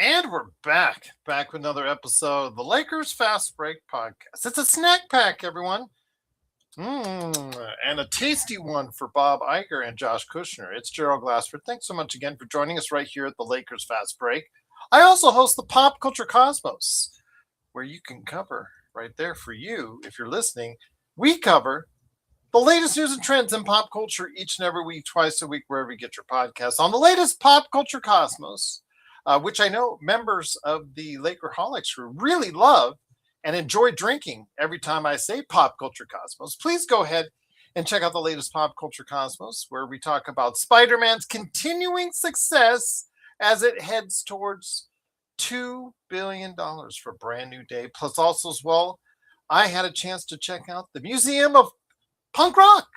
And we're back with another episode of the Lakers Fast Break Podcast. It's a snack pack, everyone. And a tasty one for Bob Iger and Josh Kushner. It's Gerald Glassford. Thanks so much again for joining us right here at the Lakers Fast Break. I also host the Pop Culture Cosmos, where you can cover right there for you, if you're listening. We cover the latest news and trends in pop culture each and every week, twice a week, wherever you get your podcasts. On the latest Pop Culture Cosmos, which I know members of the Lakerholics really love and enjoy drinking every time I say Pop Culture Cosmos. Please go ahead and check out the latest Pop Culture Cosmos, where we talk about Spider-Man's continuing success as it heads towards $2 billion for Brand New Day. Plus, also as well, I had a chance to check out the Museum of Punk Rock.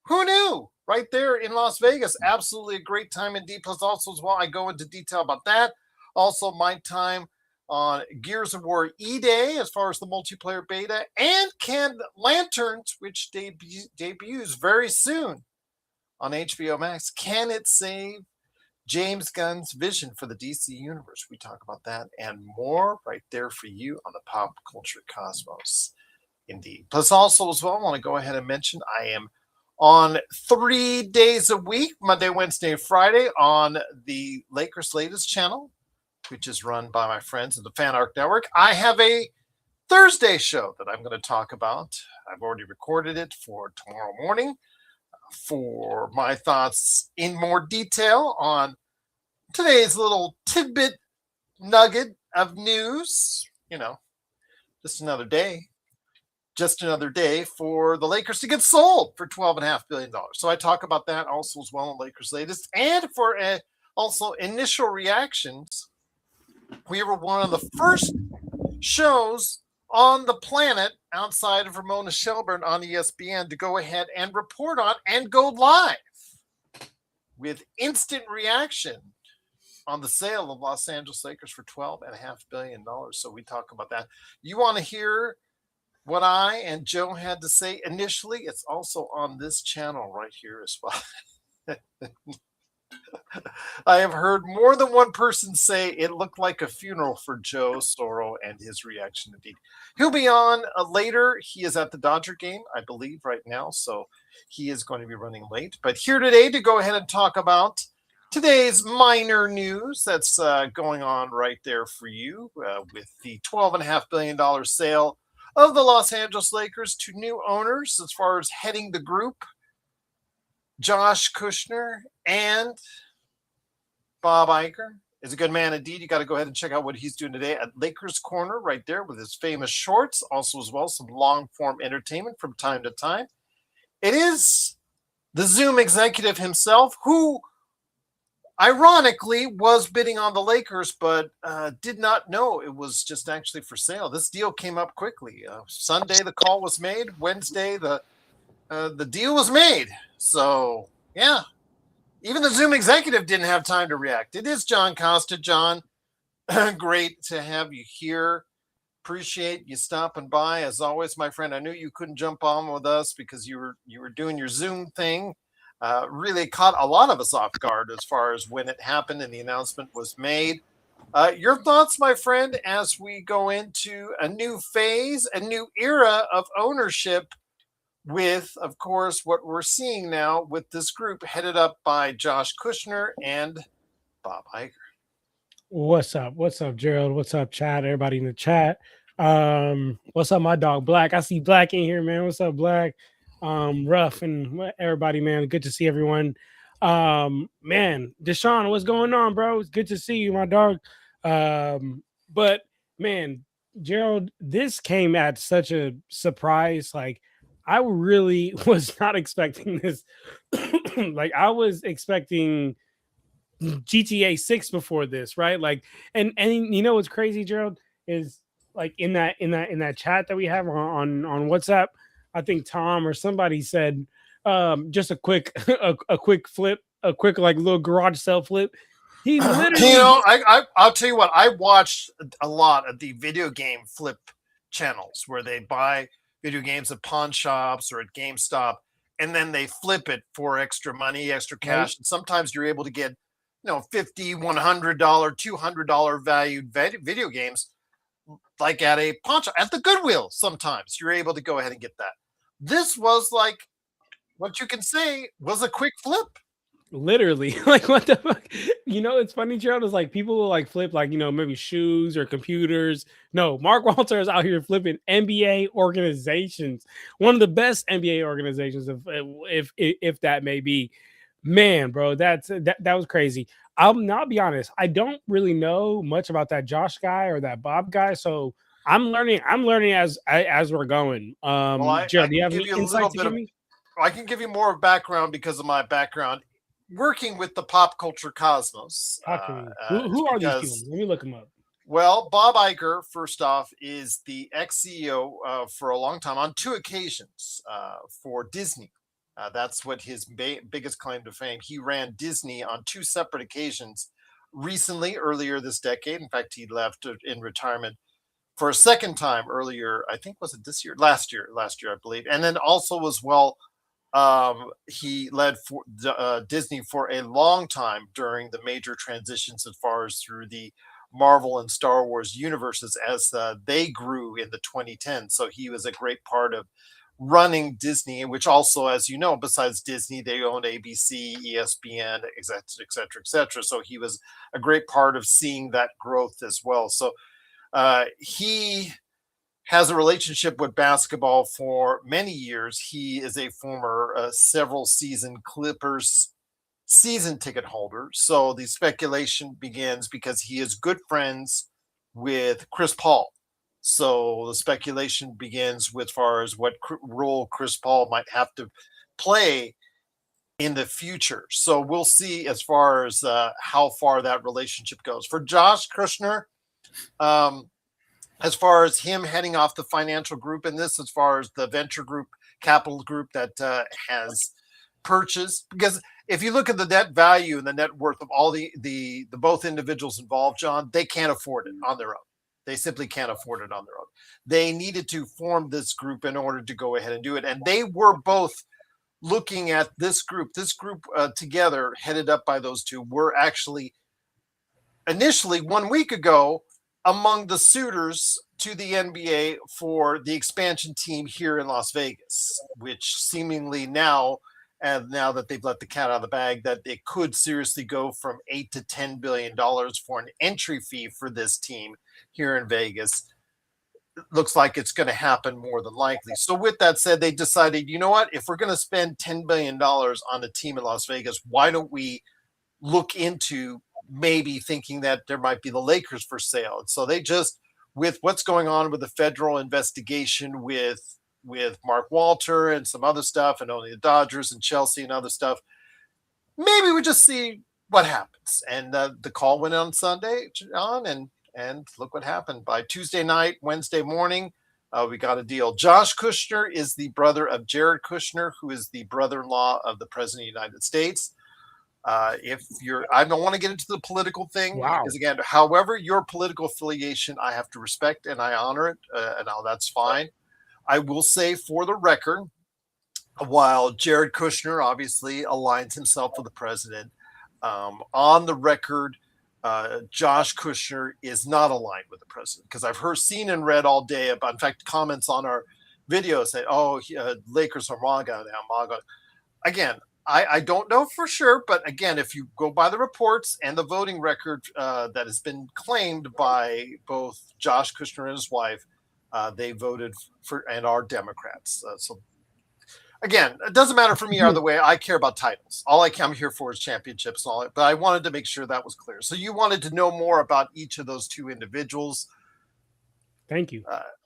Who knew? Right there in Las Vegas. Absolutely a great time indeed. Plus, also as well, I go into detail about that. Also, my time on Gears of War E-Day as far as the multiplayer beta, and Canned Lanterns, which debuts very soon on HBO Max. Can it save James Gunn's vision for the DC Universe? We talk about that and more right there for you on the Pop Culture Cosmos. Indeed. Plus, also as well, I want to go ahead and mention I am on 3 days a week, Monday, Wednesday, Friday, on the Lakers Latest channel, which is run by my friends in the Fan Arc Network. I have a Thursday show that I'm going to talk about. I've already recorded it for tomorrow morning for my thoughts in more detail on today's little tidbit nugget of news. You know, just another day for the Lakers to get sold for $12.5 billion. So I talk about that also as well in Lakers Latest. And for also initial reactions, we were one of the first shows on the planet outside of Ramona Shelburne on ESPN to go ahead and report on and go live with instant reaction on the sale of Los Angeles Lakers for $12.5 billion. So we talk about that. You want to hear what I and Joe had to say initially? It's also on this channel right here as well. I have heard more than one person say it looked like a funeral for Joe Soro and his reaction indeed. He'll be on later. He is at the Dodger game, I believe, right now, so he is going to be running late. But here today to go ahead and talk about today's minor news that's going on right there for you with the $12.5 billion sale of the Los Angeles Lakers to new owners as far as heading the group, Josh Kushner and Bob Iger is a good man indeed. You got to go ahead and check out what he's doing today at Lakers Corner right there with his famous shorts. Also as well, some long-form entertainment from time to time. It is the Zoom executive himself who ironically was bidding on the Lakers, but did not know it was just actually for sale. This deal came up quickly. Sunday, the call was made. Wednesday, the deal was made. So, yeah, even the Zoom executive didn't have time to react. It is John Costa. John, great to have you here. Appreciate you stopping by. As always, my friend, I knew you couldn't jump on with us because you were doing your Zoom thing. Really caught a lot of us off guard as far as when it happened and the announcement was made. Your thoughts, my friend, as we go into a new phase, a new era of ownership with, of course, what we're seeing now with this group headed up by Josh Kushner and Bob Iger. What's up? What's up, Gerald? What's up, chat? Everybody in the chat. What's up, my dog Black? I see Black in here, man. What's up, Black? Rough and everybody, man. Good to see everyone. Man, Deshaun, what's going on, bro? It's good to see you, my dog. But man, Gerald, this came at such a surprise. Like, I really was not expecting this. Like, I was expecting GTA 6 before this, right? Like, and you know what's crazy, Gerald, is like in that chat that we have on WhatsApp. I think Tom or somebody said just a quick a quick flip, a quick like little garage sale flip. He literally, you know, I'll tell you what, I watched a lot of the video game flip channels where they buy video games at pawn shops or at GameStop, and then they flip it for extra money, extra cash. And sometimes you're able to get $50, $100, $200 valued video games, like at a pawn shop, at the Goodwill. Sometimes you're able to go ahead and get that. This was like what you can say was a quick flip. Literally, like what the fuck? It's funny, Gerald. Is like people will like flip like maybe shoes or computers. No, Mark Walter is out here flipping NBA organizations. One of the best NBA organizations, if that may be. Man, bro, that was crazy. I'll be honest. I don't really know much about that Josh guy or that Bob guy, so I'm learning. I'm learning as we're going. Well, I Gerald, do you can have give any you a little insight to bit give of, me? I can give you more background because of my background working with the pop culture cosmos. Talk to me. It's Who are these people? because, Let me look them up. well, Bob Iger, first off, is the ex-CEO for a long time on two occasions for Disney. That's what his biggest claim to fame. He ran Disney on two separate occasions recently, earlier this decade. In fact, he left in retirement for a second time earlier. I think, was it this year? Last year, I believe. And then also as well, he led for Disney for a long time during the major transitions as far as through the Marvel and Star Wars universes as they grew in the 2010s. So he was a great part of running Disney, which also, as you know, besides Disney, they own ABC, ESPN, et cetera, et cetera, et cetera. So he was a great part of seeing that growth as well. So he has a relationship with basketball for many years. He is a former several season Clippers season ticket holder. So the speculation begins because he is good friends with Chris Paul. So the speculation begins with far as what role Chris Paul might have to play in the future. So we'll see as far as how far that relationship goes. For Josh Kushner, as far as him heading off the financial group in this, as far as the venture group, capital group that has purchased, because if you look at the net value and the net worth of all the both individuals involved, John, they can't afford it on their own. They simply can't afford it on their own. They needed to form this group in order to go ahead and do it. And they were both looking at this group. This group together, headed up by those two, were actually initially 1 week ago among the suitors to the NBA for the expansion team here in Las Vegas, which seemingly now, and now that they've let the cat out of the bag, that it could seriously go from $8 to $10 billion for an entry fee for this team here in Vegas. Looks like it's going to happen more than likely. So with that said, they decided, you know what, if we're going to spend $10 billion on a team in Las Vegas, why don't we look into maybe thinking that there might be the Lakers for sale? And so they just, with what's going on with the federal investigation with Mark Walter and some other stuff, and only the Dodgers and Chelsea and other stuff, maybe we just see what happens. And the call went on Sunday, John, and look what happened. By Tuesday night, Wednesday morning, we got a deal. Josh Kushner is the brother of Jared Kushner, who is the brother-in-law of the President of the United States. I don't want to get into the political thing, because again, however your political affiliation, I have to respect and I honor it, and that's fine. I will say, for the record, while Jared Kushner obviously aligns himself with the president, on the record, Josh Kushner is not aligned with the president, because I've seen and read all day about, in fact, comments on our video say, "Oh, Lakers are MAGA now, MAGA." Again, I don't know for sure, but again, if you go by the reports and the voting record that has been claimed by both Josh Kushner and his wife, they voted for and are Democrats. So again, it doesn't matter for me either way. I care about titles. All I'm here for is championships and all that. But I wanted to make sure that was clear. So you wanted to know more about each of those two individuals. Thank you.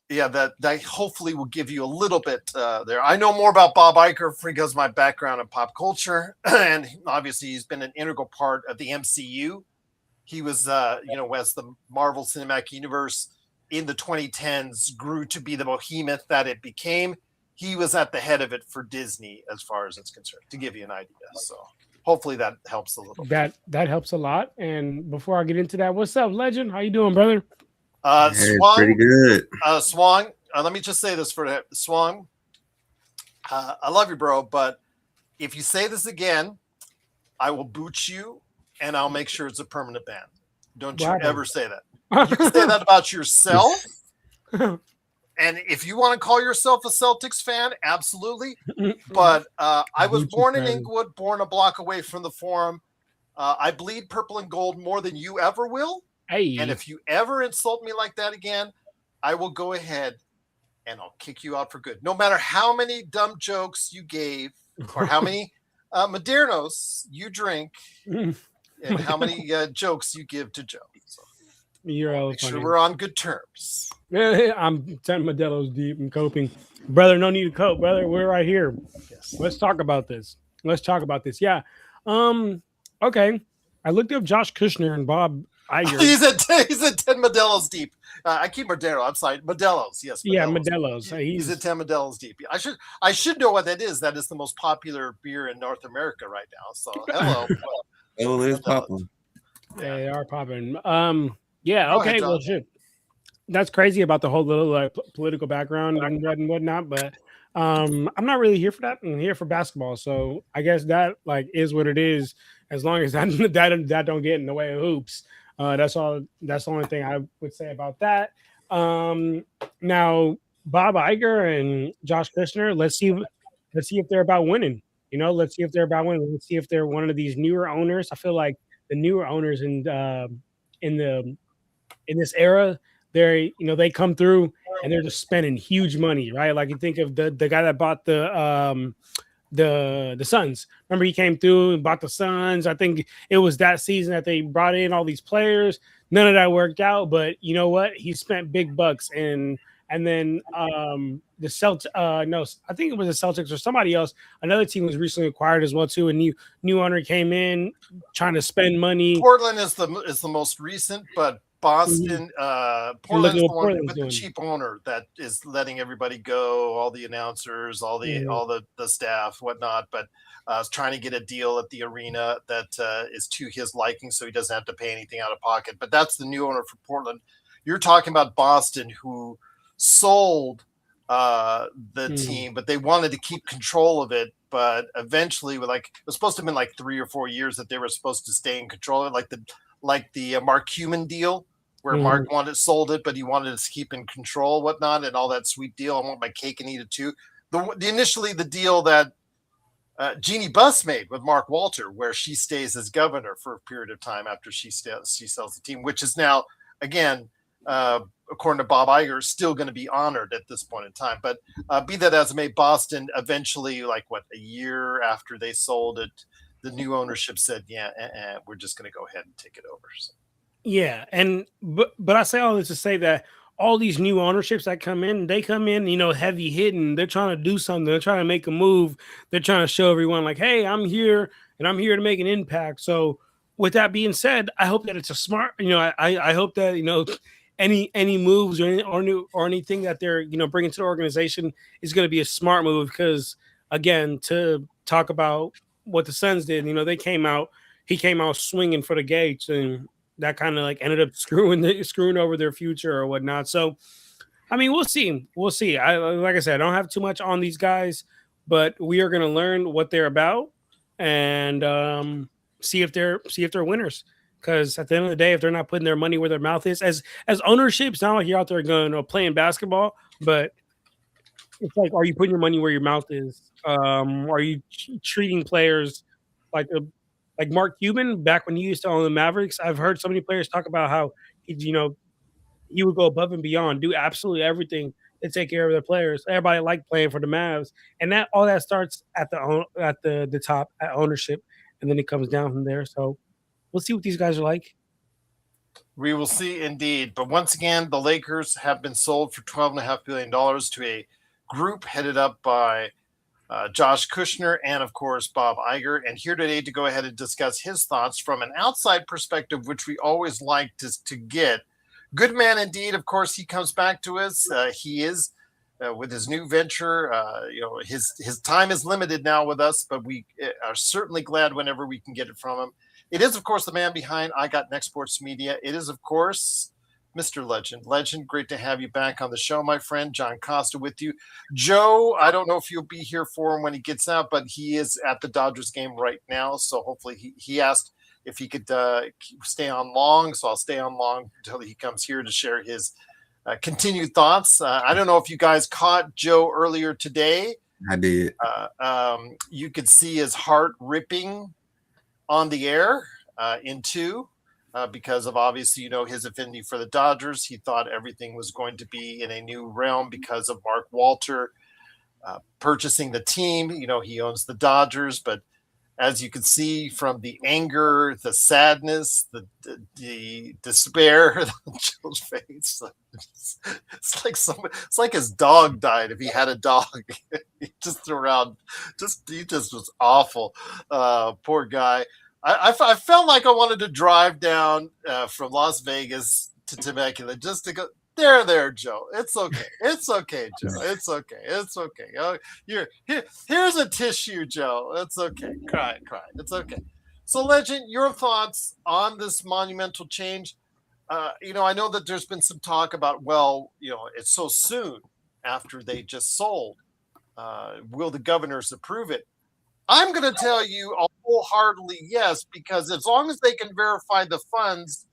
Yeah, that hopefully will give you a little bit there. I know more about Bob Iger because of my background in pop culture, and obviously he's been an integral part of the MCU. He was, as the Marvel Cinematic Universe in the 2010s grew to be the behemoth that it became. He was at the head of it for Disney, as far as it's concerned, to give you an idea. So hopefully that helps a little bit. That helps a lot. And before I get into that, what's up, Legend? How you doing, brother? Swang, pretty good. Swang, let me just say this for Swang. I love you, bro, but if you say this again, I will boot you and I'll make sure it's a permanent ban. Don't you What ever say that. You can say that about yourself. And if you want to call yourself a Celtics fan, absolutely. But I was born in Inglewood, born a block away from the Forum. I bleed purple and gold more than you ever will. Hey. And if you ever insult me like that again, I will go ahead and I'll kick you out for good. No matter how many dumb jokes you gave or how many Modernos you drink and how many jokes you give to Joe. So you're all make funny. sure we're on good terms. I'm 10 Modelo's deep and coping. Brother, no need to cope, brother. We're right here. Yes. Let's talk about this. Yeah. Okay. I looked up Josh Kushner and Bob Iger. he's at 10 Modelo's deep. I keep Modelo. I'm sorry, Modelo's. Yes, Modelo's. Yeah, Modelo's. He's at 10 Modelo's deep. I should know what that is. That is the most popular beer in North America right now. So hello. Oh, it is popping. Yeah, they are popping. Yeah. Go Okay. ahead, Well, John. shit. That's crazy about the whole little political background and whatnot, but I'm not really here for that. I'm here for basketball, so I guess that is what it is. As long as that don't get in the way of hoops, that's all. That's the only thing I would say about that. Now Bob Iger and Josh Kushner. Let's see if they're about winning. Let's see if they're about winning. Let's see if they're one of these newer owners. I feel like the newer owners in this era, they come through and they're just spending huge money, right? Like you think of the guy that bought the Suns. Remember, he came through and bought the Suns. I think it was that season that they brought in all these players. None of that worked out, but you know what? He spent big bucks and then the Celtics. No, I think it was the Celtics or somebody else. Another team was recently acquired as well too. A new owner came in trying to spend money. Portland is the most recent, but Boston, Portland's the one with the cheap owner that is letting everybody go, all the announcers, all the staff, whatnot. But trying to get a deal at the arena that is to his liking, so he doesn't have to pay anything out of pocket. But that's the new owner for Portland. You're talking about Boston, who sold the team, but they wanted to keep control of it. But eventually, it was supposed to have been 3 or 4 years that they were supposed to stay in control of it, like the Mark Cuban deal, where Mark sold it, but he wanted to keep in control, whatnot, and all that sweet deal. I want my cake and eat it too. Initially, the deal that Jeannie Buss made with Mark Walter, where she stays as governor for a period of time after she sells the team, which is now, again, according to Bob Iger, still going to be honored at this point in time. But be that as it may, Boston eventually, a year after they sold it, the new ownership said, we're just going to go ahead and take it over. So. Yeah. But I say all this to say that all these new ownerships that come in, heavy hitting. They're trying to do something. They're trying to make a move. They're trying to show everyone hey, I'm here and I'm here to make an impact. So with that being said, I hope that it's a smart, I hope that, any moves or anything that they're, bringing to the organization is going to be a smart move, because again, to talk about what the Suns did, he came out swinging for the gates, and that kind of ended up screwing over their future or whatnot. So, I mean, we'll see. Like I said, I don't have too much on these guys, but we are going to learn what they're about and see if they're winners. Because at the end of the day, if they're not putting their money where their mouth is, as ownership, it's not like you're out there going playing basketball, but it's are you putting your money where your mouth is? Are you treating players like Mark Cuban back when he used to own the Mavericks? I've heard so many players talk about how he would go above and beyond, do absolutely everything to take care of their players. Everybody liked playing for the Mavs, and that all that starts at the top at ownership, and then it comes down from there. So we'll see what these guys are like. We will see indeed. But once again, the Lakers have been sold for $12.5 billion to a group headed up by Josh Kushner and, of course, Bob Iger. And here today to go ahead and discuss his thoughts from an outside perspective, which we always like to get. Good man indeed. Of course, he comes back to us. He is with his new venture. His time is limited now with us, but we are certainly glad whenever we can get it from him. It is, of course, the man behind I Got Next Sports Media. It is, of course, Mr. Legend. Legend, great to have you back on the show, my friend. John Costa with you. Joe, I don't know if you'll be here for him when he gets out, but he is at the Dodgers game right now. So hopefully he asked if he could stay on long. So I'll stay on long until he comes here to share his continued thoughts. I don't know if you guys caught Joe earlier today. I did. You could see his heart ripping on the air in two. Because of obviously, his affinity for the Dodgers. He thought everything was going to be in a new realm because of Mark Walter purchasing the team. He owns the Dodgers, but as you can see from the anger, the sadness, the despair on Joe's face, it's like his dog died. If he had a dog, he just threw around. He just was awful. Poor guy. I felt like I wanted to drive down from Las Vegas to Temecula just to go. There, Joe. It's okay. It's okay, Joe. It's okay. It's okay. Oh, here's a tissue, Joe. It's okay. Cry. It's okay. So, Legend, your thoughts on this monumental change? I know that there's been some talk about, it's so soon after they just sold. Will the governors approve it? I'm going to tell you a wholeheartedly yes, because as long as they can verify the funds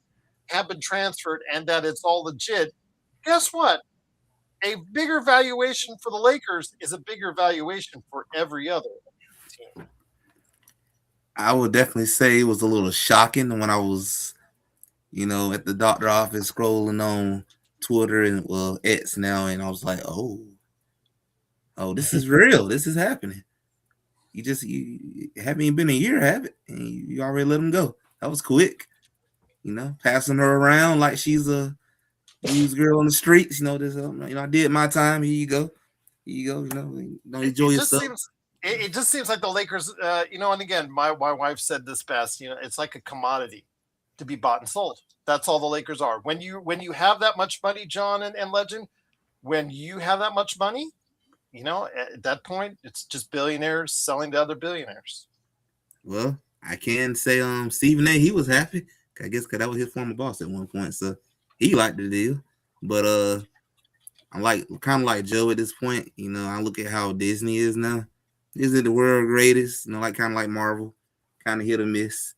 have been transferred and that it's all legit, guess what? A bigger valuation for the Lakers is a bigger valuation for every other team. I would definitely say it was a little shocking when I was, at the doctor office scrolling on Twitter and X now, and I was like, oh, this is real. This is happening. You haven't even been a year, have it? And you already let them go. That was quick. Passing her around like she's a used girl on the streets. I did my time. Here you go. Enjoy yourself. It just seems like the Lakers, and again, my wife said this best, it's like a commodity to be bought and sold. That's all the Lakers are. When you have that much money, John and Legend, when you have that much money, at that point, it's just billionaires selling to other billionaires. Well, I can say Stephen A, he was happy. I guess because that was his former boss at one point. So he liked the deal. But I'm kind of like Joe at this point. I look at how Disney is now. Is it the world greatest? Kind of like Marvel. Kind of hit or miss.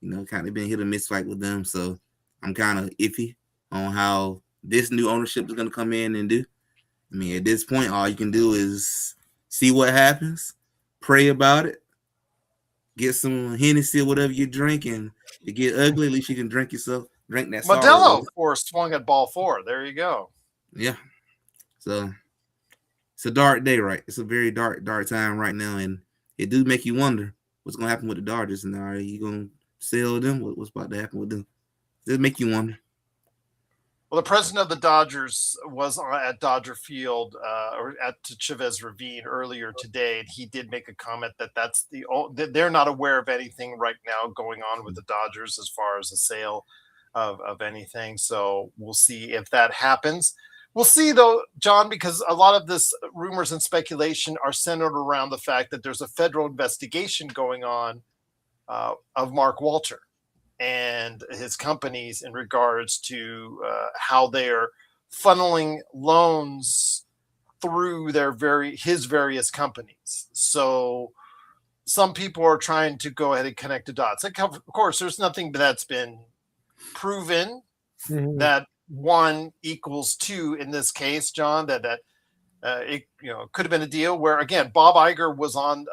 Kind of been hit or miss like with them. So I'm kind of iffy on how this new ownership is going to come in and do. I mean, at this point, all you can do is see what happens, pray about it, get some Hennessy or whatever you drink, and if it get ugly, at least you can drink that. Modelo, of course, swung at ball 4. There you go. Yeah. So it's a dark day, right? It's a very dark time right now, and it do make you wonder what's going to happen with the Dodgers. And are you going to sell them? What's about to happen with them? Does make you wonder? Well, the president of the Dodgers was at Dodger Field or at Chavez Ravine earlier today, and he did make a comment that they're not aware of anything right now going on with the Dodgers as far as a sale of anything. So we'll see if that happens. We'll see, though, John, because a lot of this rumors and speculation are centered around the fact that there's a federal investigation going on of Mark Walter and his companies in regards to how they're funneling loans through his various companies. So some people are trying to go ahead and connect the dots. Of course, there's nothing that's been proven that 1 equals 2 in this case, John, that it could have been a deal where, again, Bob Iger was on,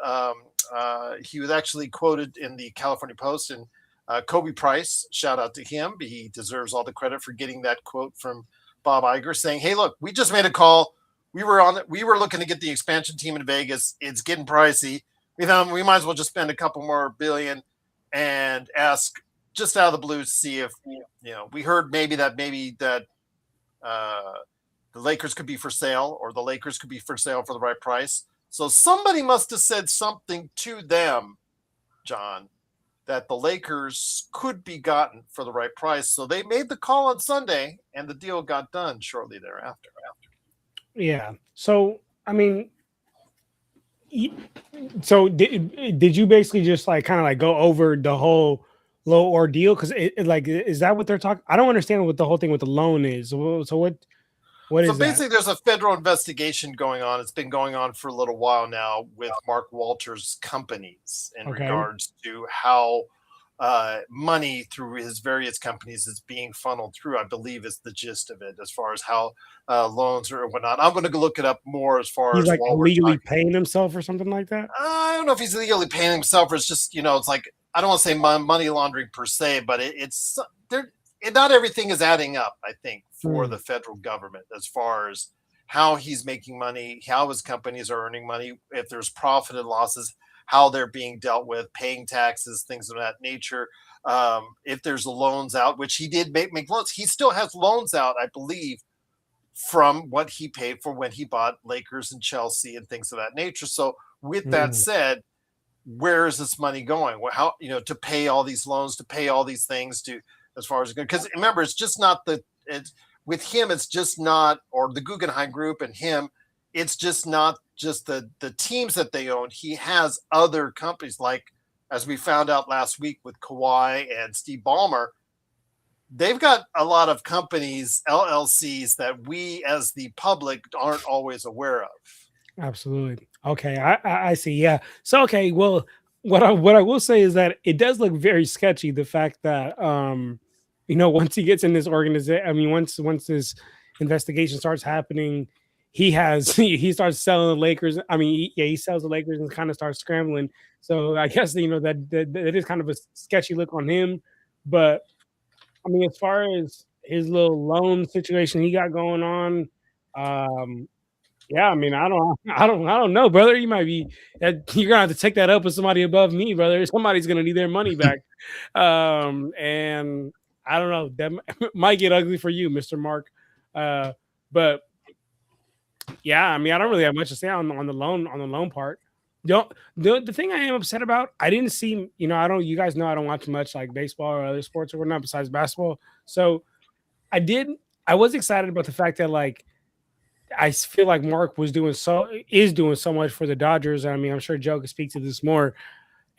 he was actually quoted in the California Post, and Kobe Price, shout out to him. He deserves all the credit for getting that quote from Bob Iger saying, hey, look, we just made a call. We were looking to get the expansion team in Vegas. It's getting pricey. We thought we might as well just spend a couple more billion and ask just out of the blue to see if, we heard maybe that the Lakers could be for sale, or the Lakers could be for sale for the right price. So somebody must have said something to them, John, that the Lakers could be gotten for the right price. So they made the call on Sunday, and the deal got done shortly thereafter. Yeah. So, I mean, so did you basically just kind of go over the whole low ordeal? Because is that what they're talking? I don't understand what the whole thing with the loan is. So what is so basically, there's a federal investigation going on. It's been going on for a little while now with Mark Walter's companies in regards to how money through his various companies is being funneled through, I believe is the gist of it, as far as how loans or whatnot. I'm going to look it up more as far He's as like while we're illegally talking. paying himself or something like that. I don't know if he's legally paying himself or it's just, it's like, I don't want to say money laundering per se, but it's there. Not everything is adding up, I think, for the federal government as far as how he's making money, how his companies are earning money, if there's profit and losses, how they're being dealt with, paying taxes, things of that nature. If there's loans out, which he did make loans, he still has loans out, I believe, from what he paid for when he bought Lakers and Chelsea and things of that nature. So with that said, where is this money going? How, to pay all these loans, to pay all these things, to as far as because remember, it's just not with him, it's just not, or the Guggenheim Group and him, it's just not just the teams that they own. He has other companies, like as we found out last week with Kawhi and Steve Ballmer. They've got a lot of companies, LLCs, that we as the public aren't always aware of. Absolutely. Okay, I see. Yeah. So okay, well, what I will say is that it does look very sketchy. The fact that once he gets in this organization, I mean, once this investigation starts happening, he starts selling the Lakers. I mean, he sells the Lakers and kind of starts scrambling. So I guess that is kind of a sketchy look on him. But I mean, as far as his little loan situation he got going on, yeah, I mean, I don't know, brother. You might be you're gonna have to take that up with somebody above me, brother. Somebody's gonna need their money back, and I don't know. That might get ugly for you, Mr. Mark. But yeah, I mean, I don't really have much to say on the loan part. The thing I am upset about, I didn't see. You guys know I don't watch much like baseball or other sports or whatnot besides basketball. So I was excited about the fact that like. I feel like Mark is doing so much for the Dodgers. I mean, I'm sure Joe can speak to this more.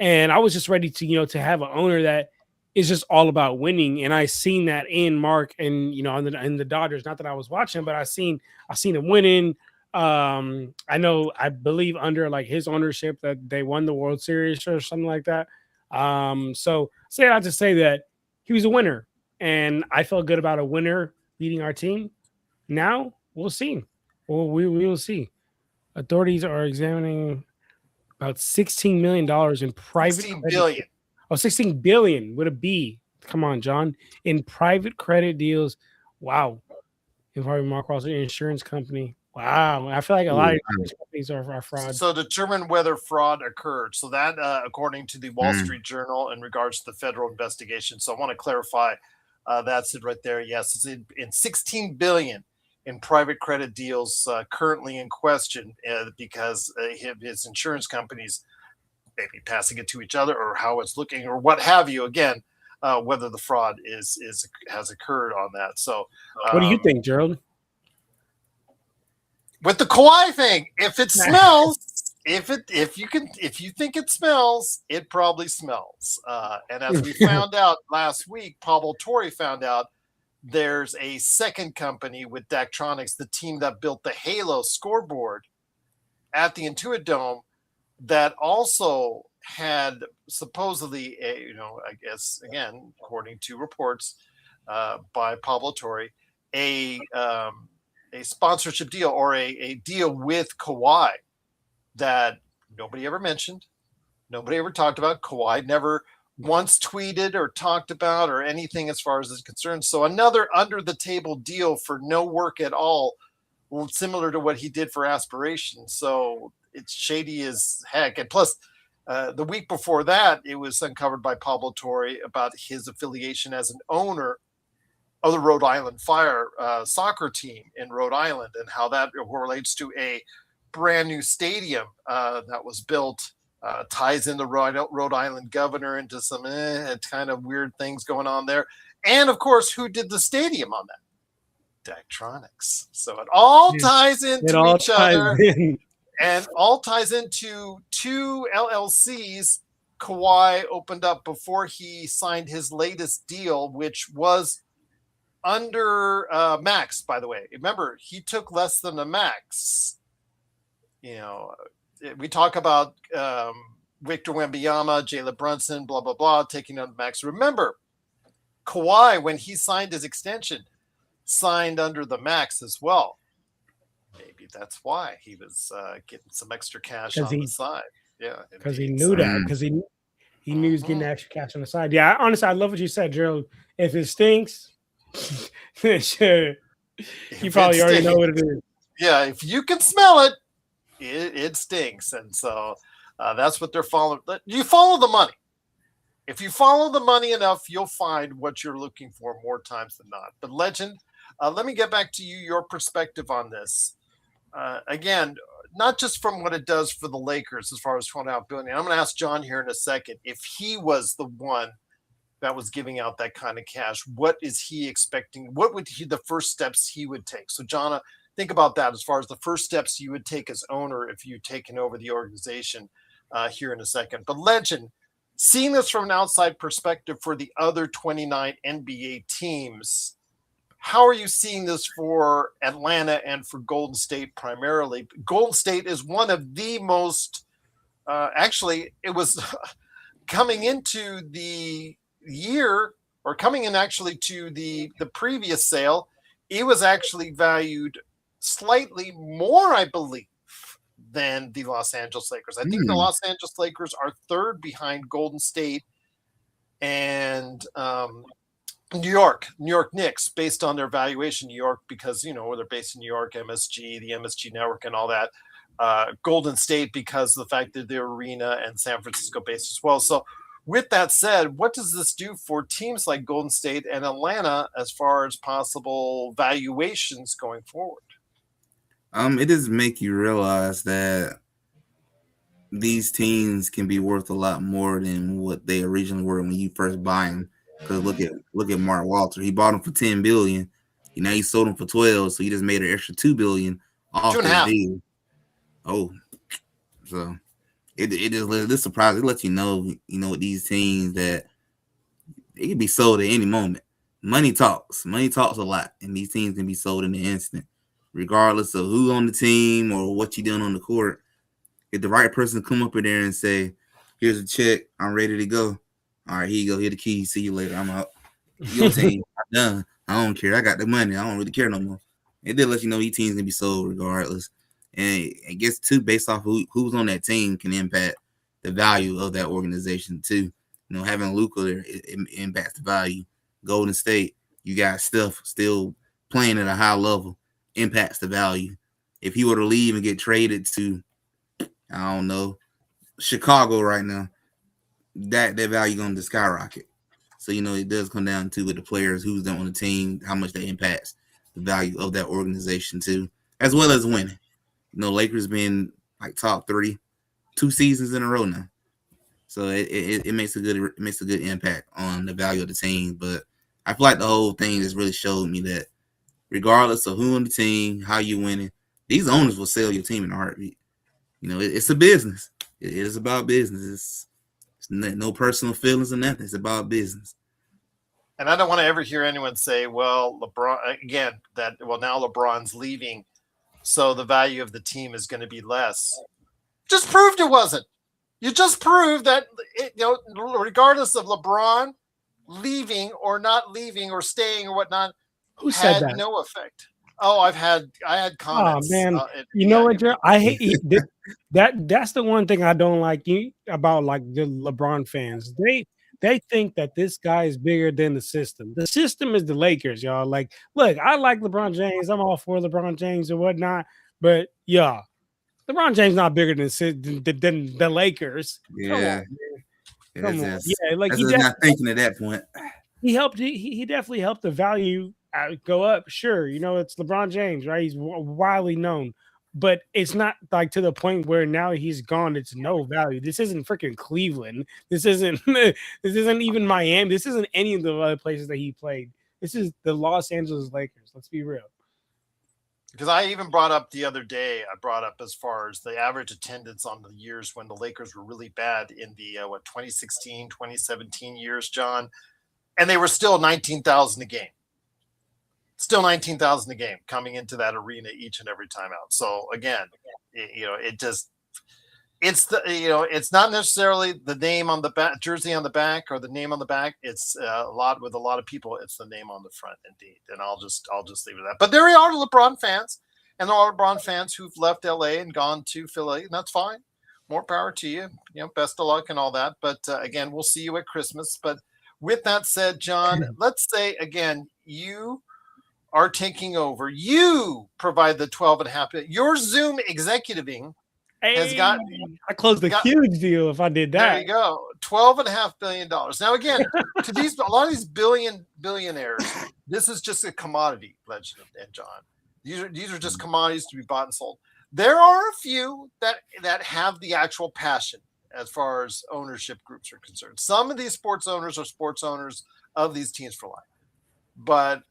And I was just ready to, to have an owner that is just all about winning. And I seen that in Mark and, in the Dodgers. Not that I was watching, but I seen him winning. I believe under like his ownership that they won the World Series or something like that. So say I just say that he was a winner, and I felt good about a winner leading our team. Now we'll see. Well, we will see. Authorities are examining about $16 million in private 16 billion. Oh, 16 billion with a B. Come on, John. In private credit deals. Wow. Involving Mark Ross, an insurance company. Wow. I feel like a lot of insurance companies are fraud. So determine whether fraud occurred. So that, according to the Wall Street Journal, in regards to the federal investigation. So I want to clarify that's it right there. Yes, it's in 16 billion in private credit deals currently in question because his insurance companies maybe passing it to each other or how it's looking or what have you. Again, whether the fraud has occurred on that. So, what do you think, Gerald? With the Kawhi thing, if it smells, if you think it smells, it probably smells. And as we found out last week, Pablo Torre found out. There's a second company with Daktronics, the team that built the Halo scoreboard at the Intuit Dome, that also had supposedly, I guess, again, according to reports by Pablo Torre, a sponsorship deal or a deal with Kawhi that nobody ever mentioned, nobody ever talked about. Kawhi never once tweeted or talked about or anything as far as is concerned. So another under the table deal for no work at all, similar to what he did for Aspiration. So it's shady as heck. And plus the week before that, it was uncovered by Pablo Torre about his affiliation as an owner of the Rhode Island Fire soccer team in Rhode Island and how that relates to a brand new stadium that was built. Ties in the Rhode Island governor into some kind of weird things going on there. And, of course, who did the stadium on that? Daktronics. So it all ties into each other and all ties into two LLCs Kawhi opened up before he signed his latest deal, which was under max, by the way. Remember, he took less than the max. We talk about Victor Wembanyama, Jalen Brunson, blah, blah, blah, taking on the max. Remember, Kawhi, when he signed his extension, signed under the max as well. Maybe that's why he was getting some extra cash on the side. Yeah, because he indeed. knew that. Because he knew he was getting extra cash on the side. Yeah, honestly, I love what you said, Gerald. If it stinks, sure. You probably already know what it is. Yeah, if you can smell it, it stinks. And so that's what they're following. You follow the money. If you follow the money enough, you'll find what you're looking for more times than not. But Legend, let me get back to you, your perspective on this. Again, not just from what it does for the Lakers as far as $12.5 billion. I'm going to ask John here in a second if he was the one that was giving out that kind of cash. What is he expecting? What would the first steps he would take? So, John, think about that as far as the first steps you would take as owner if you'd taken over the organization here in a second. But Legend, seeing this from an outside perspective for the other 29 NBA teams, how are you seeing this for Atlanta and for Golden State primarily? Golden State is one of the most, actually, it was coming into the year or coming in actually to the previous sale, it was actually valued slightly more, I believe, than the Los Angeles Lakers. I think the Los Angeles Lakers are third behind Golden State and New York Knicks based on their valuation. New York, because, they're based in New York, MSG, the MSG network and all that. Golden State because of the fact that their arena and San Francisco based as well. So with that said, what does this do for teams like Golden State and Atlanta as far as possible valuations going forward? It does make you realize that these teams can be worth a lot more than what they originally were when you first buy them. Because look at Mark Walter. He bought him for $10 billion. Now he sold him for 12, so he just made an extra $2 billion off the deal. Oh, so it just this surprise. It lets you know with these teams that it can be sold at any moment. Money talks. Money talks a lot, and these teams can be sold in an instant, regardless of who on the team or what you done on the court. If the right person come up in there and say, "Here's a check. I'm ready to go. All right, here you go. Here the keys. See you later. I'm out. Your team. I'm done. I don't care. I got the money. I don't really care no more." It did let you know these teams can be sold regardless. And I guess, too, based off who's on that team can impact the value of that organization, too. Having Luka there, it impacts the value. Golden State, you got Steph still playing at a high level, impacts the value. If he were to leave and get traded to, I don't know, Chicago right now, that value going to skyrocket. So, it does come down to with the players, who's on the team, how much that impacts the value of that organization, too, as well as winning. Lakers been like top 3 2 seasons in a row now. So it makes a good impact on the value of the team. But I feel like the whole thing just really showed me that regardless of who on the team, how you winning, these owners will sell your team in a heartbeat. It's a business. It is about business. It's no personal feelings or nothing. It's about business. And I don't want to ever hear anyone say, well, LeBron, again, now LeBron's leaving, so the value of the team is going to be less. Just proved it wasn't. You just proved that, regardless of LeBron leaving or not leaving or staying or whatnot, who said that? No effect. Oh, I had comments. Oh man, you know what, Joe? I hate that. That's the one thing I don't like about like the LeBron fans. They think that this guy is bigger than the system. The system is the Lakers, y'all. Like, look, I like LeBron James. I'm all for LeBron James and whatnot. But yeah, LeBron James not bigger than the Lakers. Yeah, come on. Yeah, like he's not thinking at that point. He helped. He definitely helped the value go up. Sure, it's LeBron James, right? He's widely known. But it's not like to the point where now he's gone. It's no value. This isn't freaking Cleveland. This isn't even Miami. This isn't any of the other places that he played. This is the Los Angeles Lakers. Let's be real. Because I even brought up the other day, as far as the average attendance on the years when the Lakers were really bad in the 2016, 2017 years, John, and they were still 19,000 a game. Still 19,000 a game coming into that arena each and every time out. So again, it just, it's it's not necessarily the name on the back, jersey on the back, or the name on the back. It's a lot of people. It's the name on the front, indeed. And I'll just leave it at that. But there are LeBron fans, and there are LeBron fans who've left LA and gone to Philly, and that's fine. More power to you. Best of luck and all that. But again, we'll see you at Christmas. But with that said, John, let's say again, you are taking over. You provide the 12.5. Your Zoom executiving has got. I closed a huge deal if I did that. There you go. $12.5 billion. Now, again, to a lot of these billionaires, this is just a commodity, Legend and John. These are just commodities to be bought and sold. There are a few that have the actual passion as far as ownership groups are concerned. Some of these sports owners are sports owners of these teams for life. But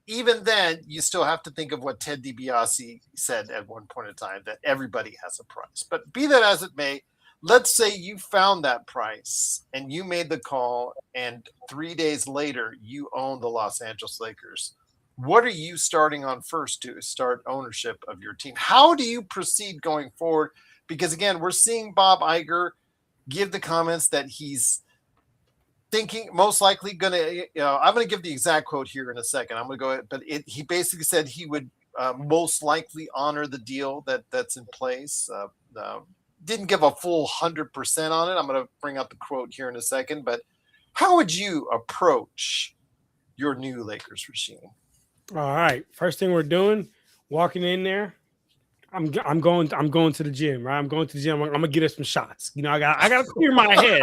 even then, you still have to think of what Ted DiBiase said at one point in time, that everybody has a price. But be that as it may, let's say you found that price and you made the call, and 3 days later, you own the Los Angeles Lakers. What are you starting on first to start ownership of your team? How do you proceed going forward? Because, again, we're seeing Bob Iger give the comments that he's thinking most likely going to, I'm going to give the exact quote here in a second. I'm going to go ahead, but he basically said he would most likely honor the deal that's in place. Didn't give a full 100% on it. I'm going to bring up the quote here in a second, but how would you approach your new Lakers regime? All right. First thing we're doing, walking in there, I'm going to the gym, right? I'm going to the gym. I'm gonna get us some shots. I gotta clear my head.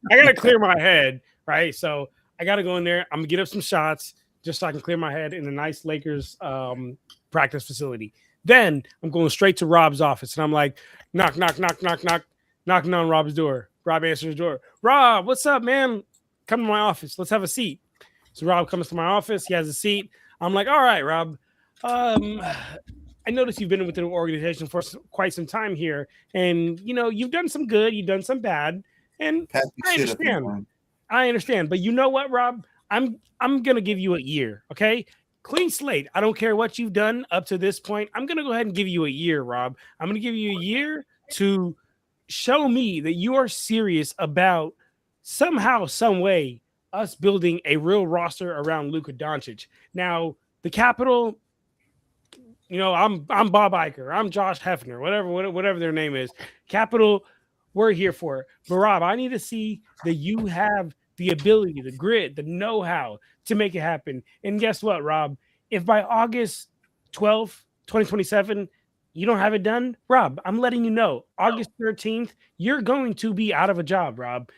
I gotta clear my head, right? So I gotta go in there. I'm gonna get up some shots just so I can clear my head in a nice Lakers practice facility. Then I'm going straight to Rob's office, and I'm like, knock, knocking on Rob's door. Rob answers the door. Rob, what's up, man? Come to my office. Let's have a seat. So Rob comes to my office. He has a seat. I'm like, all right, Rob. I noticed you've been with the organization for quite some time here, and you've done some good, you've done some bad, and I understand. But you know what, Rob? I'm gonna give you a year, okay? Clean slate. I don't care what you've done up to this point. I'm gonna go ahead and give you a year, Rob. I'm gonna give you a year to show me that you are serious about somehow, some way, us building a real roster around Luka Doncic. Now, the capital. I'm Bob Iger. I'm Josh Hefner, whatever their name is. Capital, we're here for it. But Rob, I need to see that you have the ability, the grit, the know-how to make it happen. And guess what, Rob? If by August 12th, 2027, you don't have it done, Rob, I'm letting you know. August 13th, you're going to be out of a job, Rob.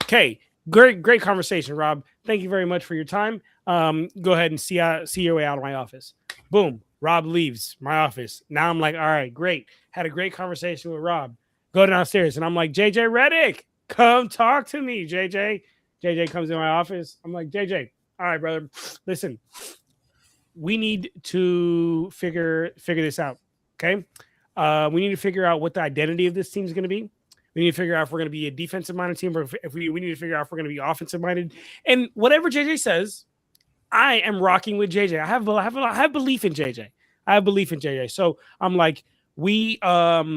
Okay, great conversation, Rob. Thank you very much for your time. Go ahead and see your way out of my office. Boom. Rob leaves my office. Now I'm like, all right, great. Had a great conversation with Rob. Go downstairs, and I'm like, JJ Redick, come talk to me, JJ. JJ comes in my office. I'm like, JJ, all right, brother. Listen, we need to figure this out, okay? We need to figure out what the identity of this team is going to be. We need to figure out if we're going to be a defensive-minded team, or if we need to figure out if we're going to be offensive-minded. And whatever JJ says, I am rocking with JJ. I have belief in JJ. I have belief in JJ. So I'm like, wherever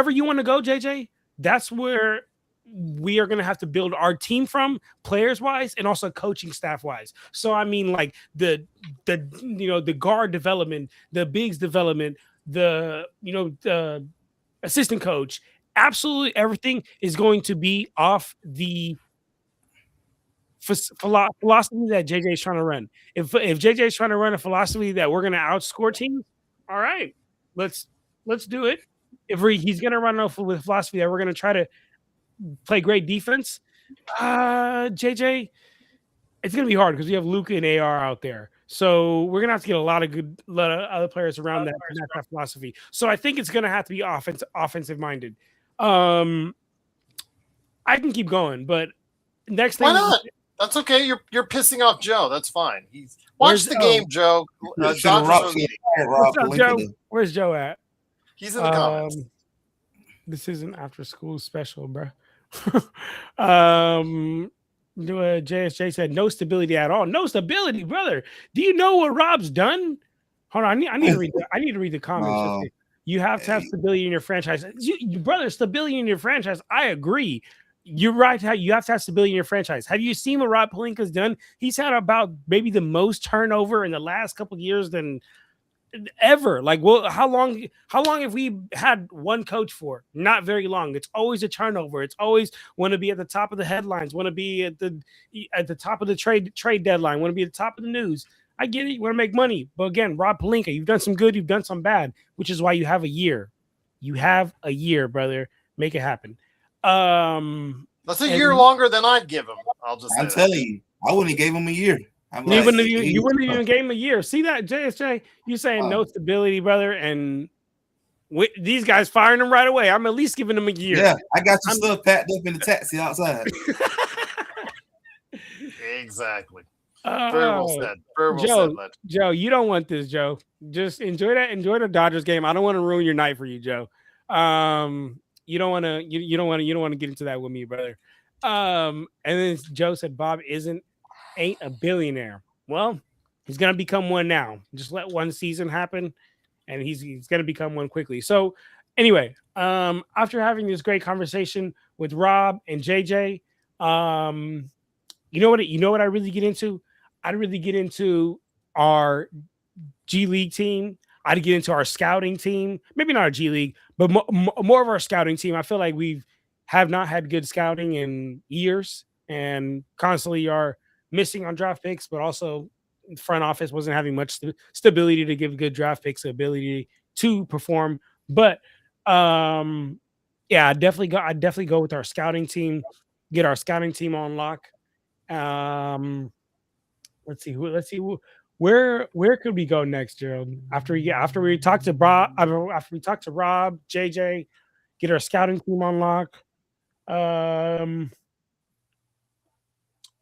you want to go, JJ, that's where we are going to have to build our team from, players wise, and also coaching staff wise. So I mean, like the guard development, the bigs development, the assistant coach, absolutely everything is going to be off the philosophy that JJ is trying to run. If JJ is trying to run a philosophy that we're going to outscore teams, all right, let's do it. If he's going to run off with philosophy that we're going to try to play great defense, JJ, it's going to be hard because we have Luka and AR out there. So we're going to have to get a lot of other players around that philosophy. So I think it's going to have to be offensive minded. I can keep going, but next thing. Why not? That's okay. You're pissing off Joe. That's fine. Watch the game, Joe. What's up, Joe? Where's Joe at? He's in the comments. This isn't after school special, bro. JSJ said no stability at all. No stability, brother. Do you know what Rob's done? Hold on, I need to read the comments. You have to have stability in your franchise. Brother, stability in your franchise. I agree. You're right. You have to have stability in your franchise. Have you seen what Rob Pelinka's done? He's had about maybe the most turnover in the last couple of years than ever. Like, well, how long have we had one coach for? Not very long. It's always a turnover. It's always want to be at the top of the headlines, want to be at the top of the trade deadline, want to be at the top of the news. I get it. You want to make money. But again, Rob Pelinka, you've done some good, you've done some bad, which is why you have a year. You have a year, brother. Make it happen. That's a year longer than I'd give him. I'm telling you, I wouldn't have gave him a year. You wouldn't even gave him a year. See that, JSJ? You saying no stability, brother, and these guys firing him right away. I'm at least giving him a year. Yeah, I got your stuff packed up in the taxi outside. Exactly. Very well said. Very well said, Joe, you don't want this, Joe. Just enjoy that. Enjoy the Dodgers game. I don't want to ruin your night for you, Joe. You don't want to. You don't want to get into that with me, brother. And then Joe said Bob ain't a billionaire. Well, he's gonna become one now. Just let one season happen, and he's gonna become one quickly. So, anyway, after having this great conversation with Rob and JJ, you know what I really get into? I'd really get into our G League team. I'd get into our scouting team. Maybe not our G League, but more of our scouting team. I feel like have not had good scouting in years and constantly are missing on draft picks, but also front office wasn't having much stability to give good draft picks the ability to perform. But yeah, I'd definitely go with our scouting team, get our scouting team on lock. Let's see where could we go next, Gerald? After we talk to Rob, JJ, get our scouting team on lock.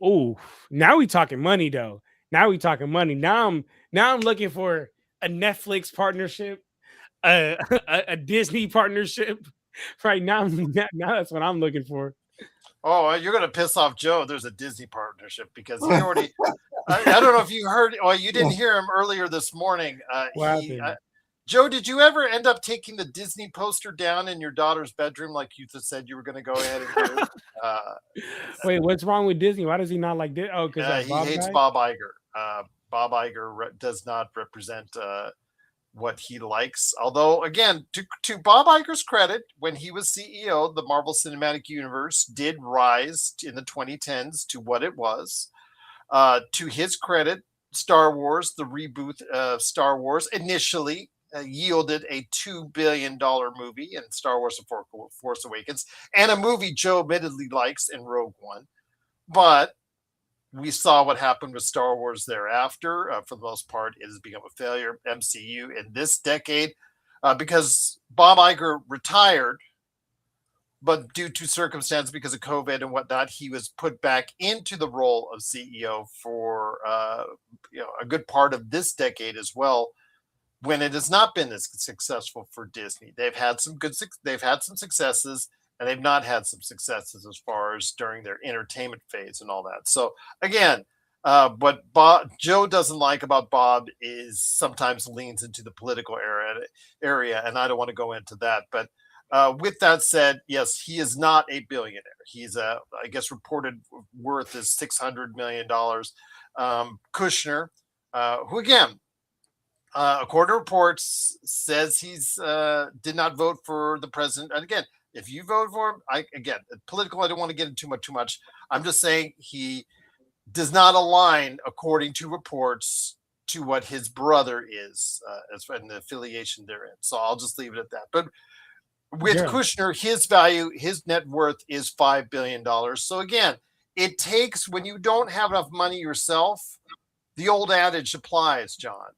Oh, now we talking money though. Now I'm looking for a Netflix partnership, a Disney partnership. Right now that's what I'm looking for. Oh, you're going to piss off Joe. There's a Disney partnership because he already. I don't know if you heard. Well, you didn't hear him earlier this morning. Joe, did you ever end up taking the Disney poster down in your daughter's bedroom like you said you were going to go ahead and do? Wait, what's wrong with Disney? Why does he not like this? Oh, because he hates Bob Iger. Bob Iger does not represent what he likes. Although, again, to Bob Iger's credit, when he was CEO, the Marvel Cinematic Universe did rise in the 2010s to what it was. To his credit, Star Wars, the reboot of Star Wars, initially yielded a $2 billion movie in Star Wars: The Force Awakens, and a movie Joe admittedly likes in Rogue One. But we saw what happened with Star Wars thereafter. For the most part, it has become a failure. MCU in this decade, because Bob Iger retired, but due to circumstances because of COVID and whatnot, he was put back into the role of CEO for a good part of this decade as well. When it has not been as successful for Disney, they've had some successes, and they've not had some successes as far as during their entertainment phase and all that. So again, what Joe doesn't like about Bob is sometimes leans into the political area, and I don't want to go into that. But with that said, yes, he is not a billionaire. He's I guess reported worth is $600 million. Kushner, who again, according to reports, says he's did not vote for the president. And again, if you vote for him, political, I don't want to get into too much. I'm just saying he does not align, according to reports, to what his brother is, as in the affiliation they're in. So I'll just leave it at that. But with Kushner, his value, his net worth is $5 billion. So again, it takes, when you don't have enough money yourself, the old adage applies, John.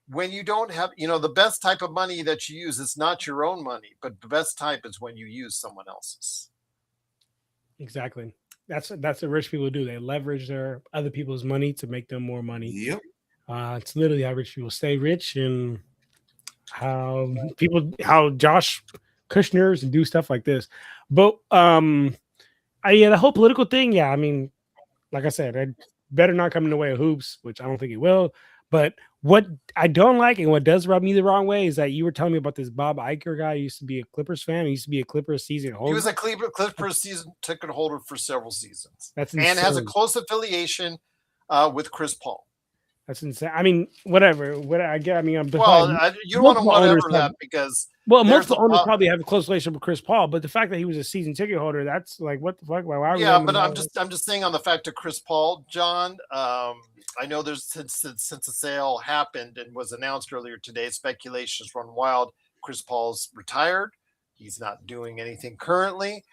When you don't have, the best type of money that you use is not your own money, but the best type is when you use someone else's. Exactly. That's what rich people do. They leverage their other people's money to make them more money. Yep. It's literally how rich people stay rich, and how Josh Kushner's and do stuff like this. But the whole political thing, yeah, I mean, like I said, it better not come in the way of hoops, which I don't think it will. But what I don't like and what does rub me the wrong way is that you were telling me about this Bob Iger guy. He used to be a Clippers fan. He used to be a Clippers season He holder. was a Clippers season ticket holder for several seasons. That's and has a insane. close affiliation with Chris Paul. That's insane. I mean, whatever. What I get. I mean, I'm Well, you don't want to whatever that because multiple owners probably have a close relationship with Chris Paul, but the fact that he was a season ticket holder, that's like, what the fuck? Why yeah, but I'm just saying on the fact of Chris Paul, John. I know there's since the sale happened and was announced earlier today, speculations run wild. Chris Paul's retired. He's not doing anything currently.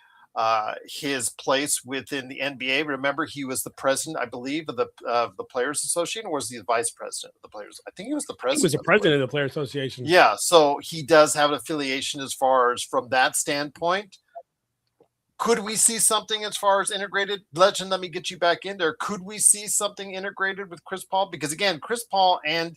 His place within the NBA. Remember, he was the president, I believe, of the Players Association, or was he the vice president of the Players? I think he was the president. He was the president of the Players Association. Yeah, so he does have an affiliation as far as from that standpoint. Could we see something as far as integrated? Legend, let me get you back in there. Could we see something integrated with Chris Paul? Because again, Chris Paul and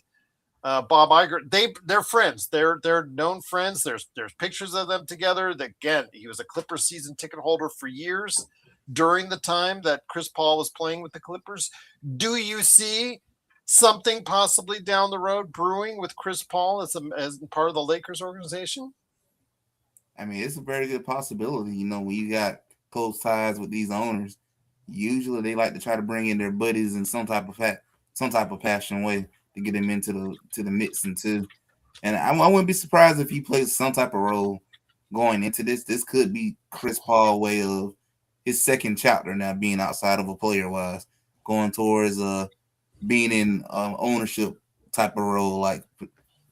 Bob Iger, they're friends. They're known friends. There's pictures of them together. Again, he was a Clippers season ticket holder for years during the time that Chris Paul was playing with the Clippers. Do you see something possibly down the road brewing with Chris Paul as part of the Lakers organization? I mean, it's a very good possibility. You know, when you got close ties with these owners, usually they like to try to bring in their buddies in some type of passion way to get them into the mix and too. And I wouldn't be surprised if he plays some type of role going into this. This could be Chris Paul way of his second chapter now, being outside of a player wise, going towards being in ownership type of role like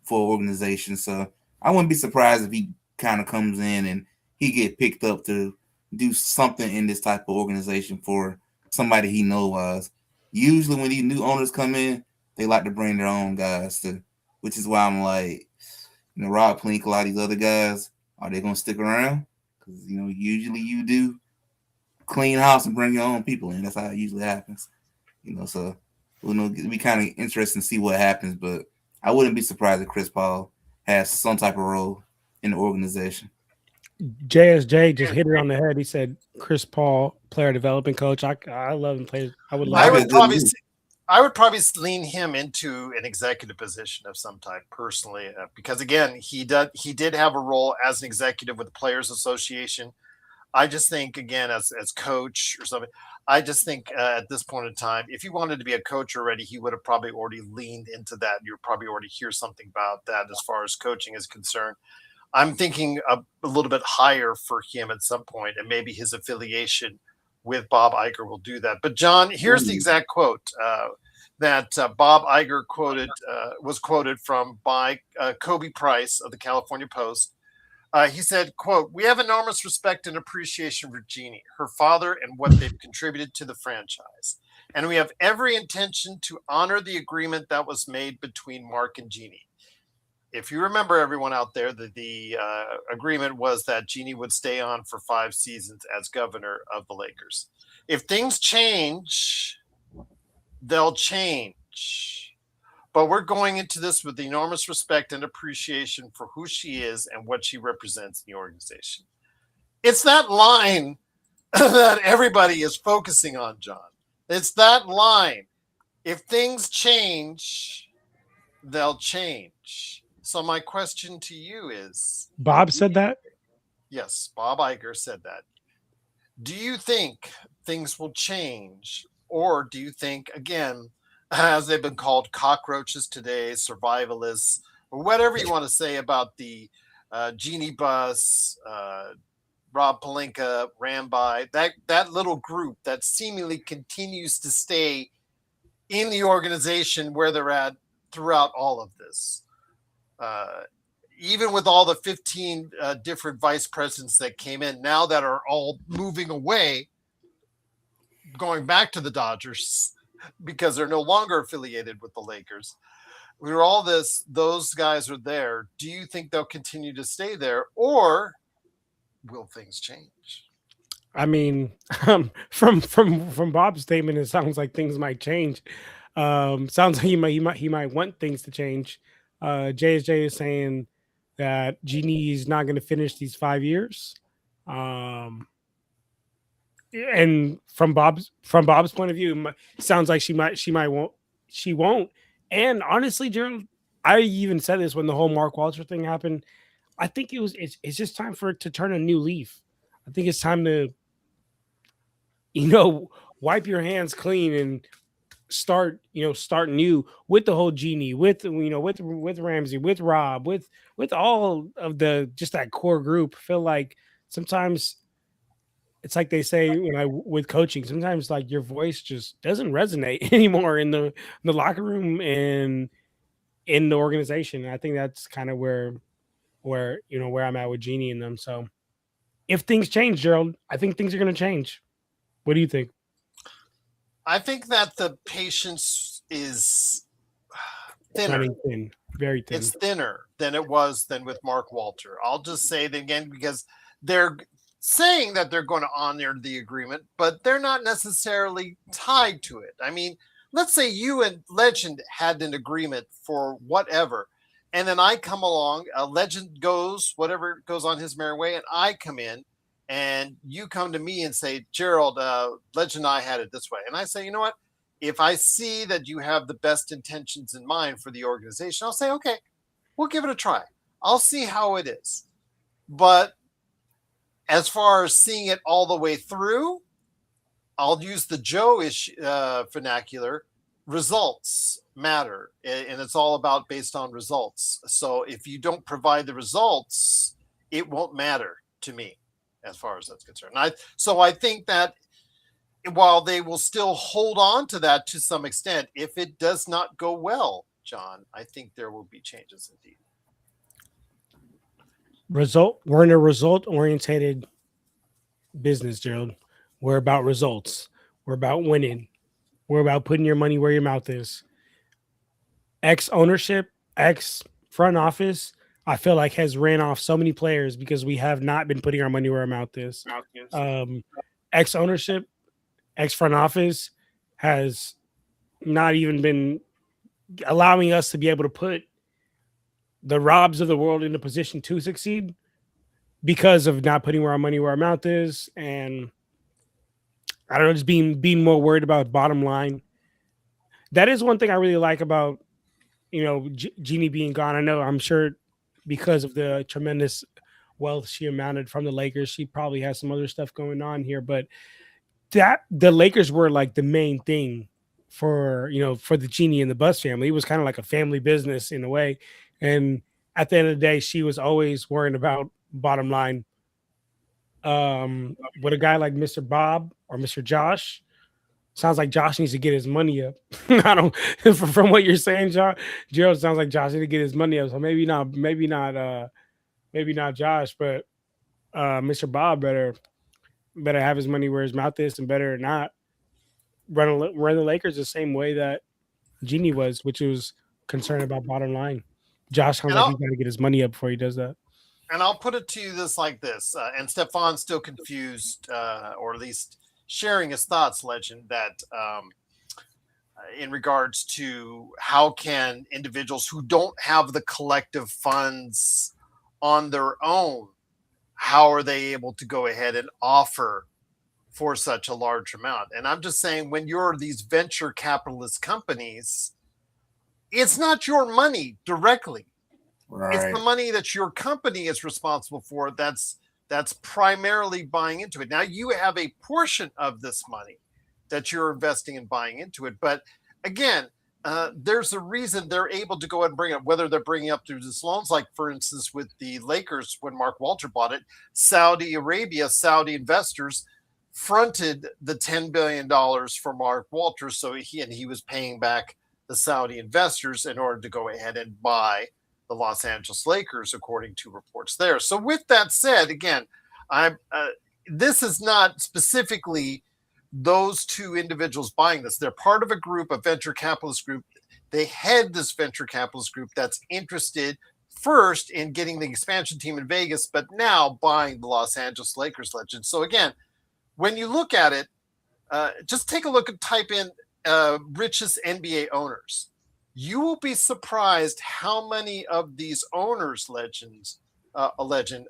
for organization. So I wouldn't be surprised if he kind of comes in and he get picked up to do something in this type of organization for somebody he knows. Usually when these new owners come in, they like to bring their own guys too, which is why I'm like, Rob Pelinka, a lot of these other guys, are they going to stick around? Because, usually you do clean house and bring your own people in. That's how it usually happens. So it'll be kind of interesting to see what happens, but I wouldn't be surprised if Chris Paul has some type of role in the organization. JSJ just hit it on the head. He said Chris Paul, player development coach. I love him. I would probably lean him into an executive position of some type personally, because again, he did have a role as an executive with the Players Association. I just think, again, as coach or something, I just think at this point in time, if he wanted to be a coach already, he would have probably already leaned into that. You'll probably already hear something about that as far as coaching is concerned. I'm thinking a little bit higher for him at some point, and maybe his affiliation with Bob Iger will do that. But John, here's the exact quote that Bob Iger was quoted from by Kobe Price of the California Post. He said, quote, "We have enormous respect and appreciation for Jeannie, her father, and what they've contributed to the franchise. And we have every intention to honor the agreement that was made between Mark and Jeannie." If you remember, everyone out there, the agreement was that Jeannie would stay on for 5 seasons as governor of the Lakers. If things change, they'll change. But we're going into this with enormous respect and appreciation for who she is and what she represents in the organization. It's that line that everybody is focusing on, John. It's that line. If things change, they'll change. So my question to you is... Bob said that? Yes, Bob Iger said that. Do you think things will change? Or do you think, again, as they've been called cockroaches today, survivalists, or whatever you want to say about the Jeannie Buss, Rob Pelinka, Ramby, that little group that seemingly continues to stay in the organization where they're at throughout all of this? Even with all the 15 different vice presidents that came in now that are all moving away, going back to the Dodgers because they're no longer affiliated with the Lakers. We're all those guys are there. Do you think they'll continue to stay there, or will things change? I mean, from Bob's statement, it sounds like things might change. Sounds like he might want things to change. JSJ is saying that Jeannie is not going to finish these 5 years. And from Bob's point of view, it sounds like she won't. And honestly, Gerald, I even said this when the whole Mark Walter thing happened. I think it's just time for it to turn a new leaf. I think it's time to, you know, wipe your hands clean and start new with the whole genie, with with Ramsey, with Rob, with all of the just that core group. I feel like sometimes it's like they say with coaching, sometimes like your voice just doesn't resonate anymore in the locker room and in the organization. And I think that's kind of where I'm at with Genie and them. So if things change, Gerald, I think things are going to change. What do you think? I think that the patience is thinner. Running thin, very thin. It's thinner than it was than with Mark Walter. I'll just say it again because they're saying that they're going to honor the agreement, but they're not necessarily tied to it. I mean, let's say you and Legend had an agreement for whatever, and then I come along, Legend goes, whatever goes on his merry way, and I come in, and you come to me and say, Gerald, Legend and I had it this way. And I say, you know what? If I see that you have the best intentions in mind for the organization, I'll say, okay, we'll give it a try. I'll see how it is. But as far as seeing it all the way through, I'll use the Joe vernacular. Results matter, and it's all about based on results. So if you don't provide the results, it won't matter to me as far as that's concerned. So I think that while they will still hold on to that to some extent, if it does not go well, John, I think there will be changes indeed. We're in a result orientated business, Gerald. We're about results. We're about winning. We're about putting your money where your mouth is. Ex ownership, ex front office, I feel like has ran off so many players because we have not been putting our money where our mouth is. Ex ownership, ex front office has not even been allowing us to be able to put the Robs of the world in a position to succeed because of not putting our money where our mouth is. And I don't know, just being more worried about bottom line. That is one thing I really like about, Jeannie being gone. I know, I'm sure because of the tremendous wealth she amounted from the Lakers, she probably has some other stuff going on here, but that the Lakers were like the main thing for the Genie and the Buss family. It was kind of like a family business in a way. And at the end of the day, she was always worrying about bottom line. With a guy like Mr. Bob or Mr. Josh, sounds like Josh needs to get his money up. I don't from what you're saying, Gerald, sounds like Josh needs to get his money up. So maybe not Josh, but Mr. Bob better have his money where his mouth is and better not run the Lakers the same way that Genie was, which was concerned about bottom line. Josh sounds like he's got to get his money up before he does that. And I'll put it to you like this, and Stefan's still confused, or at least sharing his thoughts, Legend, that in regards to how can individuals who don't have the collective funds on their own, how are they able to go ahead and offer for such a large amount? And I'm just saying, when you're these venture capitalist companies, it's not your money directly. Right. It's the money that your company is responsible for that's primarily buying into it. Now, you have a portion of this money that you're investing in buying into it. But again, there's a reason they're able to go ahead and bring it, whether they're bringing up through these loans, like, for instance, with the Lakers, when Mark Walter bought it, Saudi investors fronted the $10 billion for Mark Walter. So he was paying back the Saudi investors in order to go ahead and buy the Los Angeles Lakers, according to reports there. So with that said, again, this is not specifically those two individuals buying this. They're part of a group, a venture capitalist group. They head this venture capitalist group that's interested first in getting the expansion team in Vegas, but now buying the Los Angeles Lakers, Legend. So again, when you look at it, just take a look and type in richest NBA owners. You will be surprised how many of these owners, Legend,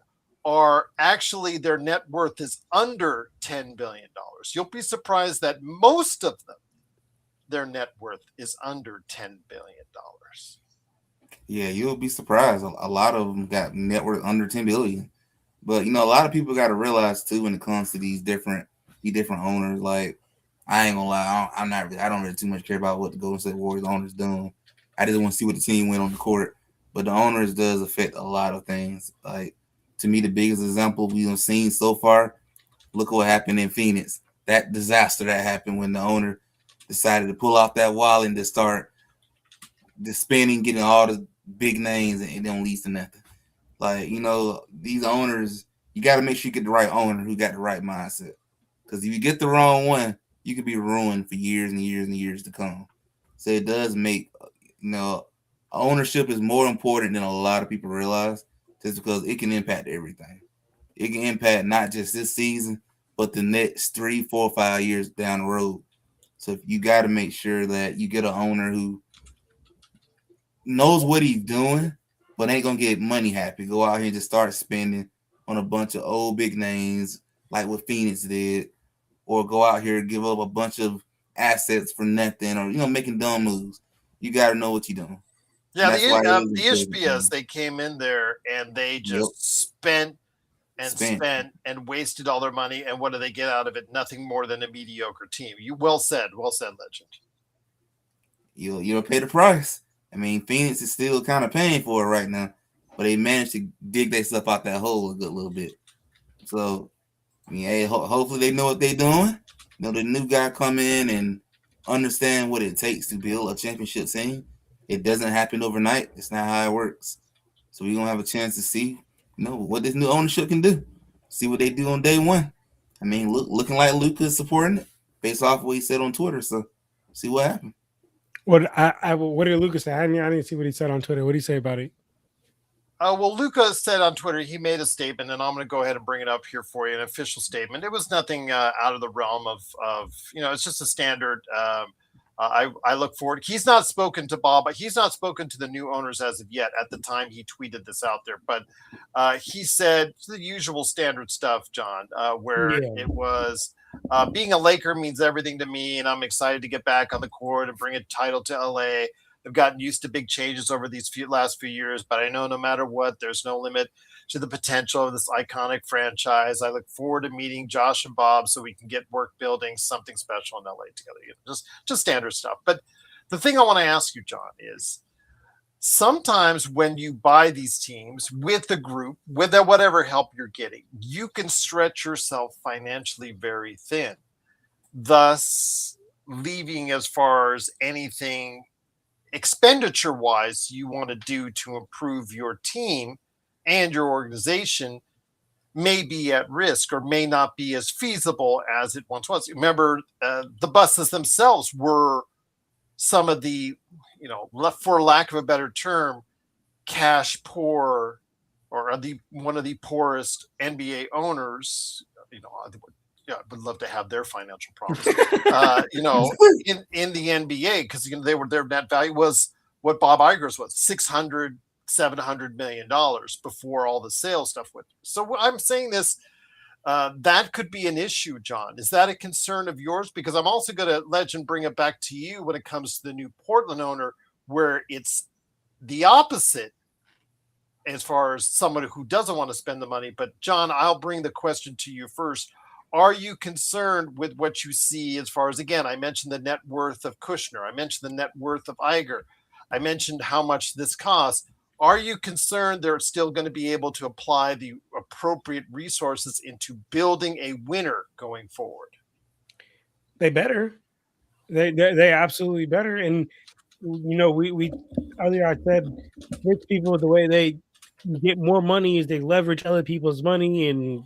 are actually, their net worth is under $10 billion. You'll be surprised that most of them their net worth is under $10 billion. Yeah, you'll be surprised. A lot of them got net worth under 10 billion. But a lot of people got to realize too when it comes to these different owners. Like, I ain't gonna lie, I don't really too much care about what the Golden State Warriors owners doing. I just want to see what the team went on the court. But the owners does affect a lot of things. Like, to me, the biggest example we've seen so far. Look what happened in Phoenix. That disaster that happened when the owner decided to pull off that wall and to start the spending, getting all the big names, and it don't lead to nothing. Like, these owners, you got to make sure you get the right owner who got the right mindset. Because if you get the wrong one, you could be ruined for years and years and years to come. So it does make, ownership is more important than a lot of people realize, just because it can impact everything. It can impact not just this season, but the next 3, 4, 5 years down the road. So you got to make sure that you get an owner who knows what he's doing, but ain't gonna get money happy. Go out here and just start spending on a bunch of old big names like what Phoenix did, or go out here and give up a bunch of assets for nothing, or making dumb moves. You got to know what you're doing. Yeah, the Ishbias, they came in there and they just spent and wasted all their money. And what do they get out of it? Nothing more than a mediocre team. You well said, legend. You'll pay the price. I mean, Phoenix is still kind of paying for it right now, but they managed to dig themselves out that hole a good little bit. So, I mean, hey, hopefully they know what they're doing. The new guy come in and understand what it takes to build a championship team. It doesn't happen overnight. It's not how it works. So we're going to have a chance to see, what this new ownership can do. See what they do on day one. I mean, looking like Luka is supporting it based off what he said on Twitter. So see what happens. What did Luka say? I didn't see what he said on Twitter. What did he say about it? Well, Luka said on Twitter, he made a statement, and I'm going to go ahead and bring it up here for you, an official statement. It was nothing out of the realm of it's just a standard. I look forward. He's not spoken to Bob, but he's not spoken to the new owners as of yet at the time he tweeted this out there. But he said the usual standard stuff, John, where it was being a Laker means everything to me, and I'm excited to get back on the court and bring a title to LA. I've gotten used to big changes over these last few years, but I know no matter what, there's no limit to the potential of this iconic franchise. I look forward to meeting Josh and Bob so we can get work building something special in LA together. Just standard stuff. But the thing I want to ask you, John, is sometimes when you buy these teams with the group, with whatever help you're getting, you can stretch yourself financially very thin, thus leaving as far as anything expenditure wise you want to do to improve your team and your organization may be at risk or may not be as feasible as it once was. Remember, the buses themselves were some of the, for lack of a better term, cash poor, or one of the poorest NBA owners. I would love to have their financial problems. In the NBA, because their net value was what Bob Iger's was, $600-700 million before all the sales stuff went through. So I'm saying this, that could be an issue, John. Is that a concern of yours? Because I'm also going to legend bring it back to you when it comes to the new Portland owner, where it's the opposite as far as someone who doesn't want to spend the money. But John, I'll bring the question to you first. Are you concerned with what you see as far as, again, I mentioned the net worth of Kushner. I mentioned the net worth of Iger. I mentioned how much this costs. Are you concerned they're still going to be able to apply the appropriate resources into building a winner going forward? They better. They absolutely better. And, we earlier I said rich people, the way they get more money is they leverage other people's money and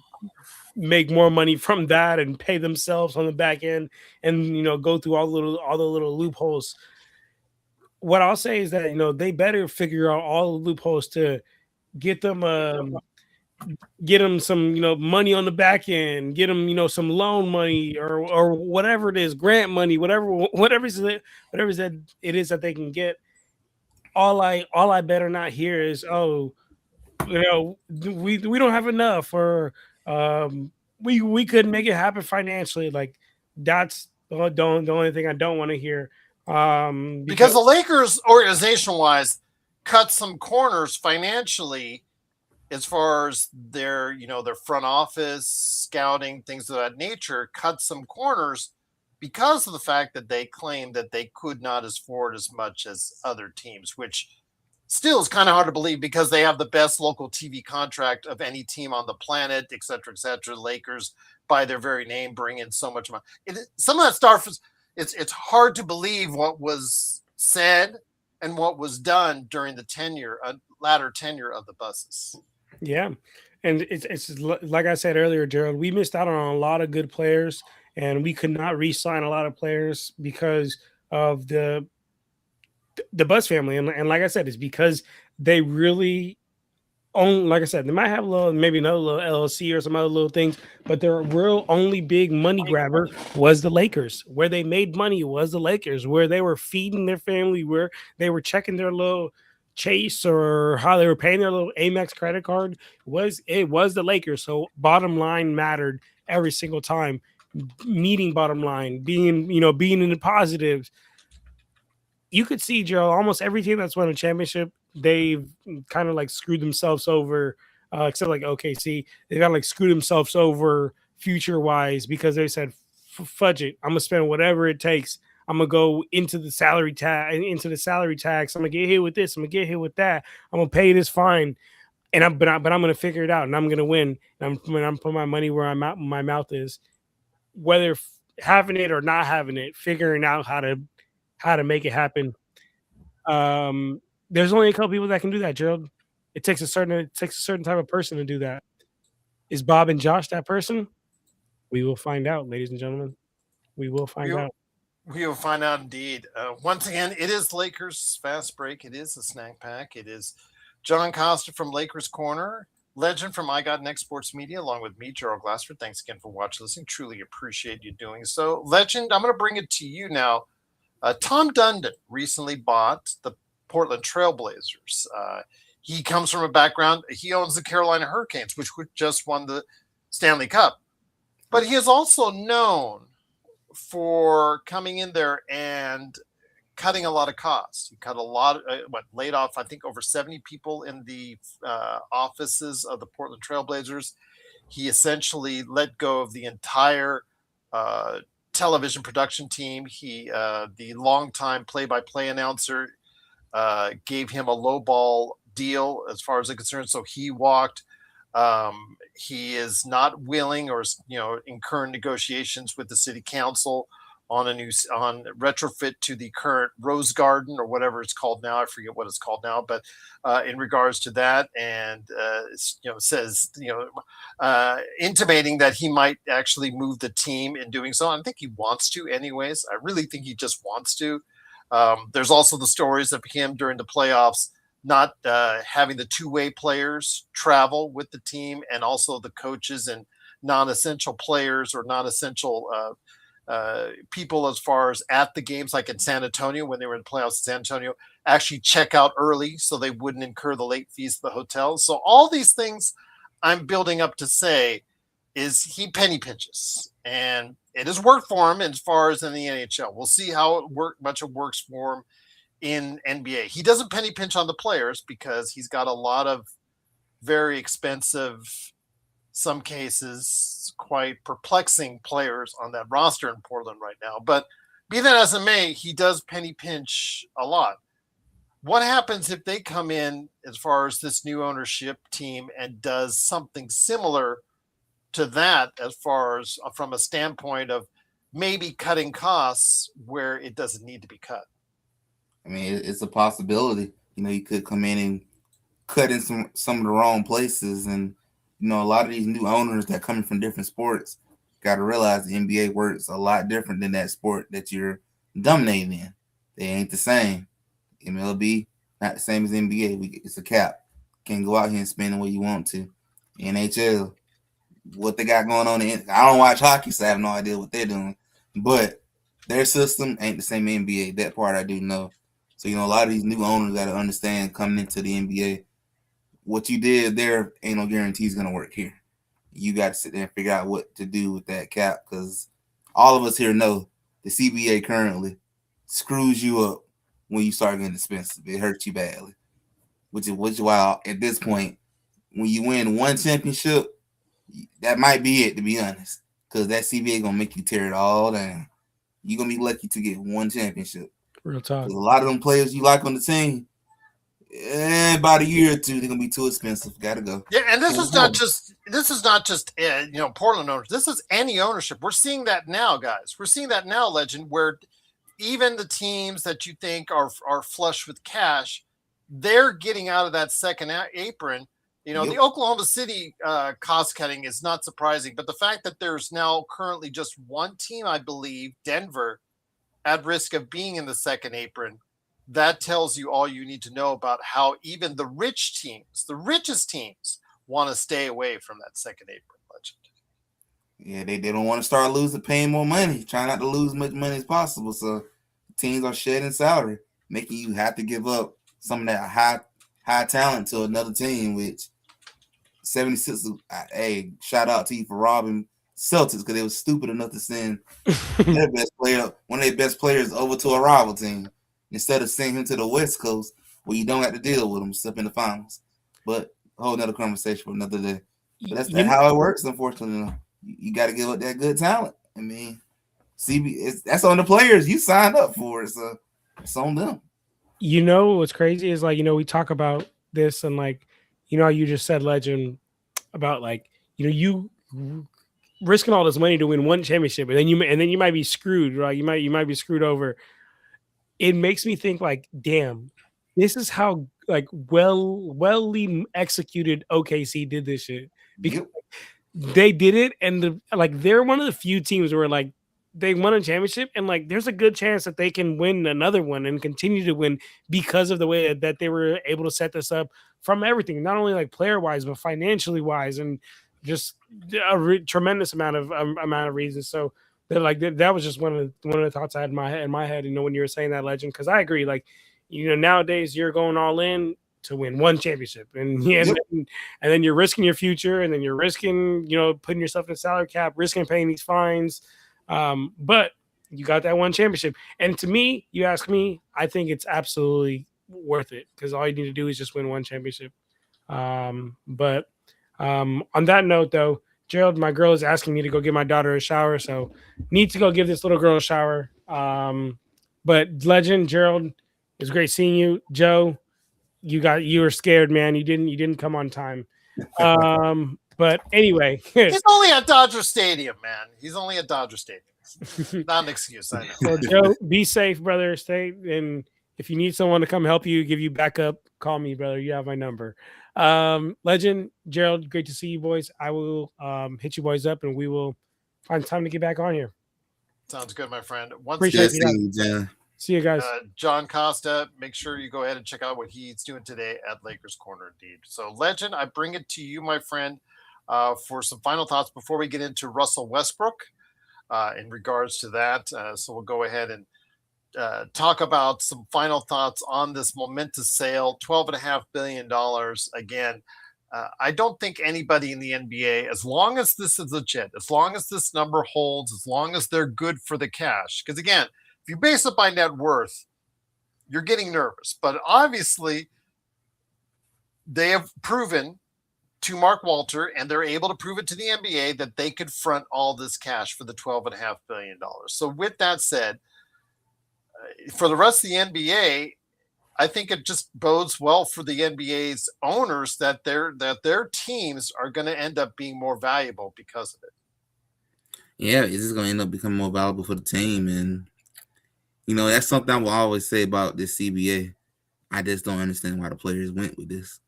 make more money from that and pay themselves on the back end and go through all the little loopholes. What I'll say is that they better figure out all the loopholes to get them some money on the back end, get them some loan money or whatever it is, grant money, whatever it is that they can get. All I better not hear is, we don't have enough, or we couldn't make it happen financially. Like, that's the only thing I don't want to hear. Because the Lakers, organization-wise, cut some corners financially as far as their front office, scouting, things of that nature, cut some corners because of the fact that they claimed that they could not afford as much as other teams, which still is kind of hard to believe because they have the best local TV contract of any team on the planet, et cetera, et cetera. Lakers, by their very name, bring in so much money. Some of that stuff is, it's hard to believe what was said and what was done during the latter tenure of the Buses. Yeah, and it's like I said earlier, Gerald. We missed out on a lot of good players, and we could not re-sign a lot of players because of the Bus family. And like I said, it's because they really own. Like I said, they might have a little, maybe another little LLC or some other little things, but their real only big money grabber was the Lakers. Where they made money was the Lakers. Where they were feeding their family, where they were checking their little Chase or how they were paying their little Amex credit card was the Lakers. So bottom line mattered every single time. Meeting bottom line, being in the positives. You could see, Joe, almost every team that's won a championship, they've kind of like screwed themselves over, except like OKC. They got like screwed themselves over future wise because they said, fudge it. I'm going to spend whatever it takes. I'm going to go into the salary tax. I'm going to get hit with this. I'm going to get hit with that. I'm going to pay this fine. And I'm going to figure it out and I'm going to win. And I'm putting my money where my mouth is, whether having it or not having it, figuring out how to make it happen. There's only a couple people that can do that, Gerald. It takes a certain type of person to do that. Is Bob and Josh that person? We will find out, ladies and gentlemen. We will find out. We will find out indeed. Once again, it is Lakers Fast Break. It is a snack pack. It is John Costa from Lakers Corner, legend from I Got Next Sports Media, along with me, Gerald Glassford. Thanks again for watching, listening. Truly appreciate you doing so. Legend, I'm going to bring it to you now. Tom Dundon recently bought the Portland Trailblazers. He comes from a background, he owns the Carolina Hurricanes, which just won the Stanley Cup. But he is also known for coming in there and cutting a lot of costs. He cut a lot, laid off, I think, over 70 people in the offices of the Portland Trailblazers. He essentially let go of the entire television production team. He, the longtime play-by-play announcer, gave him a lowball deal as far as they're concerned. So he walked. He is not willing or in current negotiations with the city council on retrofit to the current Rose Garden or whatever it's called now. I forget what it's called now, but in regards to that, and says intimating that he might actually move the team in doing so. I think he wants to, anyways. I really think he just wants to. There's also the stories of him during the playoffs not having the two-way players travel with the team, and also the coaches and non-essential players or non-essential people as far as at the games, like in San Antonio when they were in the playoffs in San Antonio, actually check out early so they wouldn't incur the late fees of the hotels. So all these things I'm building up to say is he penny pinches, and it has worked for him as far as in the NHL. We'll see how much it works for him in NBA. He doesn't penny pinch on the players because he's got a lot of very expensive, some cases quite perplexing players on that roster in Portland right now. But be that as it may, he does penny pinch a lot. What happens if they come in as far as this new ownership team and does something similar to that, as far as from a standpoint of maybe cutting costs where it doesn't need to be cut? I mean, it's a possibility. You could come in and cut in some of the wrong places. And, a lot of these new owners that coming from different sports got to realize the NBA works a lot different than that sport that you're dominating in. They ain't the same. MLB, not the same as NBA. It's a cap. Can't go out here and spend the way you want to. NHL, what they got going on. I don't watch hockey, so I have no idea what they're doing. But their system ain't the same NBA. That part I do know. So, a lot of these new owners got to understand coming into the NBA, what you did there ain't no guarantees going to work here. You got to sit there and figure out what to do with that cap, because all of us here know the CBA currently screws you up when you start getting expensive. It hurts you badly. Which is why at this point, when you win one championship, that might be it, to be honest. Because that CBA gonna make you tear it all down. You're gonna be lucky to get one championship. Real talk. A lot of them players you like on the team, about a year or two, they're gonna be too expensive. Gotta go. Yeah, and this is not just Portland owners. This is any ownership. We're seeing that now, guys. We're seeing that now, Legend, where even the teams that you think are flush with cash, they're getting out of that second apron. The Oklahoma City cost cutting is not surprising, but the fact that there's now currently just one team, I believe, Denver, at risk of being in the second apron, that tells you all you need to know about how even the rich teams, the richest teams, want to stay away from that second apron, Legend. Yeah, they don't want to start paying more money, trying not to lose as much money as possible. So teams are shedding salary, making you have to give up some of that high talent to another team, which 76, hey, shout out to you for robbing Celtics because they were stupid enough to send their best player, one of their best players, over to a rival team instead of sending him to the West Coast where you don't have to deal with him except in the finals. But a whole nother conversation for another day. But that's how it works, unfortunately. You got to give up that good talent. I mean, that's on the players. You signed up for it, so it's on them. What's crazy is we talk about this and how you just said, Legend, about you risking all this money to win one championship, and then you might be screwed, right? You might be screwed over. It makes me think damn, this is how well executed OKC did this shit, because they did it, and they're one of the few teams where they won a championship, and there's a good chance that they can win another one and continue to win because of the way that they were able to set this up from everything, not only player wise, but financially wise, and just a tremendous amount of reasons. So that was just one of the thoughts I had in my head. When you were saying that, Legend, because I agree. Nowadays you're going all in to win one championship, and then you're risking your future, and then you're risking putting yourself in the salary cap, risking paying these fines. But you got that one championship, and to me, you ask me, I think it's absolutely worth it because all you need to do is just win one championship. But on that note, though, Gerald, my girl is asking me to go give my daughter a shower, so need to go give this little girl a shower. But Legend, Gerald, it was great seeing you. Joe, you were scared, man. You didn't come on time. But anyway, he's only at Dodger Stadium, man. He's only at Dodger Stadium. Not an excuse, I know. So Joe, be safe, brother. Stay, and if you need someone to come help you, give you backup, call me, brother. You have my number. Legend, Gerald, great to see you, boys. I will hit you boys up, and we will find time to get back on here. Sounds good, my friend. Appreciate you, John. See you guys. John Costa, make sure you go ahead and check out what he's doing today at Lakers Corner indeed. So, Legend, I bring it to you, my friend, for some final thoughts before we get into Russell Westbrook in regards to that. So we'll go ahead and talk about some final thoughts on this momentous sale, $12.5 billion. Again, I don't think anybody in the NBA, as long as this is legit, as long as this number holds, as long as they're good for the cash, because again, if you base it by net worth, you're getting nervous. But obviously, they have proven to Mark Walter, and they're able to prove it to the NBA, that they could front all this cash for the $12.5 billion. So with that said, for the rest of the NBA, I think it just bodes well for the NBA's owners that their teams are going to end up being more valuable because of it. Yeah, it's just going to end up becoming more valuable for the team. And, that's something I will always say about this CBA. I just don't understand why the players went with this.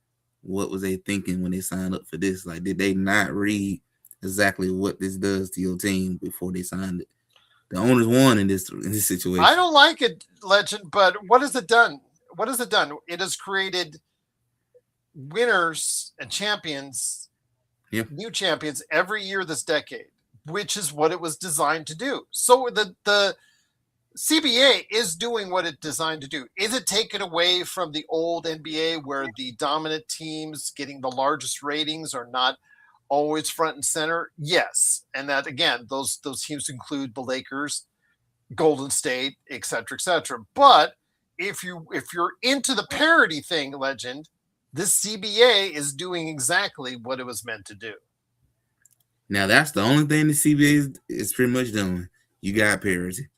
What was they thinking when they signed up for this? Did they not read exactly what this does to your team before they signed it? The owners won in this situation. I don't like it, Legend, but what has it done? What has it done? It has created winners and champions, new champions every year this decade, which is what it was designed to do. So the CBA is doing what it's designed to do. Is it taken away from the old NBA where the dominant teams getting the largest ratings are not always front and center? Yes. And that, again, those teams include the Lakers Golden State, et cetera, et cetera. But if you're into the parity thing, Legend, this CBA is doing exactly what it was meant to do. Now that's the only thing the CBA is pretty much doing. You got parity.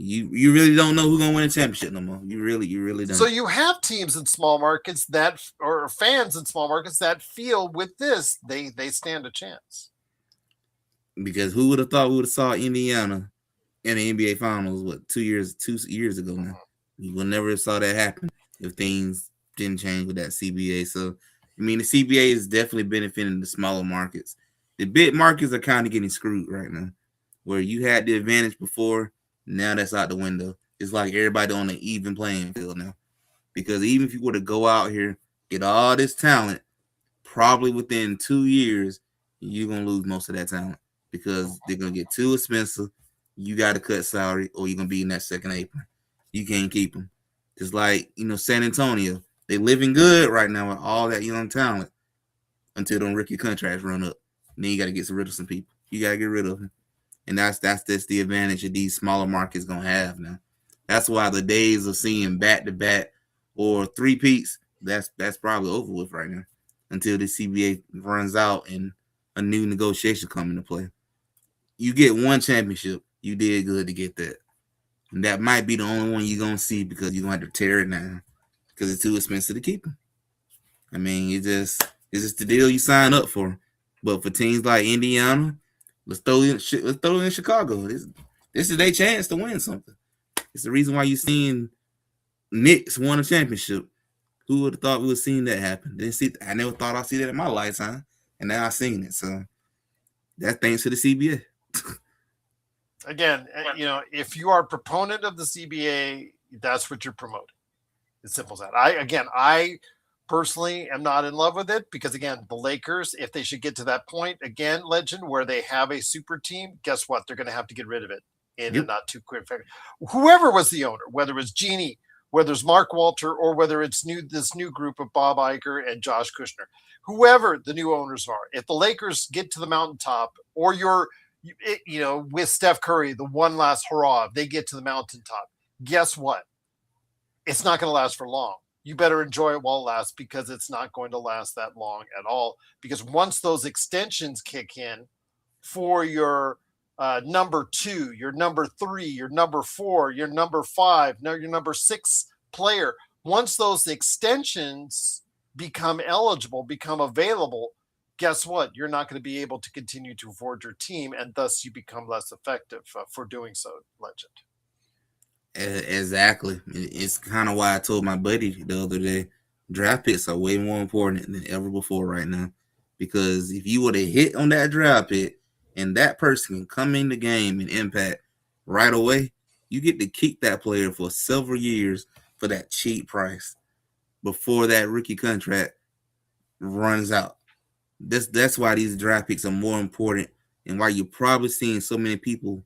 You really don't know who's gonna win a championship no more. You really don't. So you have teams in small markets that, or fans in small markets that feel with this they stand a chance. Because who would have thought we would have saw Indiana in the NBA Finals 2 years ago now? We would never have saw that happen if things didn't change with that CBA. So I mean, the CBA is definitely benefiting the smaller markets. The big markets are kind of getting screwed right now, where you had the advantage before. Now that's out the window. It's like everybody on an even playing field now. Because even if you were to go out here, get all this talent, probably within 2 years, you're going to lose most of that talent because they're going to get too expensive. You got to cut salary or you're going to be in that second apron. You can't keep them. Just like, San Antonio. They living good right now with all that young talent until them rookie contracts run up. And then you got to get rid of some people. You got to get rid of them. And that's the advantage that these smaller markets going to have now. That's why the days of seeing back-to-back or three-peats, that's probably over with right now until the CBA runs out and a new negotiation come into play. You get one championship, you did good to get that. And that might be the only one you're going to see because you're going to have to tear it down because it's too expensive to keep them. I mean, it's just the deal you sign up for. But for teams like Indiana, let's throw in Chicago. This is their chance to win something. It's the reason why you're seeing Knicks won a championship. Who would have thought we would seeing that happen? I never thought I'd see that in my lifetime, and now I've seen it. So that's thanks to the CBA. Again, if you are a proponent of the CBA, that's what you're promoting. It's simple as that. I personally am not in love with it because, again, the Lakers, if they should get to that point, again, Legend, where they have a super team, guess what? They're going to have to get rid of it in a not too quick fashion. Whoever was the owner, whether it's Genie, whether it's Mark Walter, or whether it's this new group of Bob Iger and Josh Kushner, whoever the new owners are, if the Lakers get to the mountaintop, or with Steph Curry, the one last hurrah, if they get to the mountaintop, guess what? It's not going to last for long. You better enjoy it while it lasts because it's not going to last that long at all. Because once those extensions kick in for your number 2, your number 3, your number 4, your number 5, your number 6 player, once those extensions become eligible, become available, guess what? You're not going to be able to continue to afford your team, and thus you become less effective for doing so, Legend. Exactly. It's kind of why I told my buddy the other day, draft picks are way more important than ever before right now. Because if you were to hit on that draft pick and that person can come in the game and impact right away, you get to keep that player for several years for that cheap price before that rookie contract runs out. That's why these draft picks are more important and why you're probably seeing so many people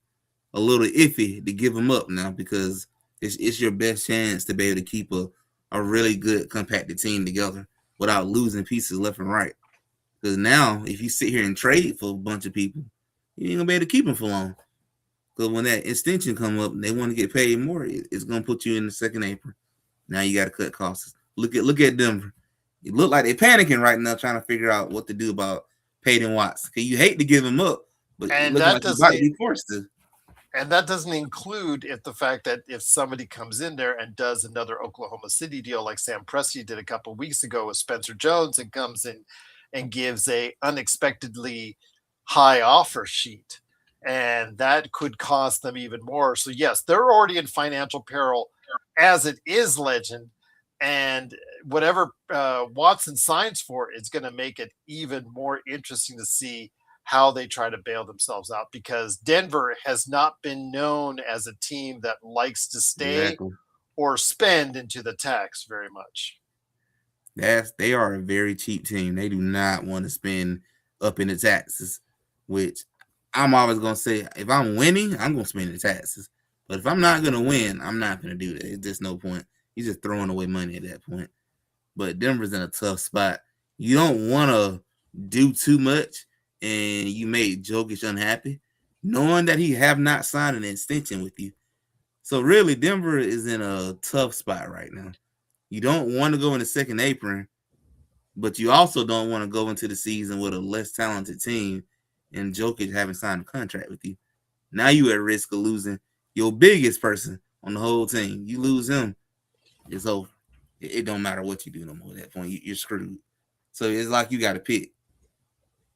a little iffy to give them up now because it's your best chance to be able to keep a really good compacted team together without losing pieces left and right. Because now, if you sit here and trade for a bunch of people, you ain't gonna be able to keep them for long. Because when that extension come up and they want to get paid more, it's gonna put you in the second apron. Now you got to cut costs. Look at Denver. It look like they're panicking right now, trying to figure out what to do about Peyton Watts. Because you hate to give him up, but it looks like you might be forced to. And that doesn't include the fact that if somebody comes in there and does another Oklahoma City deal like Sam Presti did a couple of weeks ago with Spencer Jones and comes in and gives a unexpectedly high offer sheet, and that could cost them even more. So yes, they're already in financial peril as it is, Legend, and whatever Watson signs for is going to make it even more interesting to see how they try to bail themselves out, because Denver has not been known as a team that likes to stay or spend into the tax very much. They are a very cheap team. They do not want to spend up in the taxes, which I'm always going to say, if I'm winning, I'm going to spend the taxes. But if I'm not going to win, I'm not going to do that. It's just no point. You're just throwing away money at that point. But Denver's in a tough spot. You don't want to do too much and you made Jokic unhappy, knowing that he have not signed an extension with you. So really, Denver is in a tough spot right now. You don't want to go in the second apron, but you also don't want to go into the season with a less talented team and Jokic having signed a contract with you. Now you at risk of losing your biggest person on the whole team. You lose him, it's over. It don't matter what you do no more at that point. You're screwed. So it's like you got to pick.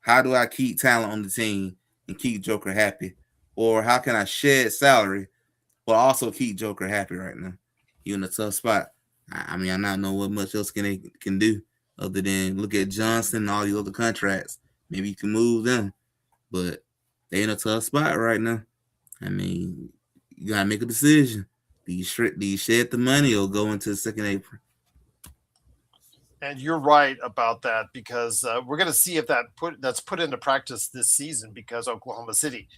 How do I keep talent on the team and keep Joker happy? Or how can I shed salary but also keep Joker happy right now? You're in a tough spot. I mean, I not know what much else can do other than look at Johnson and all these other contracts. Maybe you can move them, but they in a tough spot right now. I mean, you gotta make a decision. Do you shed the money or go into the second apron? And you're right about that because we're going to see if that's put into practice this season because Oklahoma City,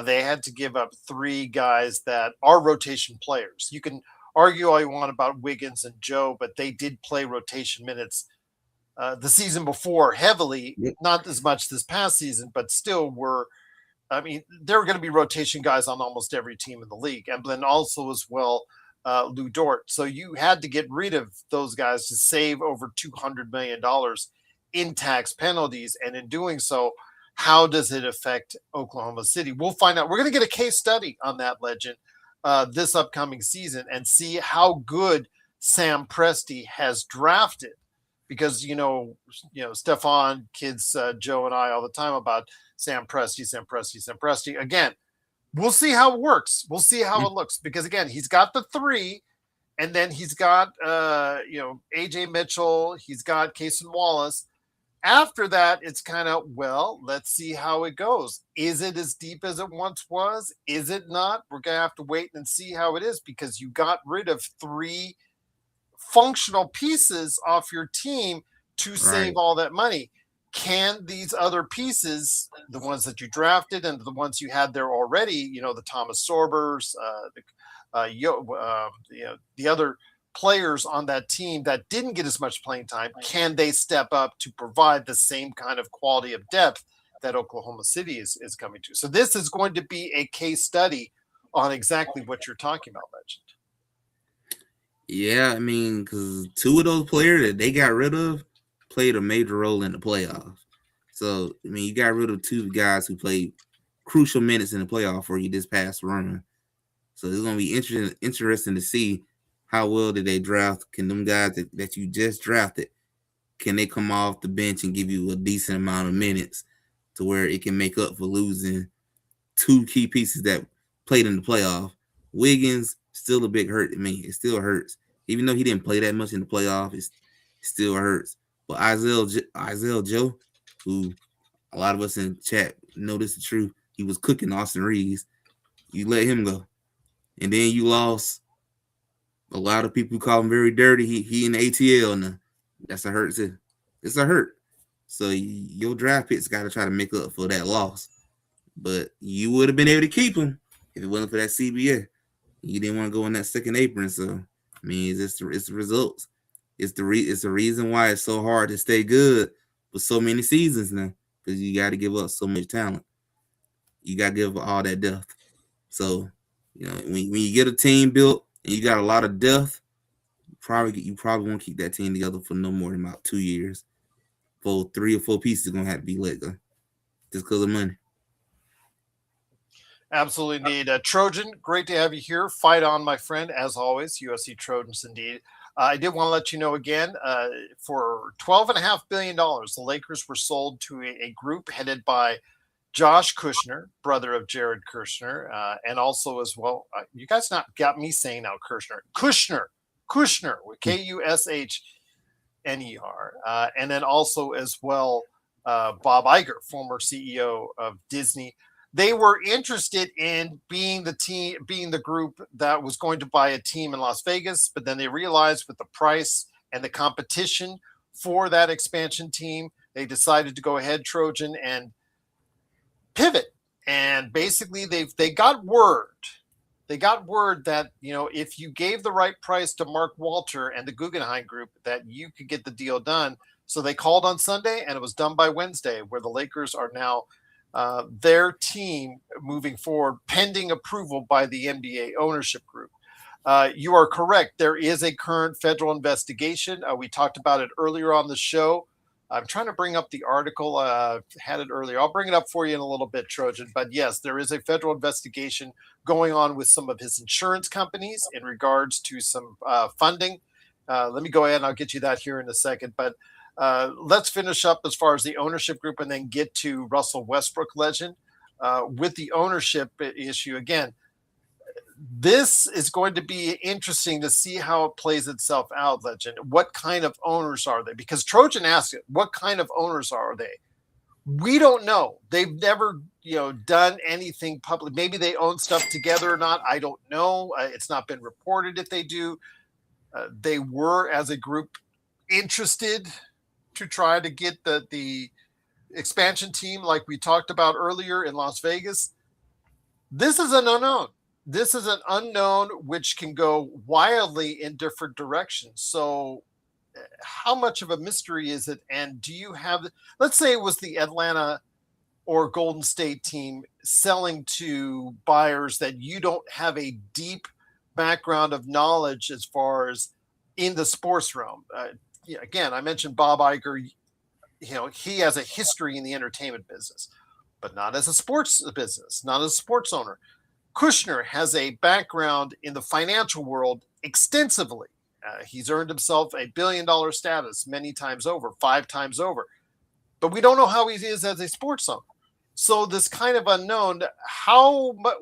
they had to give up 3 guys that are rotation players. You can argue all you want about Wiggins and Joe, but they did play rotation minutes the season before heavily, not as much this past season, but still were. I mean, there were going to be rotation guys on almost every team in the league, and then also as well Lou Dort. So you had to get rid of those guys to save over $200 million in tax penalties. And in doing so, how does it affect Oklahoma City? We'll find out. We're going to get a case study on that, Legend, this upcoming season and see how good Sam Presti has drafted. Because, Stefan, kids, Joe and I all the time about Sam Presti. Again, we'll see how it works. We'll see how it looks because again, he's got the 3, and then he's got AJ Mitchell, he's got Cason Wallace. After that, it's kind of let's see how it goes. Is it as deep as it once was? Is it not? We're gonna have to wait and see how it is because you got rid of 3 functional pieces off your team to save all that money. Can these other pieces, the ones that you drafted and the ones you had there already, the Thomas Sorbers, the other players on that team that didn't get as much playing time, can they step up to provide the same kind of quality of depth that Oklahoma City is coming to? So this is going to be a case study on exactly what you're talking about, Legend. Yeah, I mean, because 2 of those players that they got rid of played a major role in the playoffs. So, I mean, you got rid of 2 guys who played crucial minutes in the playoff for you this past run. So it's going to be interesting to see how well did they draft. Can them guys that you just drafted, can they come off the bench and give you a decent amount of minutes to where it can make up for losing 2 key pieces that played in the playoff? Wiggins, still a big hurt to me. It still hurts. Even though he didn't play that much in the playoff, it still hurts. But Isaiah Joe, who a lot of us in chat know this is true, he was cooking Austin Reeves. You let him go. And then you lost a lot of people who call him very dirty. He in the ATL now. That's a hurt too. It's a hurt. So your draft picks got to try to make up for that loss. But you would have been able to keep him if it wasn't for that CBA. You didn't want to go in that second apron. So, I mean, it's the results. It's the reason why it's so hard to stay good for so many seasons now, because you got to give up so much talent. You got to give up all that depth. So, when you get a team built and you got a lot of depth, you probably won't keep that team together for no more than about 2 years. For 3 or 4 pieces are gonna have to be let go just because of money. Absolutely need Trojan. Great to have you here. Fight on, my friend, as always. USC Trojans, indeed. I did want to let you know again, for $12.5 billion, the Lakers were sold to a group headed by Josh Kushner, brother of Jared Kushner, and also as well, you guys not got me saying now Kushner, with Kushner, and then also as well, Bob Iger, former CEO of Disney. They were interested in being the group that was going to buy a team in Las Vegas, but then they realized with the price and the competition for that expansion team, they decided to go ahead, Trojan, and pivot. And basically they got word that, if you gave the right price to Mark Walter and the Guggenheim Group, that you could get the deal done. So they called on Sunday and it was done by Wednesday, where the Lakers are now their team moving forward, pending approval by the NBA ownership group. You are correct. There is a current federal investigation. We talked about it earlier on the show. I'm trying to bring up the article. Had it earlier. I'll bring it up for you in a little bit, Trojan. But yes, there is a federal investigation going on with some of his insurance companies in regards to some funding. Let me go ahead and I'll get you that here in a second. But let's finish up as far as the ownership group and then get to Russell Westbrook legend. With the ownership issue, again, this is going to be interesting to see how it plays itself out, Legend. What kind of owners are they? Because Trojan asked it, what kind of owners are they? We don't know. They've never, done anything public. Maybe they own stuff together or not. I don't know. It's not been reported if they do. They were, as a group, interested to try to get the expansion team like we talked about earlier in Las Vegas. This is an unknown. This is an unknown which can go wildly in different directions. So how much of a mystery is it? And do you have, let's say it was the Atlanta or Golden State team selling to buyers that you don't have a deep background of knowledge as far as in the sports realm. Again, I mentioned Bob Iger. He has a history in the entertainment business, but not as a sports business, not as a sports owner. Kushner has a background in the financial world extensively. He's earned himself a $1 billion status many times over, 5 times over. But we don't know how he is as a sports owner. So this kind of unknown,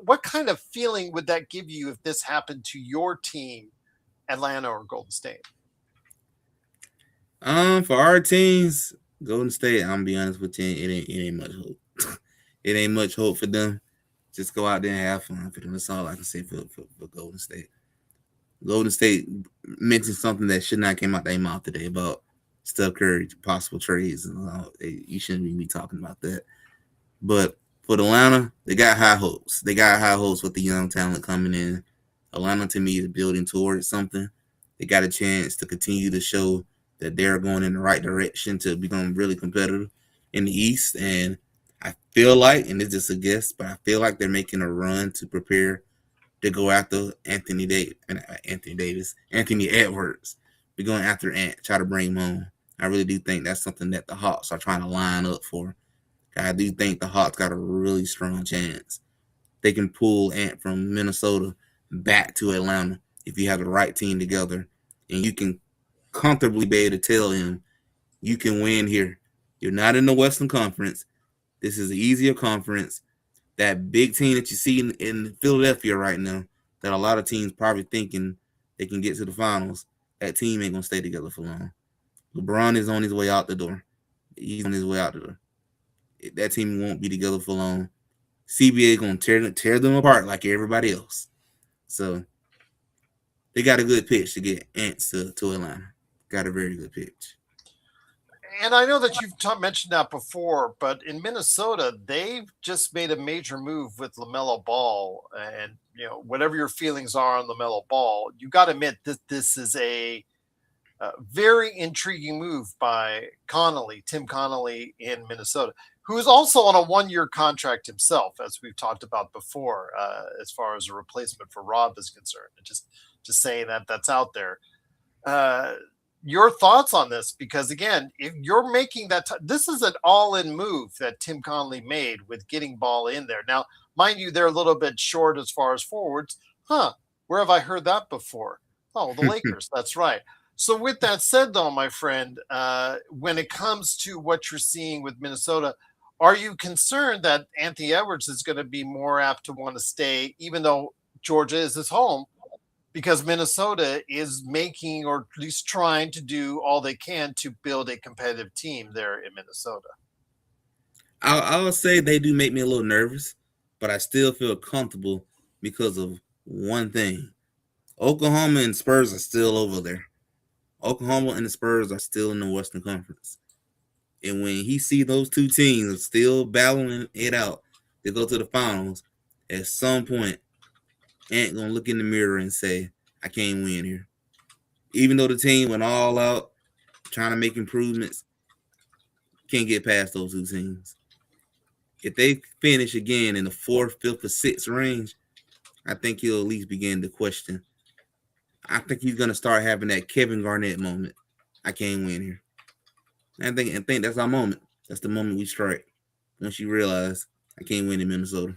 what kind of feeling would that give you if this happened to your team, Atlanta or Golden State? For our teams, Golden State, I'm gonna be honest with you, it ain't much hope. It ain't much hope for them. Just go out there and have fun for them. That's all I can say for Golden State. Golden State mentioned something that should not came out their mouth today about Steph Curry, possible trades. And you shouldn't be me talking about that. But for Atlanta, they got high hopes. They got high hopes with the young talent coming in. Atlanta, to me, is building towards something. They got a chance to continue to show that they're going in the right direction to become really competitive in the East. And I feel like, and it's just a guess, but I feel like they're making a run to prepare to go after Anthony Edwards. We're going after Ant, try to bring him home. I really do think that's something that the Hawks are trying to line up for. I do think the Hawks got a really strong chance. They can pull Ant from Minnesota back to Atlanta if you have the right team together, and you can comfortably be able to tell him, you can win here. You're not in the Western Conference. This is an easier conference. That big team that you see in Philadelphia right now, that a lot of teams probably thinking they can get to the finals, that team ain't going to stay together for long. LeBron is on his way out the door. He's on his way out the door. That team won't be together for long. CBA going to tear them apart like everybody else. So they got a good pitch to get Ants to Atlanta. Got a very good pitch. And I know that you've mentioned that before, but in Minnesota, they've just made a major move with LaMelo Ball. And, whatever your feelings are on LaMelo Ball, you got to admit that this is a very intriguing move by Tim Connolly in Minnesota, who is also on a 1-year contract himself, as we've talked about before, as far as a replacement for Rob is concerned. Just saying that's out there. Your thoughts on this? Because again, if you're making that, this is an all-in move that Tim Connolly made with getting Ball in there. Now, mind you, they're a little bit short as far as forwards. Where have I heard that before? Oh, the Lakers. That's right. So with that said, though, my friend, when it comes to what you're seeing with Minnesota, are you concerned that Anthony Edwards is going to be more apt to want to stay, even though Georgia is his home? Because Minnesota is making, or at least trying to do all they can to build a competitive team there in Minnesota. I would say they do make me a little nervous, but I still feel comfortable because of one thing. Oklahoma and Spurs are still over there. Oklahoma and the Spurs are still in the Western Conference. And when he see those two teams still battling it out to go to the finals, at some point, Ant gonna look in the mirror and say, I can't win here. Even though the team went all out trying to make improvements, can't get past those two teams. If they finish again in the 4th, 5th, or 6th range, I think he'll at least begin to question I think he's gonna start having that Kevin Garnett moment. I can't win here. I think that's our moment. That's the moment we strike. Once you realize I can't win in Minnesota.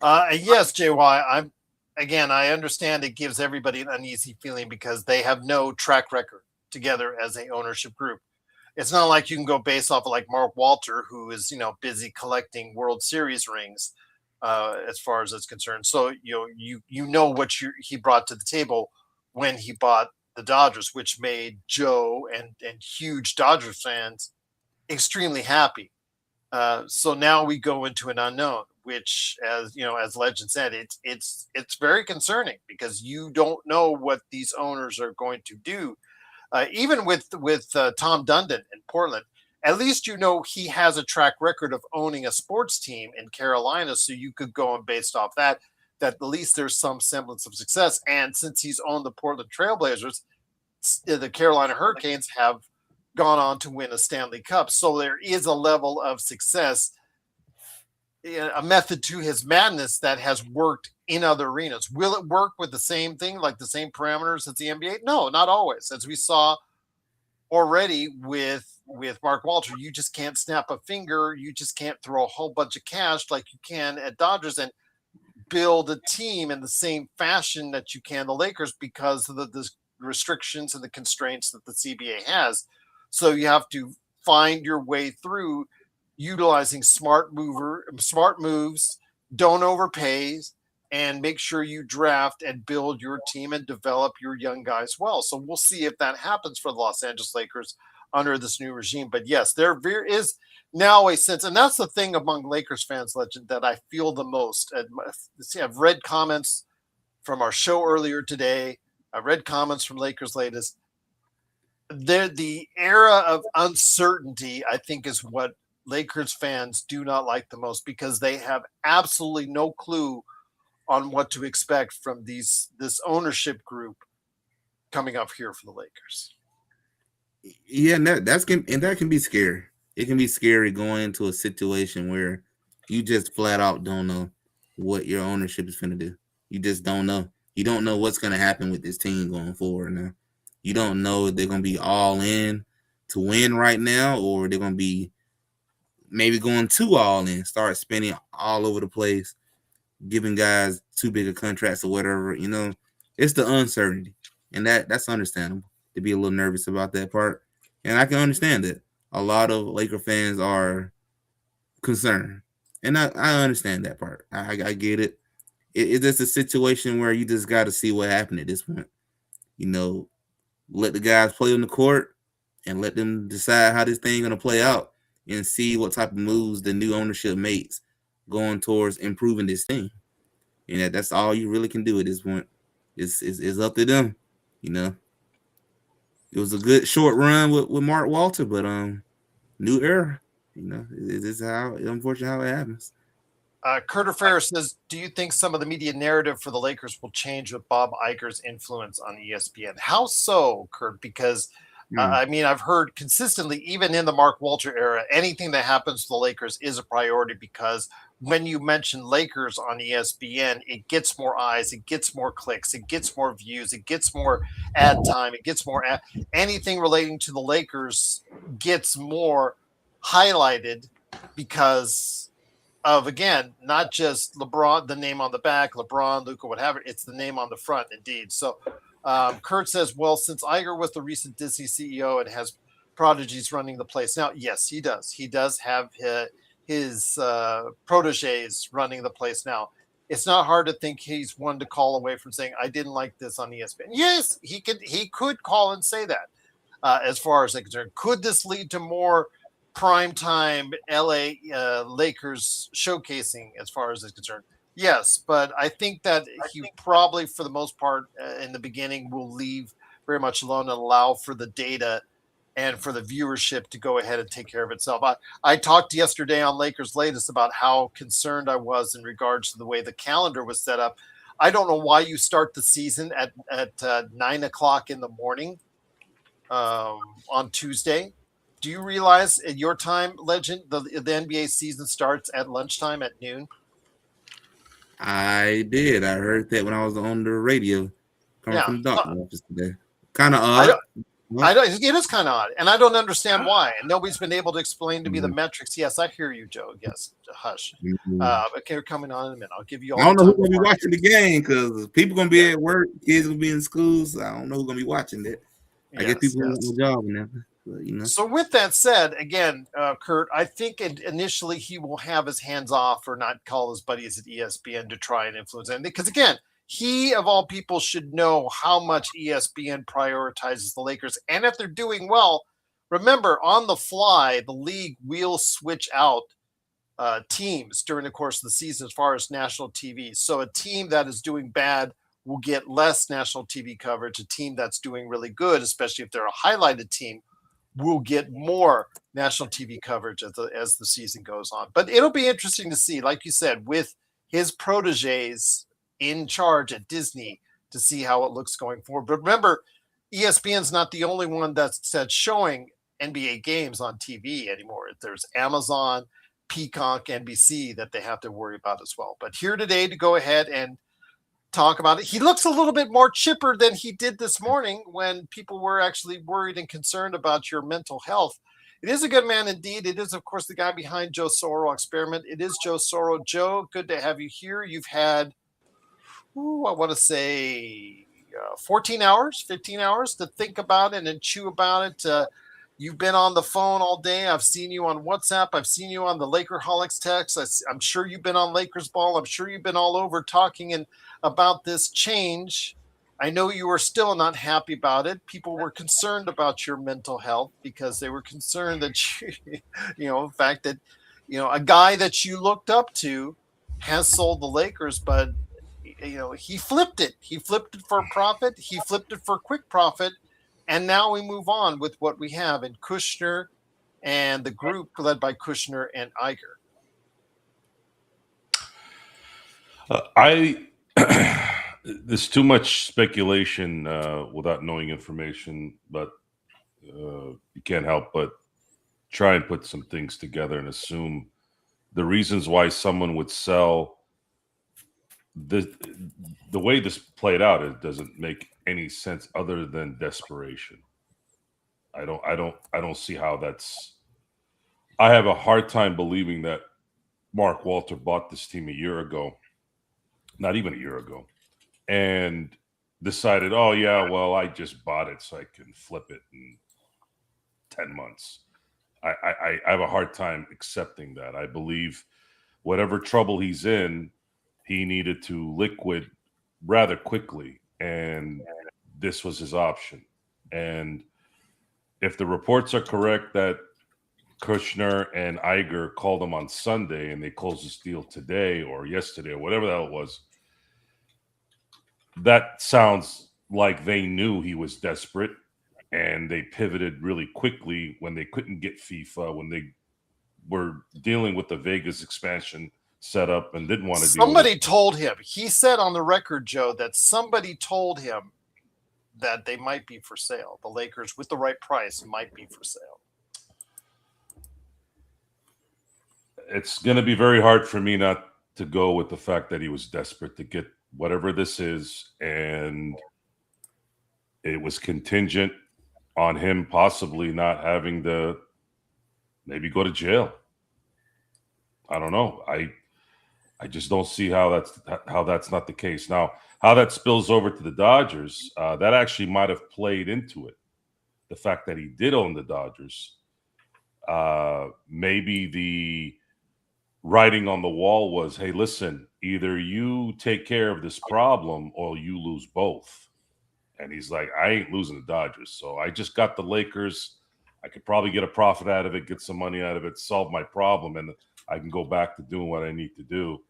Yes, JY. I understand it gives everybody an uneasy feeling because they have no track record together as a ownership group. It's not like you can go based off of like Mark Walter, who is busy collecting World Series rings, as far as it's concerned. So you know what he brought to the table when he bought the Dodgers, which made Joe and huge Dodgers fans extremely happy. So now we go into an unknown, which, as Legend said, it's very concerning because you don't know what these owners are going to do. Even with Tom Dundon in Portland, at least he has a track record of owning a sports team in Carolina, so you could go on based off that. That at least there's some semblance of success. And since he's owned the Portland Trailblazers, the Carolina Hurricanes have gone on to win a Stanley Cup. So there is a level of success, a method to his madness that has worked in other arenas. Will it work with the same thing, like the same parameters as the NBA? No, not always. As we saw already with Mark Walter, you just can't snap a finger. You just can't throw a whole bunch of cash like you can at Dodgers and build a team in the same fashion that you can the Lakers because of the restrictions and the constraints that the CBA has. So you have to find your way through utilizing smart moves, don't overpay, and make sure you draft and build your team and develop your young guys well. So we'll see if that happens for the Los Angeles Lakers under this new regime. But yes, there is now a sense, and that's the thing among Lakers fans, Legend, that I feel the most. I've read comments from our show earlier today. I read comments from Lakers Latest. The era of uncertainty, I think, is what Lakers fans do not like the most because they have absolutely no clue on what to expect from this ownership group coming up here for the Lakers. Yeah, and that can be scary. It can be scary going into a situation where you just flat out don't know what your ownership is going to do. You just don't know. You don't know what's going to happen with this team going forward now. You don't know if they're going to be all in to win right now, or they're going to be maybe going too all in, start spending all over the place, giving guys too big of contracts or whatever. It's the uncertainty, and that's understandable to be a little nervous about that part. And I can understand that a lot of Laker fans are concerned, and I understand that part. I get it. It's just a situation where you just got to see what happened at this point. Let the guys play on the court and let them decide how this thing going to play out and see what type of moves the new ownership makes going towards improving this team. And that's all you really can do at this point. It's up to them. It was a good short run with Mark Walter, but new era. It's unfortunate how it happens. Curter Ferris says, do you think some of the media narrative for the Lakers will change with Bob Iger's influence on ESPN? How so, Kurt? Because, I've heard consistently, even in the Mark Walter era, anything that happens to the Lakers is a priority because when you mention Lakers on ESPN, it gets more eyes, it gets more clicks, it gets more views, it gets more ad time, it gets more anything relating to the Lakers gets more highlighted because of, again, not just LeBron, the name on the back, LeBron, Luka, whatever, it's the name on the front, indeed. So Kurt says, well, since Iger was the recent Disney CEO and has prodigies running the place now, yes, he does. He does have his proteges running the place now. It's not hard to think he's one to call away from saying, I didn't like this on ESPN. Yes, he could call and say that as far as I'm concerned. Could this lead to more primetime LA Lakers showcasing as far as it's concerned? Yes, but I think that he probably, for the most part, in the beginning, will leave very much alone and allow for the data and for the viewership to go ahead and take care of itself. I talked yesterday on Lakers Latest about how concerned I was in regards to the way the calendar was set up. I don't know why you start the season at 9 o'clock in the morning on Tuesday. Do you realize at your time, Legend, the NBA season starts at lunchtime at noon? I did. I heard that when I was on the radio coming Yeah. from the doctor's office today. Kind of I odd. don't, I don't, it is kind of odd, and I don't understand why. And nobody's been able to explain to me the Mhm. metrics. Yes, I hear you, Joe. Yes, hush. Mhm. Okay, we're coming on in a minute. I'll give you I all don't the know time. who's gonna be before I watching the get- game because people gonna be Yeah. at work, kids gonna be in school, so I don't know who's gonna be watching that. I guess Yes, people who yes. have a job and that, but, you know. So with that said, again, Kurt, I think initially he will have his hands off or not call his buddies at ESPN to try and influence them. Because again, he of all people should know how much ESPN prioritizes the Lakers. And if they're doing well, remember on the fly, the league will switch out teams during the course of the season as far as national TV. So a team that is doing bad will get less national TV coverage. A team that's doing really good, especially if they're a highlighted team, will get more national TV coverage as the season goes on. But it'll be interesting to see, like you said, with his proteges in charge at Disney to see how it looks going forward. But remember, ESPN's not the only one that's showing NBA games on TV anymore. There's Amazon, Peacock, NBC that they have to worry about as well. But here today to go ahead and talk about it. He looks a little bit more chipper than he did this morning when people were actually worried and concerned about your mental health. It is a good man indeed. It is, of course, the guy behind Joe Soro Experiment. It is Joe Soro. Joe, good to have you here. You've had, I want to say 14 hours, 15 hours to think about it and chew about it. You've been on the phone all day. I've seen you on WhatsApp. I've seen you on the Lakerholics text. I'm sure you've been on Lakers Ball. I'm sure you've been all over talking about this change. I know you were still not happy about it. People were concerned about your mental health because they were concerned that the fact that, a guy that you looked up to has sold the Lakers, but he flipped it. He flipped it for profit. He flipped it for quick profit. And now we move on with what we have in Kushner and the group led by Kushner and Iger. There's too much speculation without knowing information, but you can't help but try and put some things together and assume the reasons why someone would sell. The way this played out, it doesn't make any sense other than desperation. I don't see how that's. I have a hard time believing that Mark Walter bought this team a year ago, not even a year ago, and decided, oh yeah, well, I just bought it so I can flip it in 10 months. I have a hard time accepting that. I believe whatever trouble he's in, he needed to liquid rather quickly, and this was his option. And if the reports are correct that Kushner and Iger called him on Sunday and they closed this deal today or yesterday or whatever the hell it was, that sounds like they knew he was desperate and they pivoted really quickly when they couldn't get FIFA, when they were dealing with the Vegas expansion setup and didn't want to deal with Somebody it. told him. He said on the record, Joe, that somebody told him that they might be for sale. The Lakers, with the right price, might be for sale. It's going to be very hard for me not to go with the fact that he was desperate to get whatever this is, and it was contingent on him possibly not having to maybe go to jail. I don't know. I just don't see how that's not the case. Now, how that spills over to the Dodgers, that actually might have played into it. The fact that he did own the Dodgers, maybe the writing on the wall was, hey, listen, either you take care of this problem or you lose both. And he's like, I ain't losing the Dodgers. So I just got the Lakers. I could probably get a profit out of it, get some money out of it, solve my problem, and I can go back to doing what I need to do.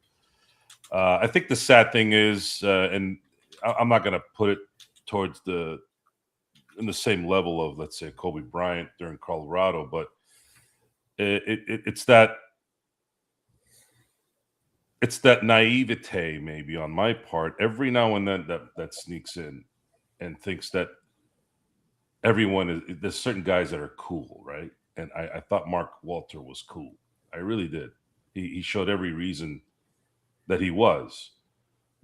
I think the sad thing is, and I'm not going to put it towards in the same level of, let's say, Kobe Bryant during Colorado, but it's that naivete maybe on my part. Every now and then that sneaks in and thinks that there's certain guys that are cool, right? And I thought Mark Walter was cool. I really did. He showed every reason that he was.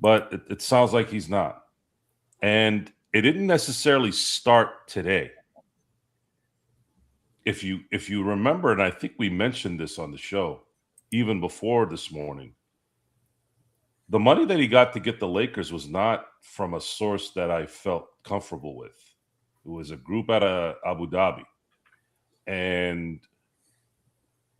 but it sounds like he's not. And it didn't necessarily start today. If you remember, and I think we mentioned this on the show even before this morning, the money that he got to get the Lakers was not from a source that I felt comfortable with. It was a group out of Abu Dhabi. And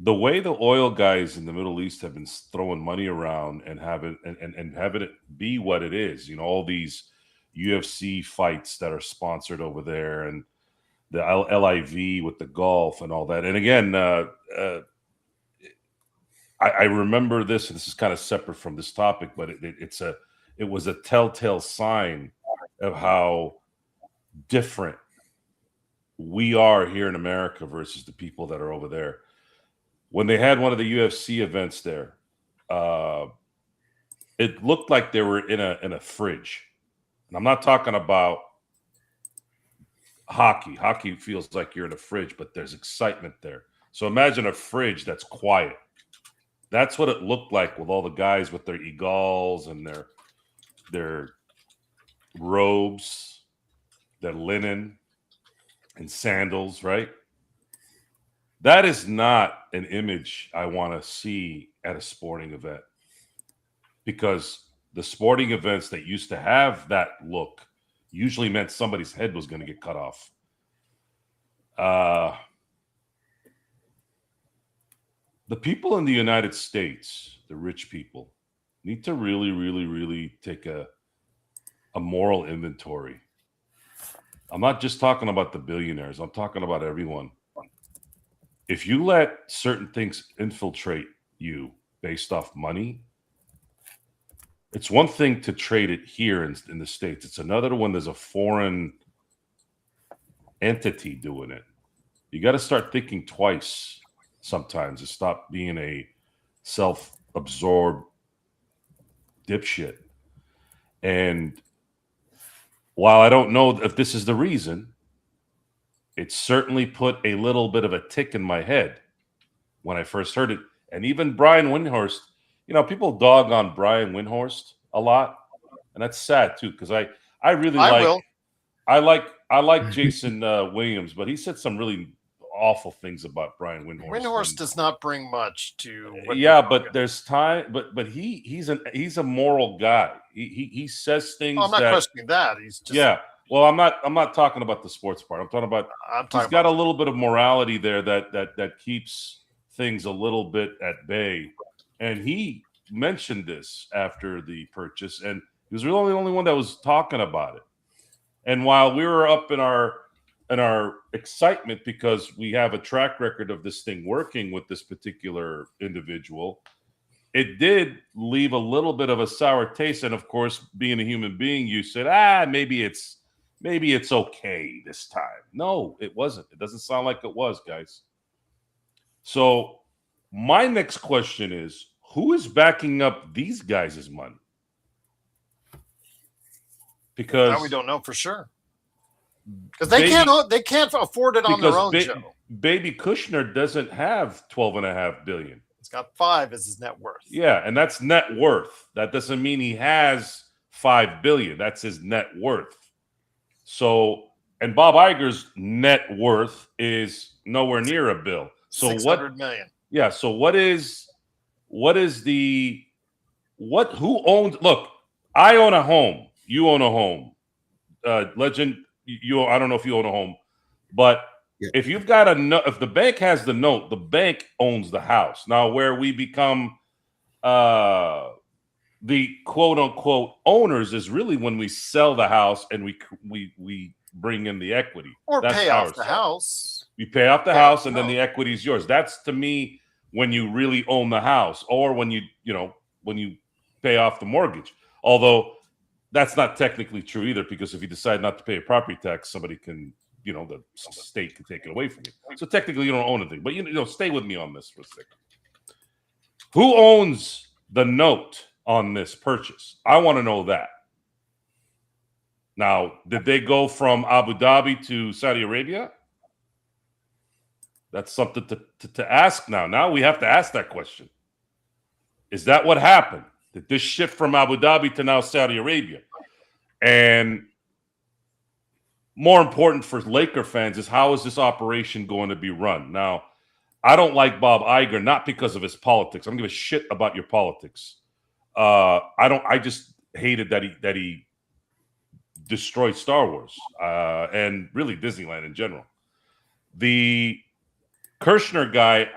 the way the oil guys in the Middle East have been throwing money around and having it be what it is, all these UFC fights that are sponsored over there, and the LIV with the golf and all that. And again, I remember this, and this is kind of separate from this topic, but it was a telltale sign of how different we are here in America versus the people that are over there. When they had one of the UFC events there, it looked like they were in a fridge. And I'm not talking about hockey. Hockey feels like you're in a fridge, but there's excitement there. So imagine a fridge that's quiet. That's what it looked like with all the guys with their egals and their robes, their linen and sandals, right? That is not an image I want to see at a sporting event, because the sporting events that used to have that look usually meant somebody's head was going to get cut off. The people in the United States, the rich people, need to really, really, really take a moral inventory. I'm not just talking about the billionaires. I'm talking about everyone. If you let certain things infiltrate you based off money, it's one thing to trade it here in the States. It's another when there's a foreign entity doing it. You got to start thinking twice sometimes to stop being a self-absorbed dipshit. And while I don't know if this is the reason, it certainly put a little bit of a tick in my head when I first heard it. And even Brian Windhorst, people dog on Brian Windhorst a lot, and that's sad too, because I really like Jason Williams, but he said some really awful things about Brian Windhorst. Windhorst does not bring much to. But there's time. But he's a moral guy. He says things. I'm not questioning that. He's just Well, I'm not talking about the sports part. I'm talking about he's got a little bit of morality there that keeps things a little bit at bay. And he mentioned this after the purchase, and he was really the only one that was talking about it. And while we were up in our excitement because we have a track record of this thing working with this particular individual, it did leave a little bit of a sour taste. And of course, being a human being, you said, maybe it's okay this time. No, it wasn't. It doesn't sound like it was, guys. So my next question is, who is backing up these guys' money? Because now we don't know for sure. Because they can't afford it on their own, Joe. Baby Kushner doesn't have $12.5 billion. He's got 5 as his net worth. Yeah, and that's net worth. That doesn't mean he has $5 billion. That's his net worth. So, and Bob Iger's net worth is nowhere near $1 billion. So $600 million. Yeah. So who owns? Look, I own a home. You own a home. Legend. I don't know if you own a home, but if you've got a note, if the bank has the note, the bank owns the house. Now, where we become the quote unquote owners is really when we sell the house and we bring in the equity or pay off the house. You pay off the house and then the equity is yours. That's to me when you really own the house, or when you pay off the mortgage. Although that's not technically true either, because if you decide not to pay a property tax, somebody can, the state can take it away from you. So technically you don't own anything. But stay with me on this for a second. Who owns the note on this purchase? I want to know that. Now, did they go from Abu Dhabi to Saudi Arabia? That's something to ask now. Now we have to ask that question. Is that what happened? This shift from Abu Dhabi to now Saudi Arabia. And more important for Laker fans is how is this operation going to be run? Now, I don't like Bob Iger, not because of his politics. I don't give a shit about your politics. I just hated that he destroyed Star Wars and really Disneyland in general. The Kushner guy,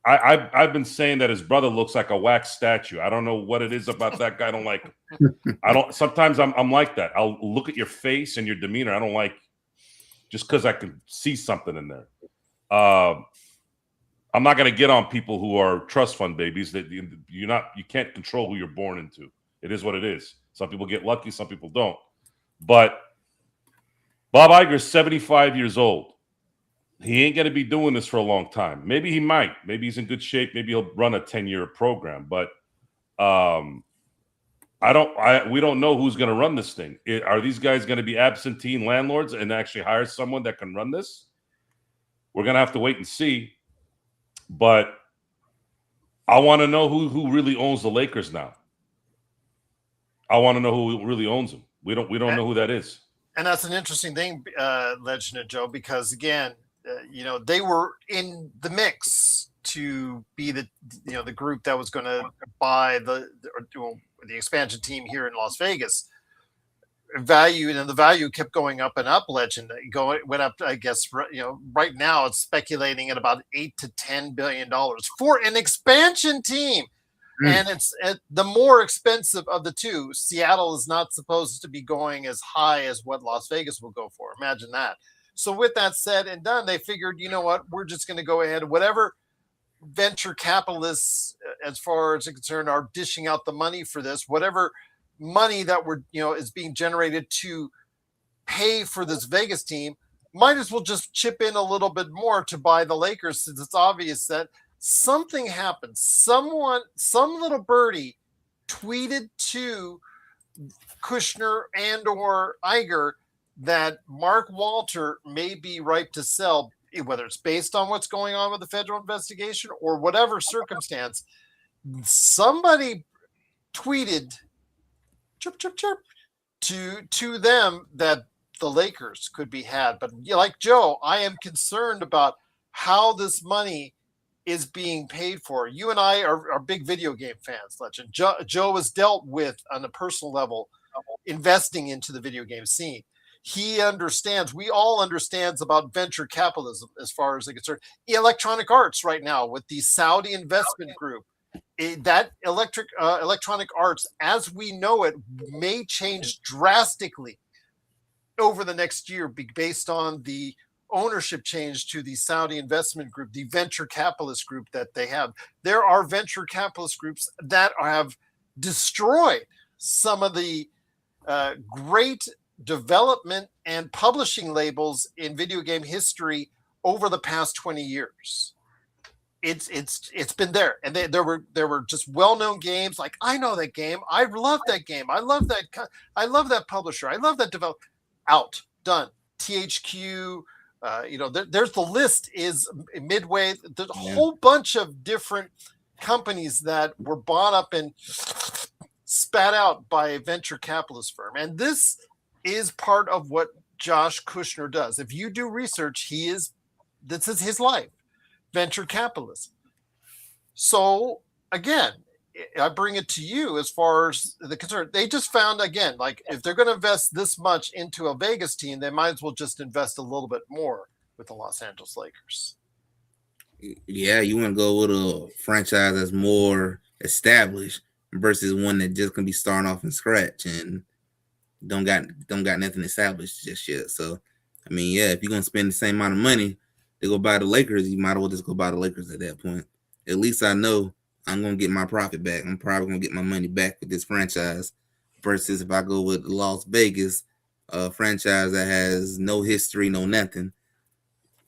I've been saying that his brother looks like a wax statue. I don't know what it is about that guy. I don't like. Sometimes I'm like that. I'll look at your face and your demeanor. I don't like just because I can see something in there. I'm not going to get on people who are trust fund babies. That you can't control who you're born into. It is what it is. Some people get lucky, some people don't. But Bob Iger's 75 years old. He ain't going to be doing this for a long time. Maybe he might. Maybe he's in good shape. Maybe he'll run a 10-year program. But we don't know who's going to run this thing. Are these guys going to be absentee landlords and actually hire someone that can run this? We're going to have to wait and see. But I want to know who really owns the Lakers now. I want to know who really owns them. We don't know who that is. And that's an interesting thing, Legend of Joe, because again, they were in the mix to be the group that was going to buy the expansion team here in Las Vegas. The value kept going up and up. Legend went up. I guess right now it's speculating at about $8 to $10 billion for an expansion team. And it's the more expensive of the two. Seattle is not supposed to be going as high as what Las Vegas will go for. Imagine that. So with that said and done, they figured, you know what, we're just going to go ahead. Whatever venture capitalists, as far as it's concerned, are dishing out the money for this, whatever money that is being generated to pay for this Vegas team, might as well just chip in a little bit more to buy the Lakers, since it's obvious that something happened. Some little birdie tweeted to Kushner and or Iger that Mark Walter may be ripe to sell, whether it's based on what's going on with the federal investigation or whatever circumstance. Somebody tweeted chirp, chirp, chirp to them that the Lakers could be had. But like Joe, I am concerned about how this money is being paid for. You and I are big video game fans, Legend. Joe has dealt with, on a personal level, investing into the video game scene. He understands, we all understands about venture capitalism as far as they're concerned. Electronic Arts right now with the Saudi investment group, that electronic arts, as we know it, may change drastically over the next year based on the ownership change to the Saudi investment group, the venture capitalist group that they have. There are venture capitalist groups that have destroyed some of the great development and publishing labels in video game history over the past 20 years. It's been there, and there were just well-known games like, I know that game, I love that game, I love that publisher, I love that develop. Out, done. THQ. There's the list is Midway. There's a whole bunch of different companies that were bought up and spat out by a venture capitalist firm. And this is part of what Josh Kushner does. If you do research, this is his life, venture capitalism. So again, I bring it to you as far as the concern. They just found, again, like if they're going to invest this much into a Vegas team, they might as well just invest a little bit more with the Los Angeles Lakers. Yeah, you want to go with a franchise that's more established versus one that just can be starting off from scratch and don't got nothing established just yet. So, I mean, yeah, if you're going to spend the same amount of money to go buy the Lakers, you might as well just go buy the Lakers at that point. At least I know I'm going to get my profit back. I'm probably going to get my money back with this franchise versus if I go with Las Vegas, a franchise that has no history, no nothing,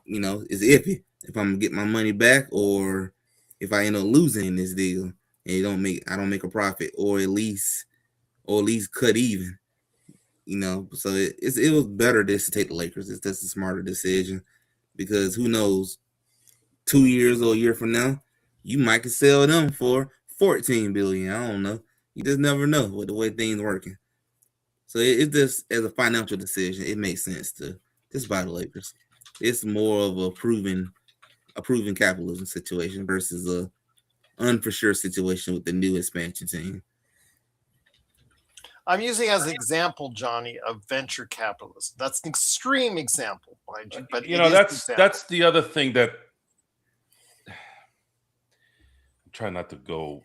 it's iffy if I'm going to get my money back or if I end up losing this deal and I don't make a profit or at least cut even, so it was better just to take the Lakers. That's a smarter decision because who knows, 2 years or a year from now, you might could sell them for $14 billion. I don't know. You just never know with the way things working. So it's just as a financial decision, it makes sense to just buy the Lakers. It's more of a proven capitalism situation versus a unforsure situation with the new expansion team. I'm using as an example, Johnny, of venture capitalism. That's an extreme example, mind you, but that's the other thing that I'm trying not to go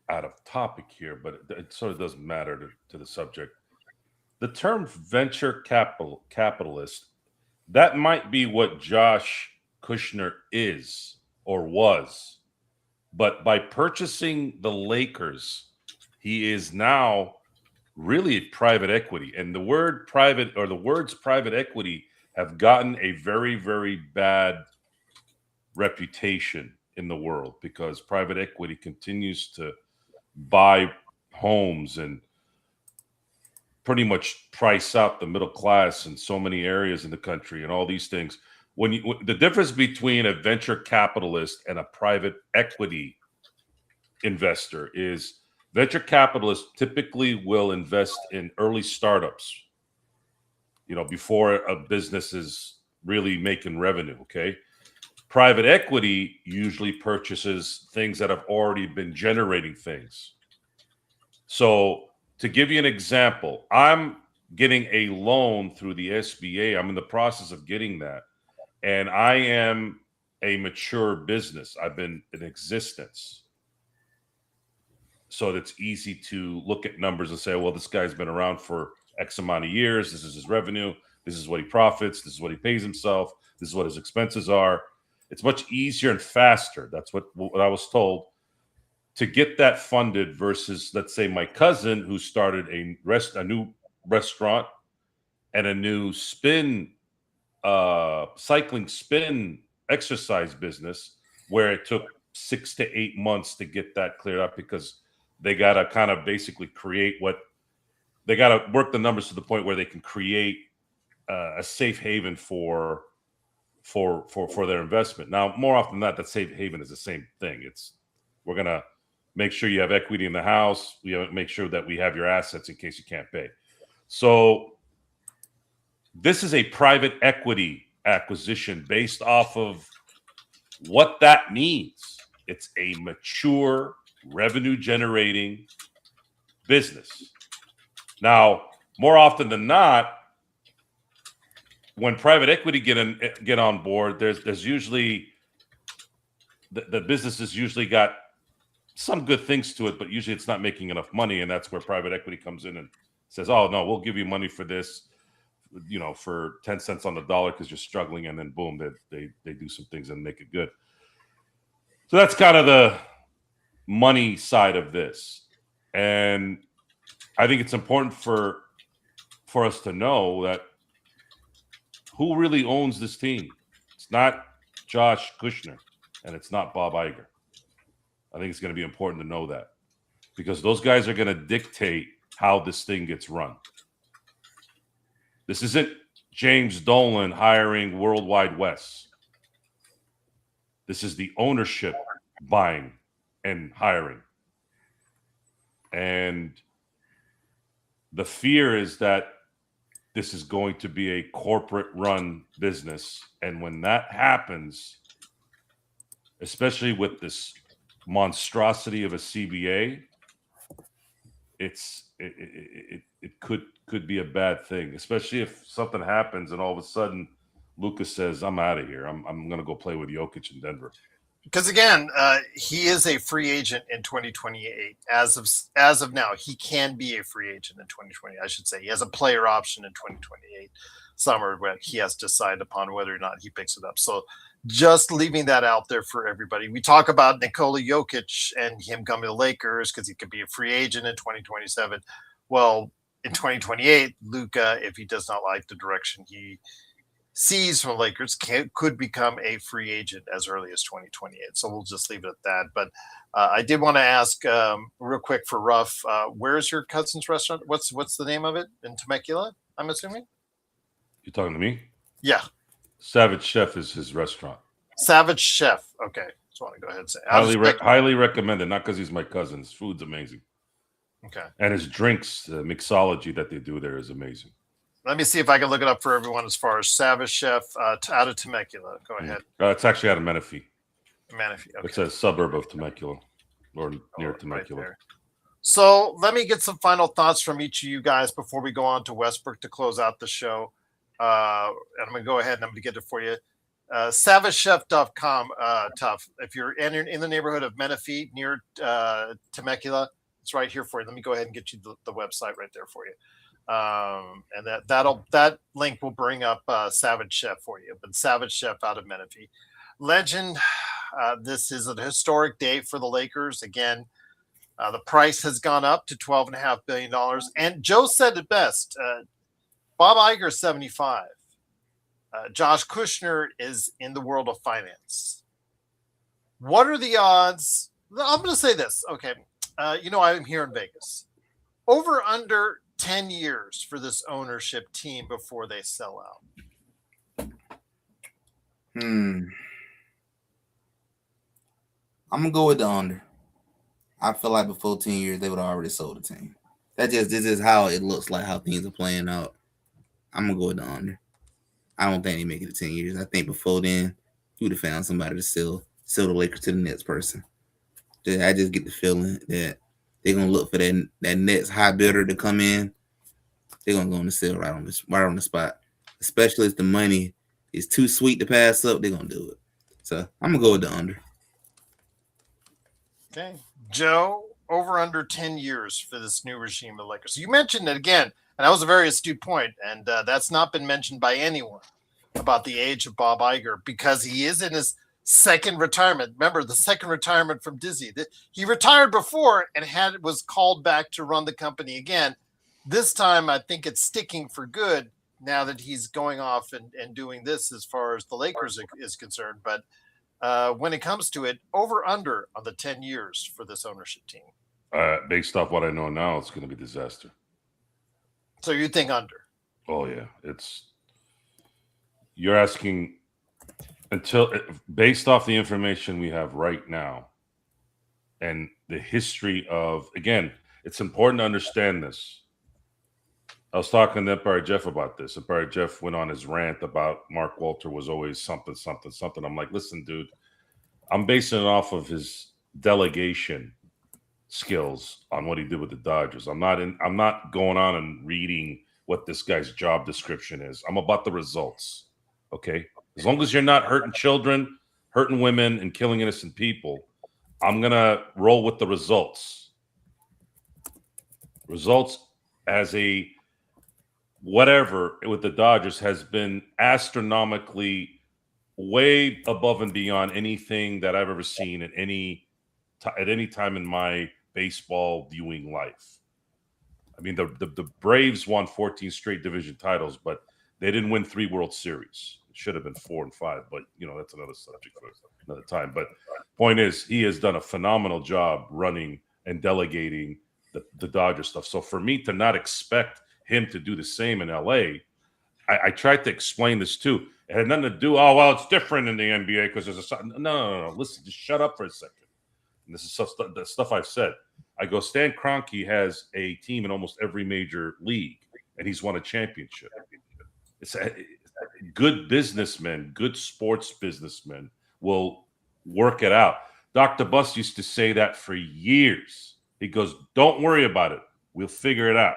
out of topic here, but it sort of doesn't matter to the subject. The term venture capitalist, that might be what Josh Kushner is or was, but by purchasing the Lakers, he is now really private equity. And the word private, or the words private equity, have gotten a very, very bad reputation in the world because private equity continues to buy homes and pretty much price out the middle class in so many areas in the country and all these things. The difference between a venture capitalist and a private equity investor is venture capitalists typically will invest in early startups, before a business is really making revenue. Okay. Private equity usually purchases things that have already been generating things. So to give you an example, I'm getting a loan through the SBA. I'm in the process of getting that. And I am a mature business. I've been in existence. So it's easy to look at numbers and say, well, this guy's been around for X amount of years. This is his revenue. This is what he profits. This is what he pays himself. This is what his expenses are. It's much easier and faster. That's what I was told, to get that funded versus, let's say, my cousin who started a new restaurant and a new cycling spin exercise business, where it took 6 to 8 months to get that cleared up because they got to kind of basically they got to work the numbers to the point where they can create a safe haven for their investment. Now, more often than not, that safe haven is the same thing. We're going to make sure you have equity in the house. We make sure that we have your assets in case you can't pay. So this is a private equity acquisition based off of what that means. It's a mature, revenue-generating business. Now, more often than not, when private equity get on board, there's usually the business has usually got some good things to it, but usually it's not making enough money, and that's where private equity comes in and says, "Oh no, we'll give you money for this, for 10 cents on the dollar because you're struggling," and then boom, they do some things and make it good. So that's kind of the money side of this, and I think it's important for us to know that who really owns this team. It's not Josh Kushner, and it's not Bob Iger. I think it's going to be important to know that because those guys are going to dictate how this thing gets run. This isn't James Dolan hiring Worldwide West. This is the ownership buying and hiring. And the fear is that this is going to be a corporate run business. And when that happens, especially with this monstrosity of a CBA, it could be a bad thing, especially if something happens and all of a sudden Luka says, "I'm out of here. I'm going to go play with Jokic in Denver." Because again, he is a free agent in 2028. As of now, he can be a free agent in 2020. I should say he has a player option in 2028 summer where he has to decide upon whether or not he picks it up. So just leaving that out there for everybody. We talk about Nikola Jokic and him coming to the Lakers because he could be a free agent in 2027. Well, in 2028, Luka, if he does not like the direction he sees from Lakers, could become a free agent as early as 2028. So we'll just leave it at that. But I did want to ask real quick for Ruff, where's your cousin's restaurant? What's the name of it in Temecula, I'm assuming? You talking to me? Yeah. Savage Chef is his restaurant. Savage Chef. Okay. Just want to go ahead and say highly recommended. Not because he's my cousin. His food's amazing. Okay. And his drinks, the mixology that they do there is amazing. Let me see if I can look it up for everyone as far as Savage Chef out of Temecula. Go ahead. It's actually out of Menifee. Menifee. Okay. It's a suburb of Temecula or near Temecula. Right. So let me get some final thoughts from each of you guys before we go on to Westbrook to close out the show. And I'm going to go ahead and I'm going to get it for you. SavageChef.com, tough. If you're in the neighborhood of Menifee near Temecula, it's right here for you. Let me go ahead and get you the website right there for you. And that link will bring up Savage Chef for you. But Savage Chef out of Menifee. Legend, this is a historic day for the Lakers. Again, the price has gone up to $12.5 billion. And Joe said it best. Bob Iger, 75. Josh Kushner is in the world of finance. What are the odds? I'm going to say this. Okay. I'm here in Vegas. Over under 10 years for this ownership team before they sell out. I'm going to go with the under. I feel like before 10 years, they would have already sold the team. This is how it looks like, how things are playing out. I'm going to go with the under. I don't think they make it to 10 years. I think before then, you would have found somebody to sell the Lakers to the next person. I just get the feeling that they're going to look for that next high bidder to come in. They're going to go on the sale right on the spot. Especially if the money is too sweet to pass up, they're going to do it. So I'm going to go with the under. Okay. Joe, over under 10 years for this new regime of Lakers. So you mentioned it again, and that was a very astute point, and that's not been mentioned by anyone about the age of Bob Iger because he is in his second retirement. Remember, the second retirement from Disney. He retired before and was called back to run the company again. This time, I think it's sticking for good now that he's going off and doing this as far as the Lakers is concerned. But when it comes to it, over under on the 10 years for this ownership team? Based off what I know now, it's going to be disaster. So you think under? Oh, yeah. You're asking based off the information we have right now and the history of, again, it's important to understand this. I was talking to Empire Jeff about this. Empire Jeff went on his rant about Mark Walter was always something, something, something. I'm like, listen, dude, I'm basing it off of his delegation skills on what he did with the Dodgers. I'm not going on and reading what this guy's job description is. I'm about the results. Okay. As long as you're not hurting children, hurting women, and killing innocent people, I'm going to roll with the results. Results as a whatever with the Dodgers has been astronomically way above and beyond anything that I've ever seen at any time in my baseball viewing life. I mean, the Braves won 14 straight division titles, but they didn't win 3 World Series. It should have been 4 and 5, but that's another subject for another time. But point is, he has done a phenomenal job running and delegating the Dodger stuff. So for me to not expect him to do the same in LA, I tried to explain this too. It had nothing to do, it's different in the NBA because there's no. Listen, just shut up for a second. And this is the stuff I've said. I go, Stan Kroenke has a team in almost every major league, and he's won a championship. It's good businessmen, good sports businessmen will work it out. Dr. Buss used to say that for years. He goes, don't worry about it. We'll figure it out.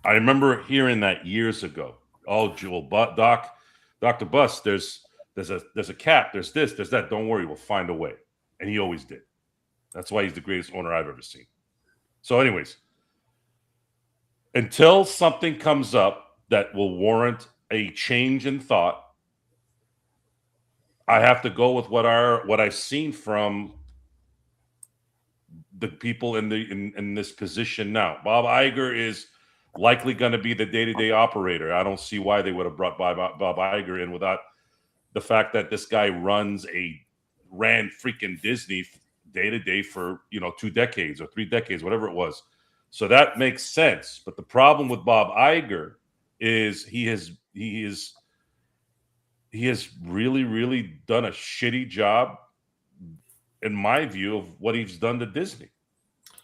I remember hearing that years ago. Oh, Joel, Dr. Buss, there's a cap, there's this, there's that. Don't worry, we'll find a way. And he always did. That's why he's the greatest owner I've ever seen. So anyways, until something comes up that will warrant a change in thought, I have to go with what I've seen from the people in this position now. Bob Iger is likely going to be the day-to-day operator. I don't see why they would have brought Bob Iger in without the fact that this guy ran freaking Disney day-to-day for 2 decades or 3 decades, whatever it was. So that makes sense. But the problem with Bob Iger is he is he has really, really done a shitty job, in my view, of what he's done to Disney.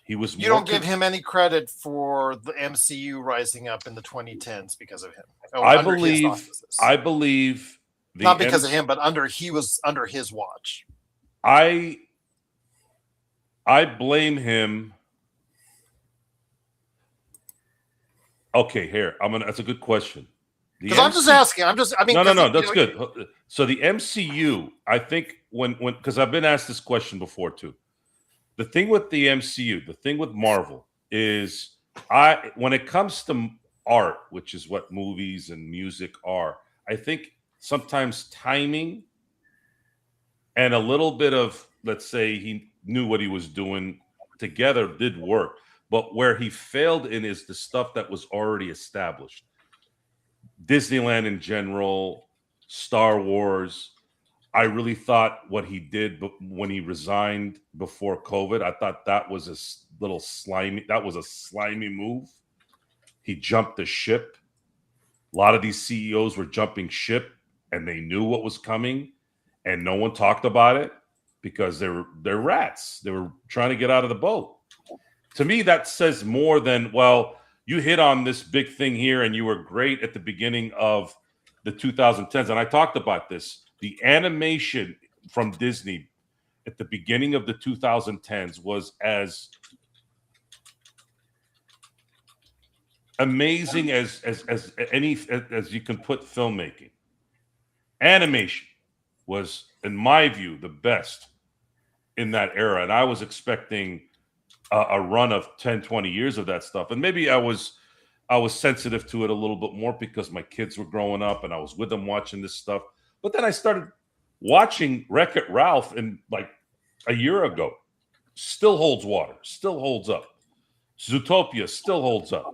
He was. You don't give him any credit for the MCU rising up in the 2010s because of him. I believe not because of him, but he was under his watch. I blame him. Okay, here that's a good question. Because I'm just asking. No. That's good. So the MCU, I think when because I've been asked this question before too. The thing with the MCU, the thing with Marvel is when it comes to art, which is what movies and music are, I think sometimes timing and a little bit of, let's say, he knew what he was doing together did work. But where he failed in is the stuff that was already established. Disneyland in general, Star Wars. I really thought what he did when he resigned before COVID, I thought that was a little slimy. That was a slimy move. He jumped the ship. A lot of these CEOs were jumping ship, and they knew what was coming, and no one talked about it because they're rats. They were trying to get out of the boat. To me, that says more than, well, you hit on this big thing here, and you were great at the beginning of the 2010s. And I talked about this. The animation from Disney at the beginning of the 2010s was as amazing as you can put filmmaking. Animation was, in my view, the best in that era. And I was expecting a run of 10, 20 years of that stuff. And maybe I was sensitive to it a little bit more because my kids were growing up and I was with them watching this stuff. But then I started watching Wreck-It Ralph like a year ago. Still holds water, still holds up. Zootopia still holds up.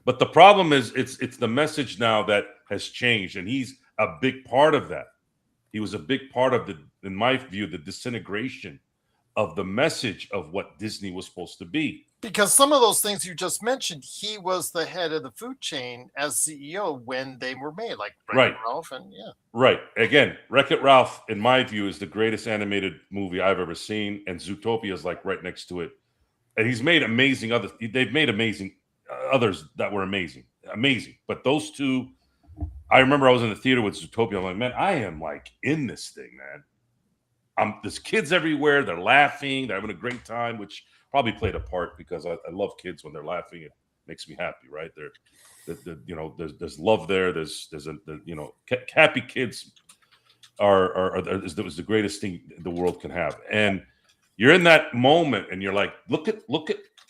But the problem is it's the message now that has changed, and he's a big part of that. He was a big part of in my view, the disintegration of the message of what Disney was supposed to be. Because some of those things you just mentioned, he was the head of the food chain as CEO when they were made, like Wreck-It Ralph and Right. Again, Wreck-It Ralph, in my view, is the greatest animated movie I've ever seen, and Zootopia is like right next to it. And he's made amazing others. They've made amazing others that were amazing. But those two, I remember I was in the theater with Zootopia. I'm like, man, I am like in this thing, man. There's kids everywhere. They're laughing. They're having a great time, which probably played a part because I love kids when they're laughing. It makes me happy, right? There's love there. There's happy kids is the greatest thing the world can have. And you're in that moment, and you're like, look at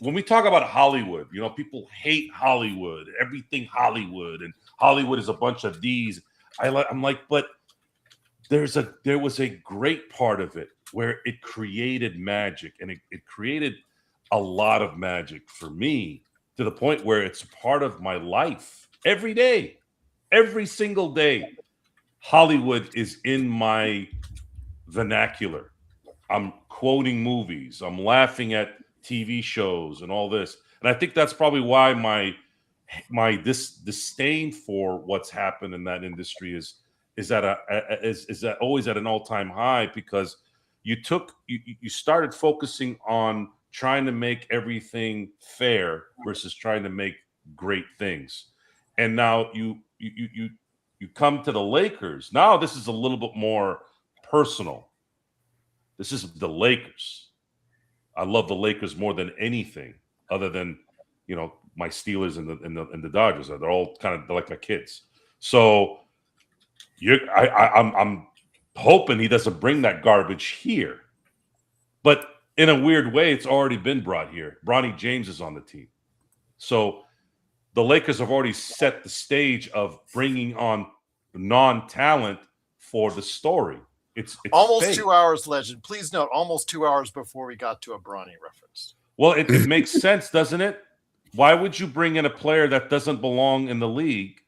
when we talk about Hollywood. People hate Hollywood, everything Hollywood, and Hollywood is a bunch of these. I'm like, but there was a great part of it where it created magic, and it created a lot of magic for me to the point where it's part of my life every day, every single day. Hollywood is in my vernacular. I'm quoting movies. I'm laughing at TV shows and all this. And I think that's probably why my disdain for what's happened in that industry is always at an all-time high, because you started focusing on trying to make everything fair versus trying to make great things. And now you come to the Lakers. Now this is a little bit more personal. This is the Lakers. I love the Lakers more than anything, other than my Steelers and the Dodgers. They're all kind of like my kids. So I'm hoping he doesn't bring that garbage here. But in a weird way, it's already been brought here. Bronny James is on the team. So the Lakers have already set the stage of bringing on non-talent for the story. It's almost fake. 2 hours, legend. Please note, almost 2 hours before we got to a Bronny reference. Well, it makes sense, doesn't it? Why would you bring in a player that doesn't belong in the league,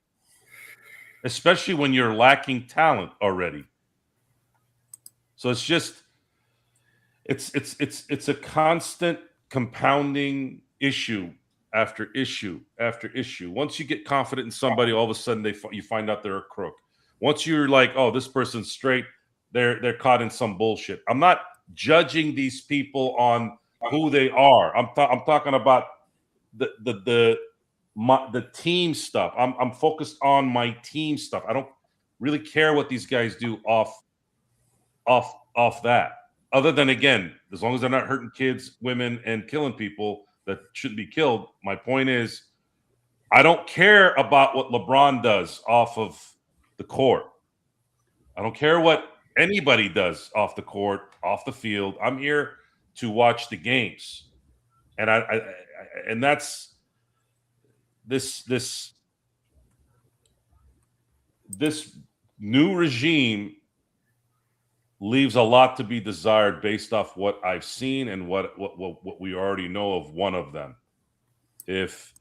especially when you're lacking talent already? So it's just it's a constant compounding issue after issue after issue. Once you get confident in somebody, all of a sudden you find out they're a crook. Once you're like, oh, this person's straight, they're caught in some bullshit. I'm not judging these people on who they are. I'm talking about the team stuff. I'm focused on my team stuff. I don't really care what these guys do off that. Other than, again, as long as they're not hurting kids, women, and killing people that shouldn't be killed. My point is, I don't care about what LeBron does off of the court. I don't care what anybody does off the court, off the field. I'm here to watch the games, and and that's this new regime leaves a lot to be desired based off what I've seen and what we already know of one of them. If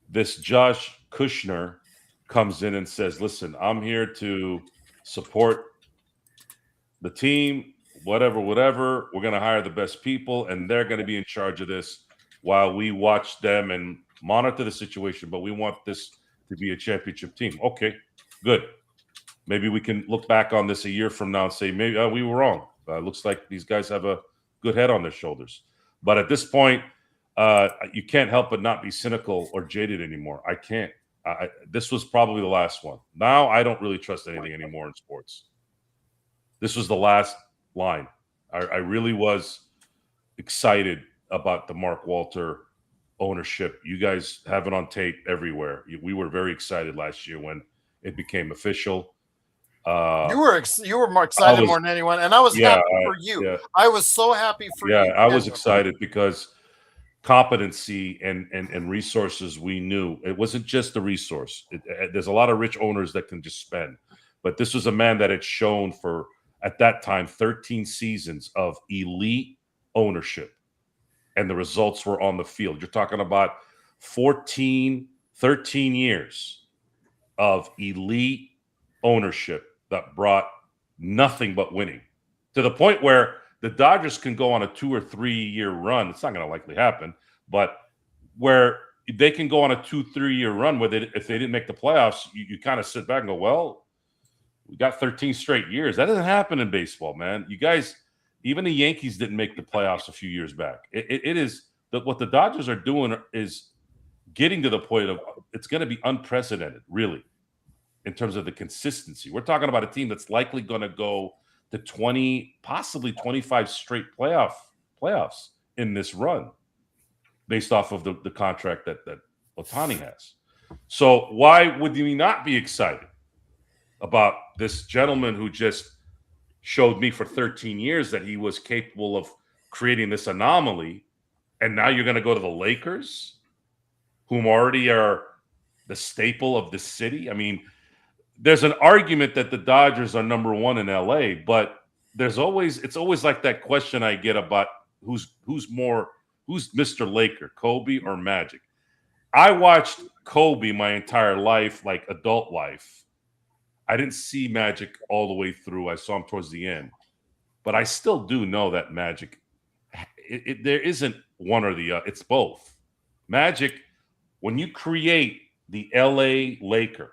this Josh Kushner comes in and says, listen, I'm here to support the team, whatever, we're going to hire the best people, and they're going to be in charge of this while we watch them and monitor the situation, but we want this to be a championship team. Okay, good. Maybe we can look back on this a year from now and say, maybe we were wrong. Looks like these guys have a good head on their shoulders. But at this point, you can't help but not be cynical or jaded anymore. I can't. This was probably the last one. Now I don't really trust anything anymore in sports. This was the last line. I really was excited about the Mark Walter ownership. You guys have it on tape everywhere. We were very excited last year when it became official. You were more excited more than anyone, and I was happy for you. Yeah. I was so happy for you. Yeah, I was excited because competency and resources we knew. It wasn't just the resource. There's a lot of rich owners that can just spend. But this was a man that had shown for, at that time, 13 seasons of elite ownership. And the results were on the field. You're talking about 13 years of elite ownership that brought nothing but winning, to the point where the Dodgers can go on a 2 or 3 year run. It's not going to likely happen, but where they can go on a 2-3 year run where if they didn't make the playoffs, you kind of sit back and go, well, we got 13 straight years. That doesn't happen in baseball, man. You guys, even the Yankees didn't make the playoffs a few years back. It is that what the Dodgers are doing is getting to the point of it's going to be unprecedented, really, in terms of the consistency. We're talking about a team that's likely going to go to 20, possibly 25 straight playoffs in this run, based off of the contract that Ohtani has. So why would we not be excited about this gentleman who just showed me for 13 years that he was capable of creating this anomaly? And now you're going to go to the Lakers, whom already are the staple of the city. I mean, there's an argument that the Dodgers are number one in LA, but it's always like that question I get about who's Mr. Laker, Kobe or Magic. I watched Kobe my entire life, like adult life. I didn't see Magic all the way through. I saw him towards the end, but I still do know that Magic, there isn't one or the other. It's both. Magic, when you create the LA Laker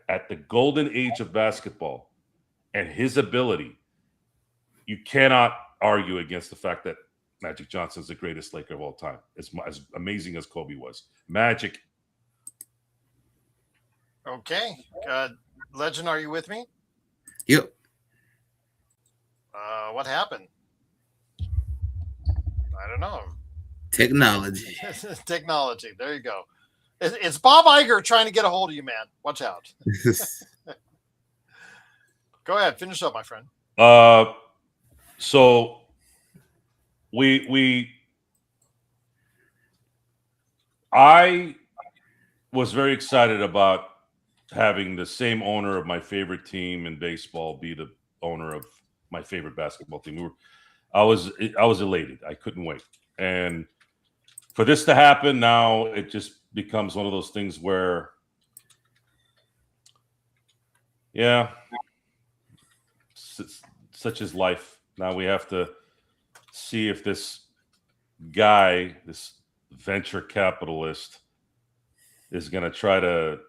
at the golden age of basketball and his ability, you cannot argue against the fact that Magic Johnson is the greatest Laker of all time. As amazing as Kobe was. Magic. Okay. Legend, are you with me? Yep. What happened? I don't know. Technology. Technology. There you go. It's Bob Iger trying to get a hold of you, man. Watch out. Go ahead. Finish up, my friend. So I was very excited about having the same owner of my favorite team in baseball be the owner of my favorite basketball team. I was elated. I couldn't wait. And for this to happen now, it just becomes one of those things where, yeah, such is life. Now we have to see if this guy, this venture capitalist, is going to try to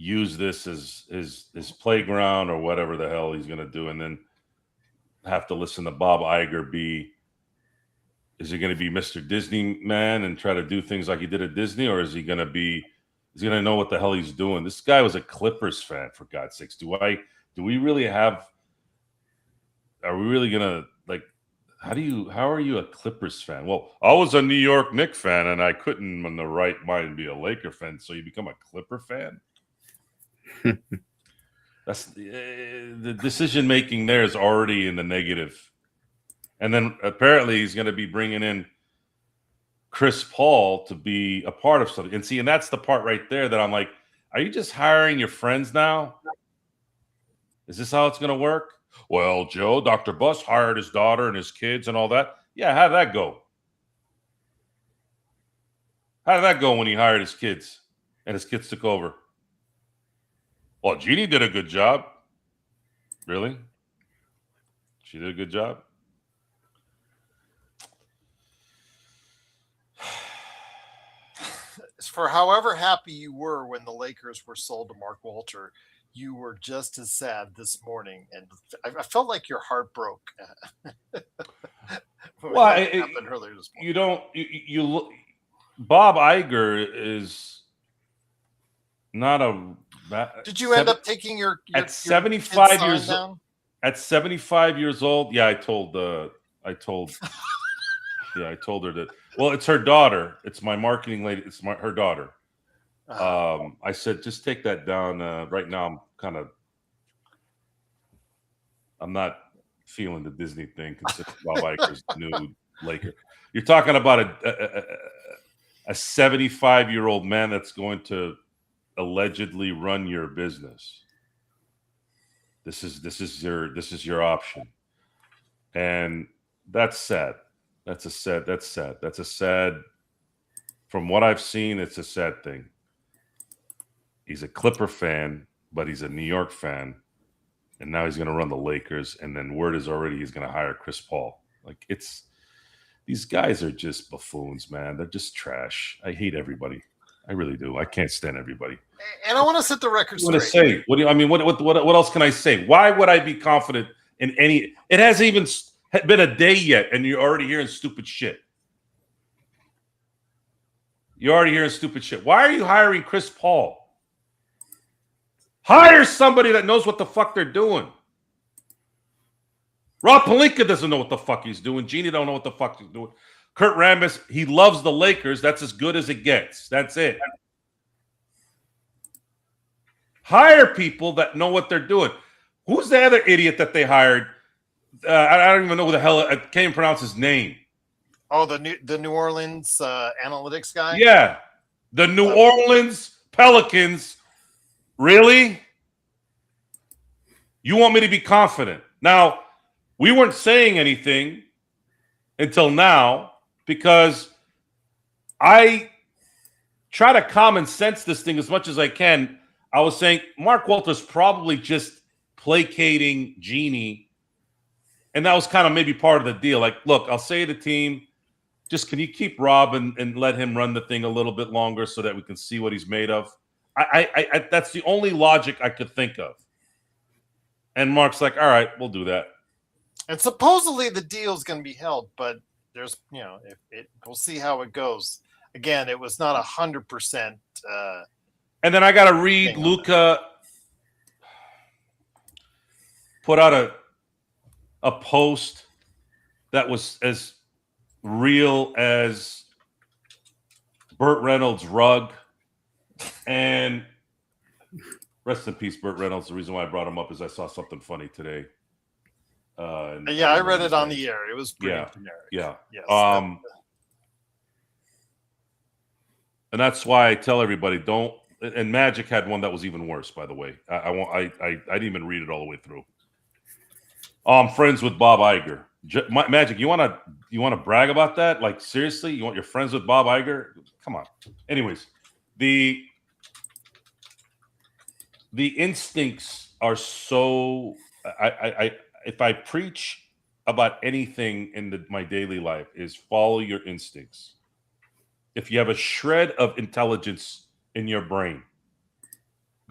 use this as his playground or whatever the hell he's going to do, and then have to listen to Bob Iger is he going to be Mr. Disney man and try to do things like he did at Disney, or is he going to know what the hell he's doing? This guy was a Clippers fan, for God's sakes. Are we really going to, like, how are you a Clippers fan? Well, I was a New York Knicks fan and I couldn't in the right mind be a Laker fan. So you become a Clipper fan? That's the decision making there is already in the negative. And then apparently he's going to be bringing in Chris Paul to be a part of something. And that's the part right there that I'm like, are you just hiring your friends now? Is this how it's going to work? Well, Joe, Dr. Buss hired his daughter and his kids and all that. Yeah, how did that go? How did that go when he hired his kids and his kids took over? Well, Jeannie did a good job. Really? She did a good job? For however happy you were when the Lakers were sold to Mark Walter, you were just as sad this morning, and I felt like your heart broke. Well, happened earlier this morning. You look. Bob Iger is not a. Did you end up taking your at 75 years old? At 75 years old, yeah, I told her that. Well, it's her daughter. It's my marketing lady. It's her daughter. I said, just take that down. Right now, I'm not feeling the Disney thing, considering Bob Iger's the new Laker. You're talking about a 75-year-old man that's going to allegedly run your business. This is your option, and that's sad. That's sad. From what I've seen, it's a sad thing. He's a Clipper fan, but he's a New York fan, and now he's going to run the Lakers. And then word is already he's going to hire Chris Paul. Like, these guys are just buffoons, man. They're just trash. I hate everybody. I really do. I can't stand everybody. And I want to set the record straight. What do you say? What else can I say? Why would I be confident in any? It hasn't even been a day yet, and you're already hearing stupid shit. You're already hearing stupid shit. Why are you hiring Chris Paul? Hire somebody that knows what the fuck they're doing. Rob Pelinka doesn't know what the fuck he's doing. Jeannie don't know what the fuck he's doing. Kurt Rambis, he loves the Lakers. That's as good as it gets. That's it. Hire people that know what they're doing. Who's the other idiot that they hired? I don't even know who the hell. I can't even pronounce his name. Oh, the New Orleans analytics guy? Yeah. The New Orleans Pelicans. Really? You want me to be confident? Now, we weren't saying anything until now because I try to common sense this thing as much as I can. I was saying Mark Walter's probably just placating Jeannie, and that was kind of maybe part of the deal. Like, look, I'll say to the team, just can you keep Rob and let him run the thing a little bit longer so that we can see what he's made of? I that's the only logic I could think of. And Mark's like, all right, we'll do that. And supposedly the deal's going to be held, but there's, we'll see how it goes. Again, it was not 100%. And then I got to read Luka put out a post that was as real as Burt Reynolds' rug. And rest in peace, Burt Reynolds. The reason why I brought him up is I saw something funny today. I read it on the air. It was pretty generic. Yeah. Yes, and that's why I tell everybody don't. And Magic had one that was even worse, by the way. I didn't even read it all the way through. I'm friends with Bob Iger. Magic, you want to brag about that? Like, seriously, you want your friends with Bob Iger? Come on. Anyways, the instincts are so. If I preach about anything in my daily life, is follow your instincts. If you have a shred of intelligence in your brain,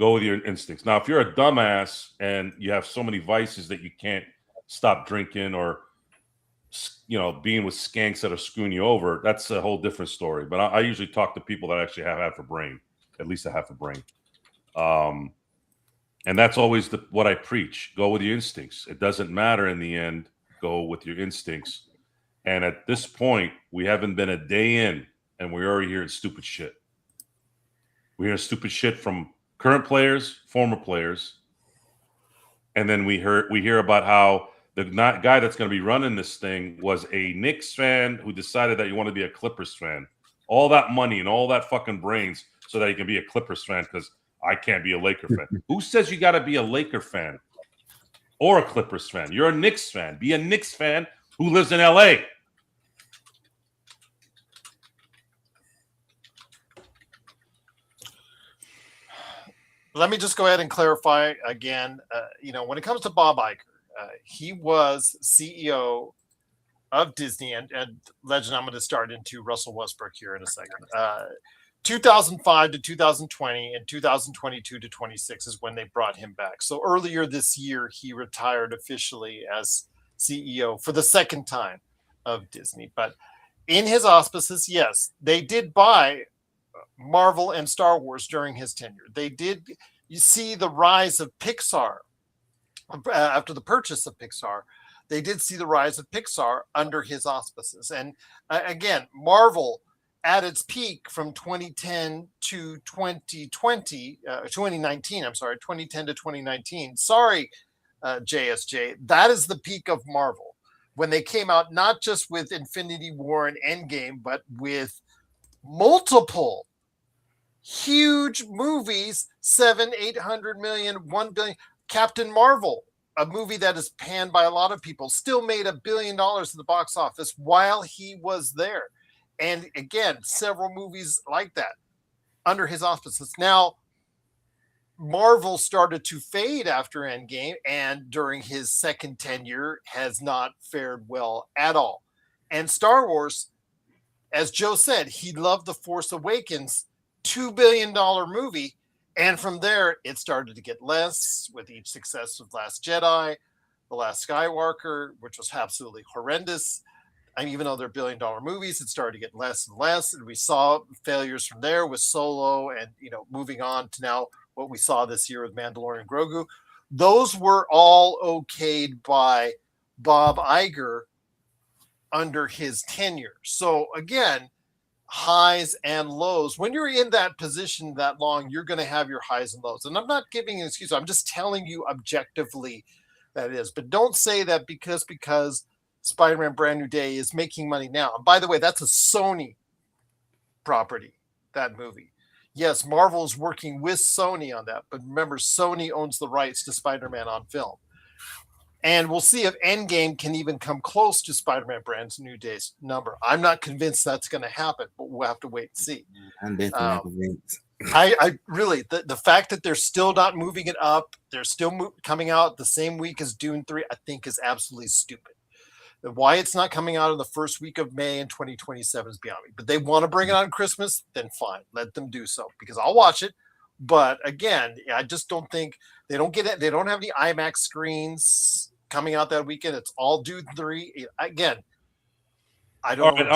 Go with your instincts. Now, if you're a dumbass and you have so many vices that you can't stop drinking or, being with skanks that are screwing you over, that's a whole different story. But I usually talk to people that actually have half a brain, at least a half a brain. And that's always what I preach. Go with your instincts. It doesn't matter in the end. Go with your instincts. And at this point, we haven't been a day in, and we're already hearing stupid shit. We're hearing stupid shit from current players, former players, and then we hear about how the guy that's going to be running this thing was a Knicks fan who decided that he wanted to be a Clippers fan. All that money and all that fucking brains so that he can be a Clippers fan because I can't be a Laker fan. Who says you got to be a Laker fan or a Clippers fan? You're a Knicks fan. Be a Knicks fan who lives in L.A. Let me just go ahead and clarify again. When it comes to Bob Iger, he was CEO of Disney, and legend, I'm going to start into Russell Westbrook here in a second. 2005 to 2020 and 2022 to 26 is when they brought him back. So earlier this year, he retired officially as CEO for the second time of Disney. But in his auspices, yes, they did buy Marvel and Star Wars during his tenure. You see the rise of Pixar after the purchase of Pixar. They did see the rise of Pixar under his auspices. And again, Marvel at its peak from 2010 to 2019, 2010 to 2019. Sorry, JSJ, that is the peak of Marvel when they came out, not just with Infinity War and Endgame, but with multiple huge movies, 700-800 million, 1 billion. Captain Marvel, a movie that is panned by a lot of people, still made $1 billion at the box office while he was there. And again, several movies like that under his auspices. Now, Marvel started to fade after Endgame, and during his second tenure has not fared well at all. And Star Wars, as Joe said, he loved The Force Awakens, $2 billion movie. And from there, it started to get less with each success of Last Jedi, The Last Skywalker, which was absolutely horrendous. I mean, even though they're $1 billion movies, it started to get less and less. And we saw failures from there with Solo and, moving on to now what we saw this year with Mandalorian Grogu. Those were all okayed by Bob Iger under his tenure. So again, highs and lows. When you're in that position that long, you're going to have your highs and lows. And I'm not giving an excuse. I'm just telling you objectively that it is. But don't say that because Spider-Man Brand New Day is making money now. And by the way, that's a Sony property, that movie. Yes, Marvel is working with Sony on that. But remember, Sony owns the rights to Spider-Man on film. And we'll see if Endgame can even come close to Spider-Man Brand New Day's number. I'm not convinced that's going to happen, but we'll have to wait and see. I'm definitely convinced. I really, the fact that they're still not moving it up, they're still coming out the same week as Dune 3, I think is absolutely stupid. Why it's not coming out in the first week of May in 2027 is beyond me. But they want to bring it on Christmas, then fine. Let them do so because I'll watch it. But again, I just don't think they don't get it. They don't have any IMAX screens coming out that weekend. It's all Dune 3. Again, I don't know.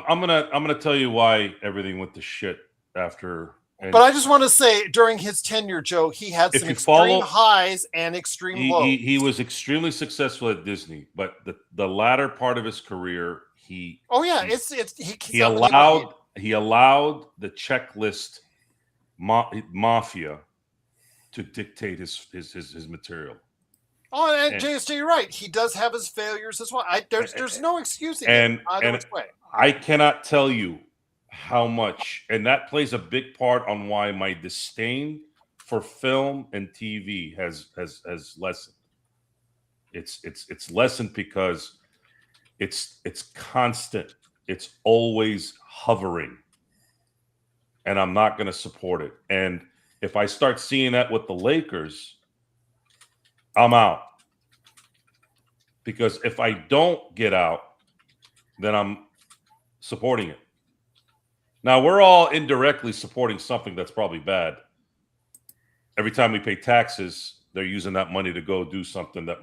I'm gonna tell you why everything went to shit after. But I just want to say, during his tenure, Joe, he had some extreme highs and extreme lows. He was extremely successful at Disney, but the latter part of his career, he allowed the checklist mafia to dictate his material. Oh, and JSJ, you're right. He does have his failures as well. There's no excusing it either which way. I cannot tell you how much, and that plays a big part on why my disdain for film and TV has lessened. It's lessened because it's constant. It's always hovering, and I'm not going to support it. And if I start seeing that with the Lakers, I'm out. Because if I don't get out, then I'm supporting it. Now, we're all indirectly supporting something that's probably bad. every time we pay taxes, they're using that money to go do something that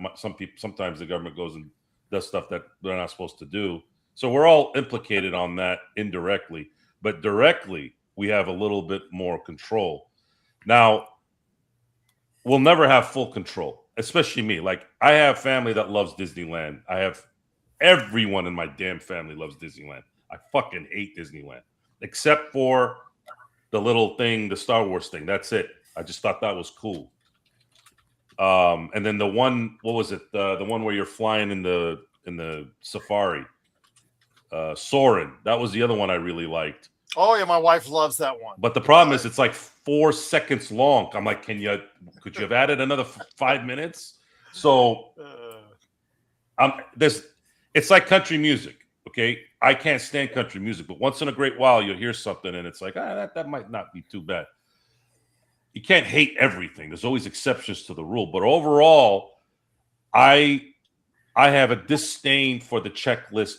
sometimes the government goes and does stuff that they're not supposed to do. So we're all implicated on that indirectly, but directly we have a little bit more control. Now, we'll never have full control, especially me. Like, I have family that loves Disneyland. I have everyone in my damn family loves Disneyland. I fucking hate Disneyland, except for the little thing, the Star Wars thing. That's it. I just thought that was cool. And then the one, what was it? The one where you're flying in the safari, Soarin'. That was the other one I really liked. Oh yeah, my wife loves that one. But the problem is, it's like 4 seconds long. I'm like, could you have added another 5 minutes? So it's like country music. Okay, I can't stand country music, but once in a great while you'll hear something and it's like, that might not be too bad. You can't hate everything. There's always exceptions to the rule. But overall, I have a disdain for the checklist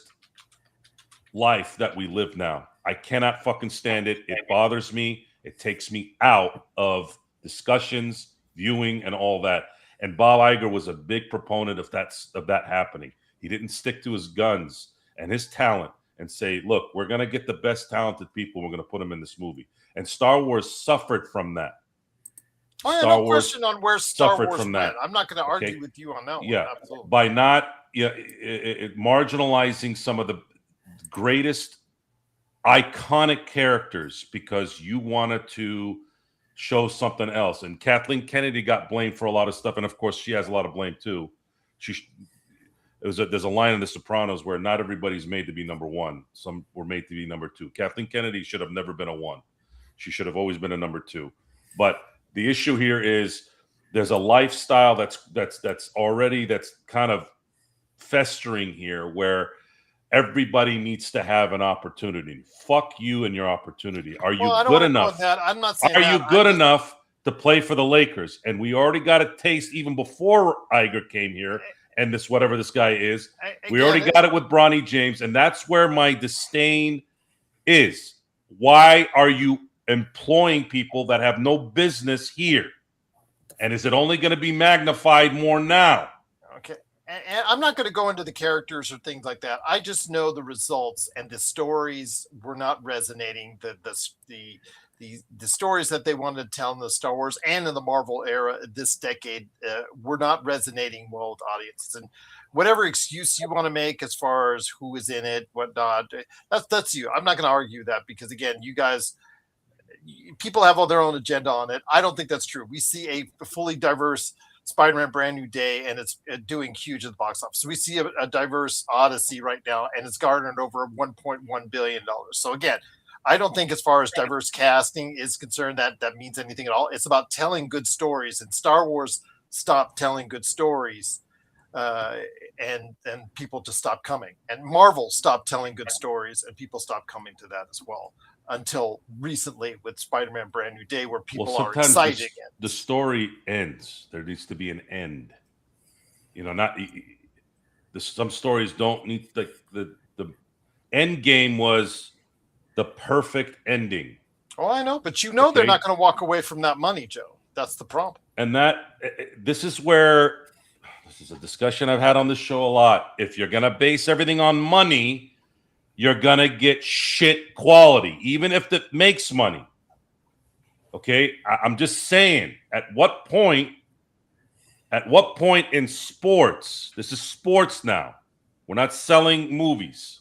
life that we live now. I cannot fucking stand it. It bothers me. It takes me out of discussions, viewing, and all that. And Bob Iger was a big proponent of that happening. He didn't stick to his guns and his talent and say, look, we're going to get the best talented people. We're going to put them in this movie. And Star Wars suffered from that. Oh, yeah, no question on where Star Wars went. I'm not going to argue with you on that one. Yeah, absolutely. By not marginalizing some of the greatest iconic characters because you wanted to show something else. And Kathleen Kennedy got blamed for a lot of stuff, and of course, she has a lot of blame too. There's a line in The Sopranos where not everybody's made to be number one. Some were made to be number two. Kathleen Kennedy should have never been a one. She should have always been a number two. But the issue here is there's a lifestyle that's kind of festering here where everybody needs to have an opportunity. Fuck you and your opportunity. Are you good enough? I'm not saying Are you good enough to play for the Lakers? And we already got a taste even before Iger came here. And this, whatever this guy is, we already got it with Bronny James. And that's where my disdain is. Why are you employing people that have no business here? And is it only going to be magnified more now? Okay. And I'm not going to go into the characters or things like that. I just know the results, and the stories were not resonating. The stories that they wanted to tell in the Star Wars and in the Marvel era this decade were not resonating well with audiences. And whatever excuse you want to make as far as who is in it, whatnot, that's you. I'm not going to argue that because, again, you guys, people have all their own agenda on it. I don't think that's true. We see a fully diverse Spider-Man Brand New Day, and it's doing huge at the box office. So we see a diverse Odyssey right now, and it's garnered over $1.1 billion. So again, I don't think as far as diverse casting is concerned that means anything at all. It's about telling good stories, and Star Wars stopped telling good stories, and people just stopped coming. And Marvel stopped telling good stories, and people stopped coming to that as well. Until recently with Spider-Man Brand New Day, where people are excited again. The story ends. There needs to be an end. You know, some stories don't need the end game was the perfect ending. Oh, I know, but you know they're not going to walk away from that money, Joe. That's the problem. And this is a discussion I've had on this show a lot. If you're going to base everything on money, you're going to get shit quality, even if it makes money. Okay? I'm just saying, at what point in sports, this is sports now. We're not selling movies.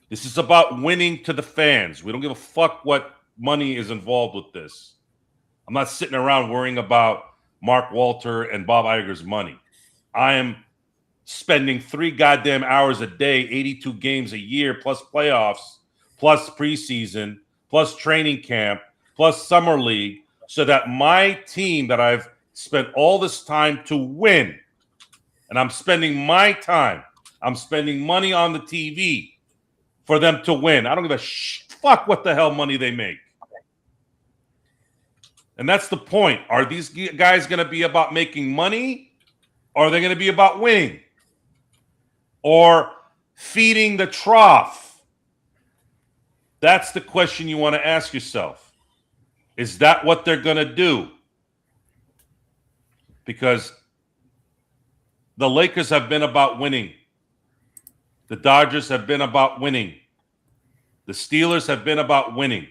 This is about winning to the fans. We don't give a fuck what money is involved with this. I'm not sitting around worrying about Mark Walter and Bob Iger's money. I am spending 3 goddamn hours a day, 82 games a year, plus playoffs, plus preseason, plus training camp, plus summer league, so that my team that I've spent all this time to win, and I'm spending my time, I'm spending money on the TV for them to win. I don't give a fuck what the hell money they make. And that's the point. Are these guys going to be about making money, or are they going to be about winning? Or feeding the trough? That's the question you want to ask yourself. Is that what they're going to do? Because the Lakers have been about winning. The Dodgers have been about winning. The Steelers have been about winning.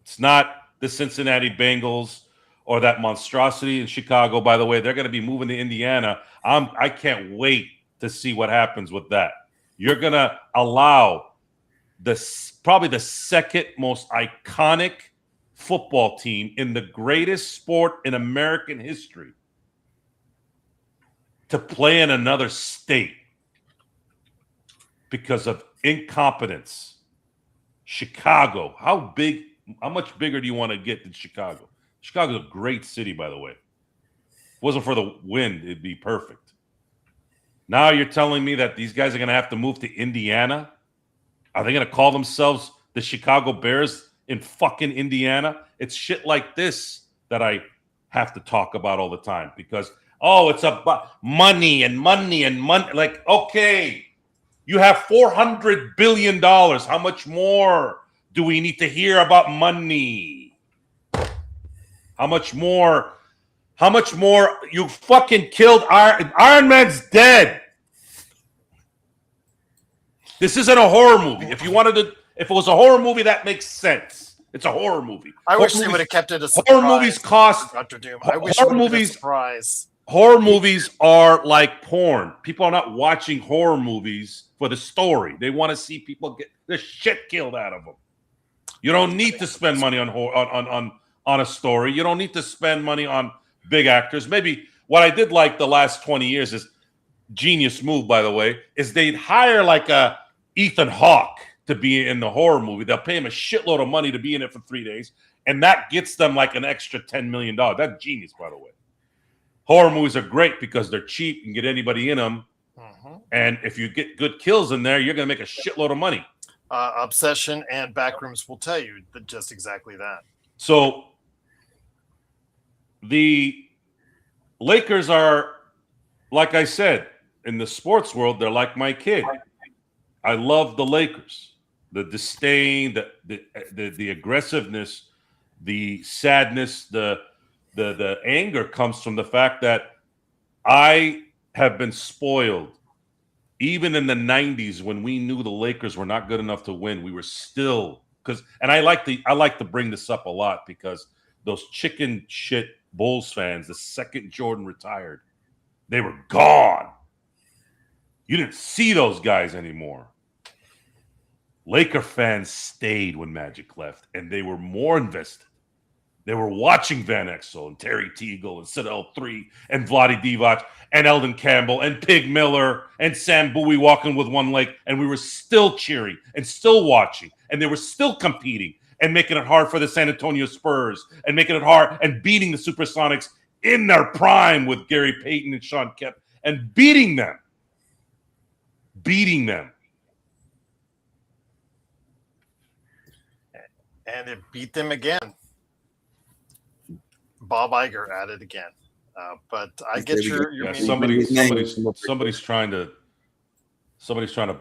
It's not the Cincinnati Bengals or that monstrosity in Chicago. By the way, they're going to be moving to Indiana. I can't wait to see what happens with that. You're going to allow probably the second most iconic football team in the greatest sport in American history to play in another state because of incompetence. Chicago, how much bigger do you want to get than Chicago? Chicago's a great city, by the way. If it wasn't for the wind, it'd be perfect. Now you're telling me that these guys are going to have to move to Indiana? Are they going to call themselves the Chicago Bears in fucking Indiana? It's shit like this that I have to talk about all the time because, it's about money and money and money. Like, okay, you have $400 billion. How much more do we need to hear about money? How much more? How much more? You fucking killed Iron Man's dead. This isn't a horror movie. If it was a horror movie, that makes sense. It's a horror movie. I wish they would have kept it a surprise. Horror movies cost Dr. Doom. I wish it would have been a surprise. Horror movies are like porn. People are not watching horror movies for the story. They want to see people get the shit killed out of them. You don't need to spend money on a story. You don't need to spend money on big actors. Maybe what I did like the last 20 years is genius move, by the way, is they'd hire like a Ethan Hawke to be in the horror movie. They'll pay him a shitload of money to be in it for 3 days, and that gets them like an extra $10 million. That's genius, by the way. Horror movies are great because they're cheap. You can get anybody in them. Mm-hmm. And if you get good kills in there, you're going to make a shitload of money. Obsession and Backrooms will tell you just exactly that. So the Lakers are, like I said, in the sports world, they're like my kid. I love the Lakers. The disdain, the aggressiveness, the sadness, the anger comes from the fact that I have been spoiled. Even in the 90s, when we knew the Lakers were not good enough to win, we were still and I like to bring this up a lot because those chicken shit Bulls fans, the second Jordan retired, they were gone. You didn't see those guys anymore. Laker fans stayed when Magic left, and they were more invested. They were watching Van Exel and Terry Teagle and Sid 3 and Vlade Divac and Eldon Campbell and Pig Miller and Sam Bowie walking with one leg, and we were still cheering and still watching, and they were still competing and making it hard for the San Antonio Spurs and making it hard and beating the Supersonics in their prime with Gary Payton and Sean Kemp and beating them. And it beat them again. Bob Iger at it again. But I get your somebody's trying to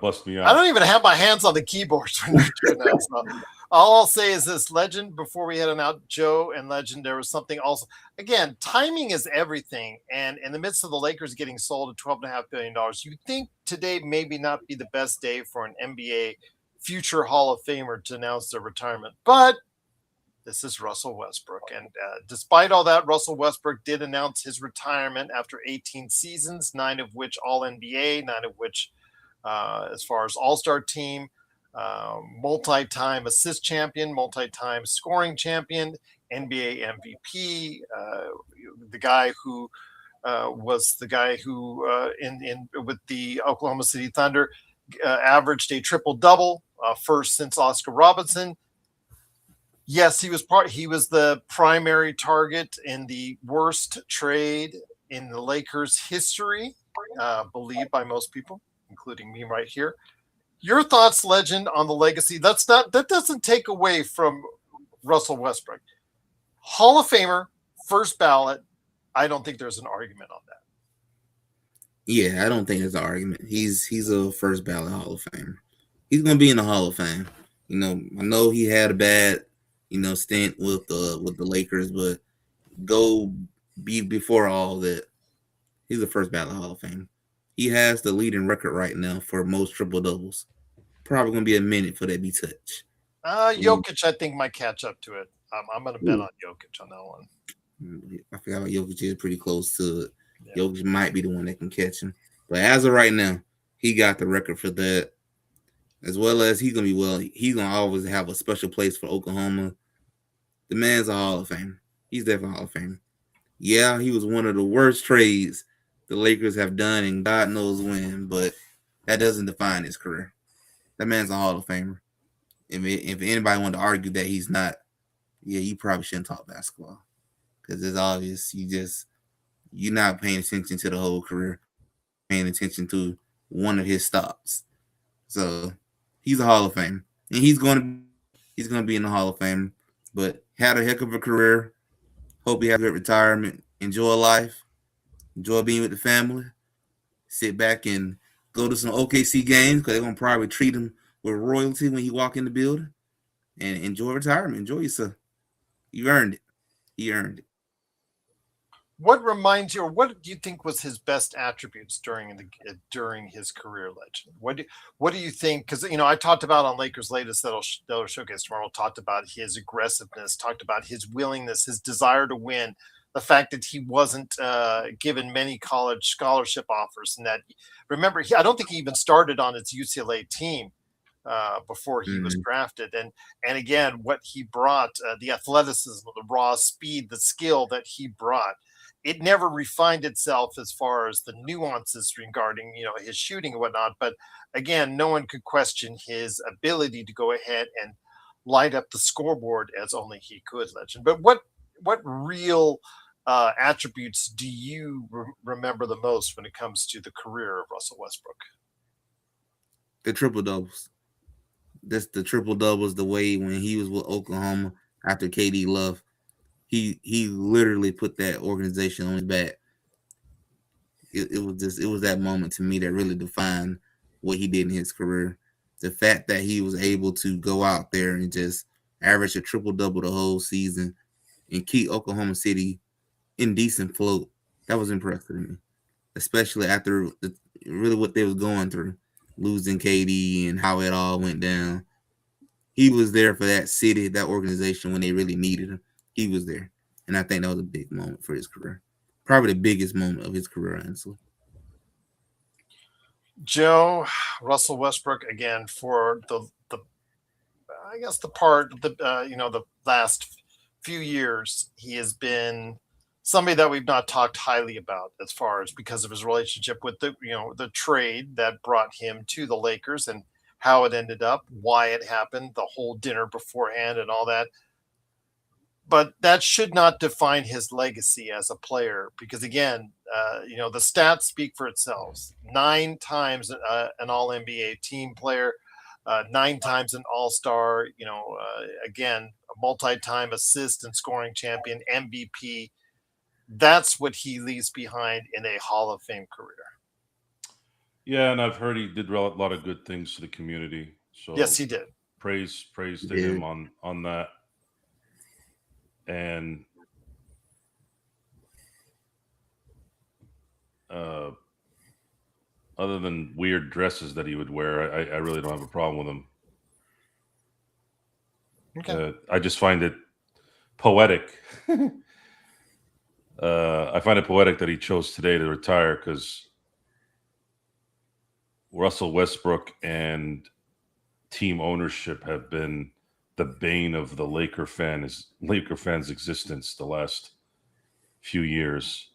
bust me out. I don't even have my hands on the keyboards when you're doing that. So all I'll say is this: Legend. Before we head on out, Joe and Legend, there was something also. Again, timing is everything. And in the midst of the Lakers getting sold at $12.5 billion, you'd think today maybe not be the best day for an NBA future Hall of Famer to announce their retirement, but this is Russell Westbrook. And despite all that, Russell Westbrook did announce his retirement after 18 seasons, 9 of which All-NBA, 9 of which, as far as All-Star team, multi-time assist champion, multi-time scoring champion, NBA MVP, the guy who was the guy who with the Oklahoma City Thunder averaged a triple-double, first since Oscar Robertson. Yes, he was the primary target in the worst trade in the Lakers history, believed by most people, including me right here. Your thoughts, Legend, on the legacy? That doesn't take away from Russell Westbrook. Hall of Famer, first ballot. I don't think there's an argument on that. Yeah, I don't think there's an argument. He's a first ballot Hall of Famer. He's gonna be in the Hall of Fame. I know he had a bad stint with the Lakers, but go be before all that. He's the first ballot Hall of Fame. He has the leading record right now for most triple doubles. Probably gonna be a minute for that to be touched. Jokic, I think, might catch up to it. I'm going to bet on Jokic on that one. I forgot about Jokic is pretty close to it. Yeah. Jokic might be the one that can catch him. But as of right now, he got the record for that. As well as he's gonna always have a special place for Oklahoma. The man's a Hall of Fame. He's definitely a Hall of Fame. Yeah, he was one of the worst trades the Lakers have done, and God knows when, but that doesn't define his career. That man's a Hall of Famer. If anybody wanted to argue that he's not, yeah, you probably shouldn't talk basketball because it's obvious you're not paying attention to the whole career, paying attention to one of his stops. So he's a Hall of Fame, and he's going to be in the Hall of Fame. But had a heck of a career. Hope he has a good retirement. Enjoy life. Enjoy being with the family. Sit back and go to some OKC games because they're gonna probably treat him with royalty when he walk in the building. And enjoy retirement. Enjoy yourself. You earned it. He earned it. What reminds you, or what do you think was his best attributes during his career, Legend? What do you think? Because I talked about on Lakers' latest that'll showcase tomorrow. Talked about his aggressiveness, talked about his willingness, his desire to win, the fact that he wasn't given many college scholarship offers, and that remember, I don't think he even started on his UCLA team before he was drafted, and again, what he brought, the athleticism, the raw speed, the skill that he brought. It never refined itself as far as the nuances regarding, his shooting and whatnot. But again, no one could question his ability to go ahead and light up the scoreboard as only he could, Legend. But what real attributes do you remember the most when it comes to the career of Russell Westbrook? The triple doubles. That's the triple doubles. The way when he was with Oklahoma after KD left. He literally put that organization on his back. It was that moment to me that really defined what he did in his career. The fact that he was able to go out there and just average a triple double the whole season and keep Oklahoma City in decent float, that was impressive to me. Especially after really what they was going through, losing KD and how it all went down. He was there for that city, that organization when they really needed him. He was there. And I think that was a big moment for his career. Probably the biggest moment of his career, honestly. Joe, Russell Westbrook, again, for the last few years, he has been somebody that we've not talked highly about as far as because of his relationship with the trade that brought him to the Lakers and how it ended up, why it happened, the whole dinner beforehand and all that. But that should not define his legacy as a player because, again, the stats speak for itself. 9 times an All-NBA team player, 9 times an All-Star, again, a multi-time assist and scoring champion, MVP. That's what he leaves behind in a Hall of Fame career. Yeah, and I've heard he did a lot of good things to the community. So yes, he did. Praise to him on that. And other than weird dresses that he would wear, I really don't have a problem with him. Okay. I just find it poetic. I find it poetic that he chose today to retire because Russell Westbrook and team ownership have been the bane of the Laker fans' existence the last few years.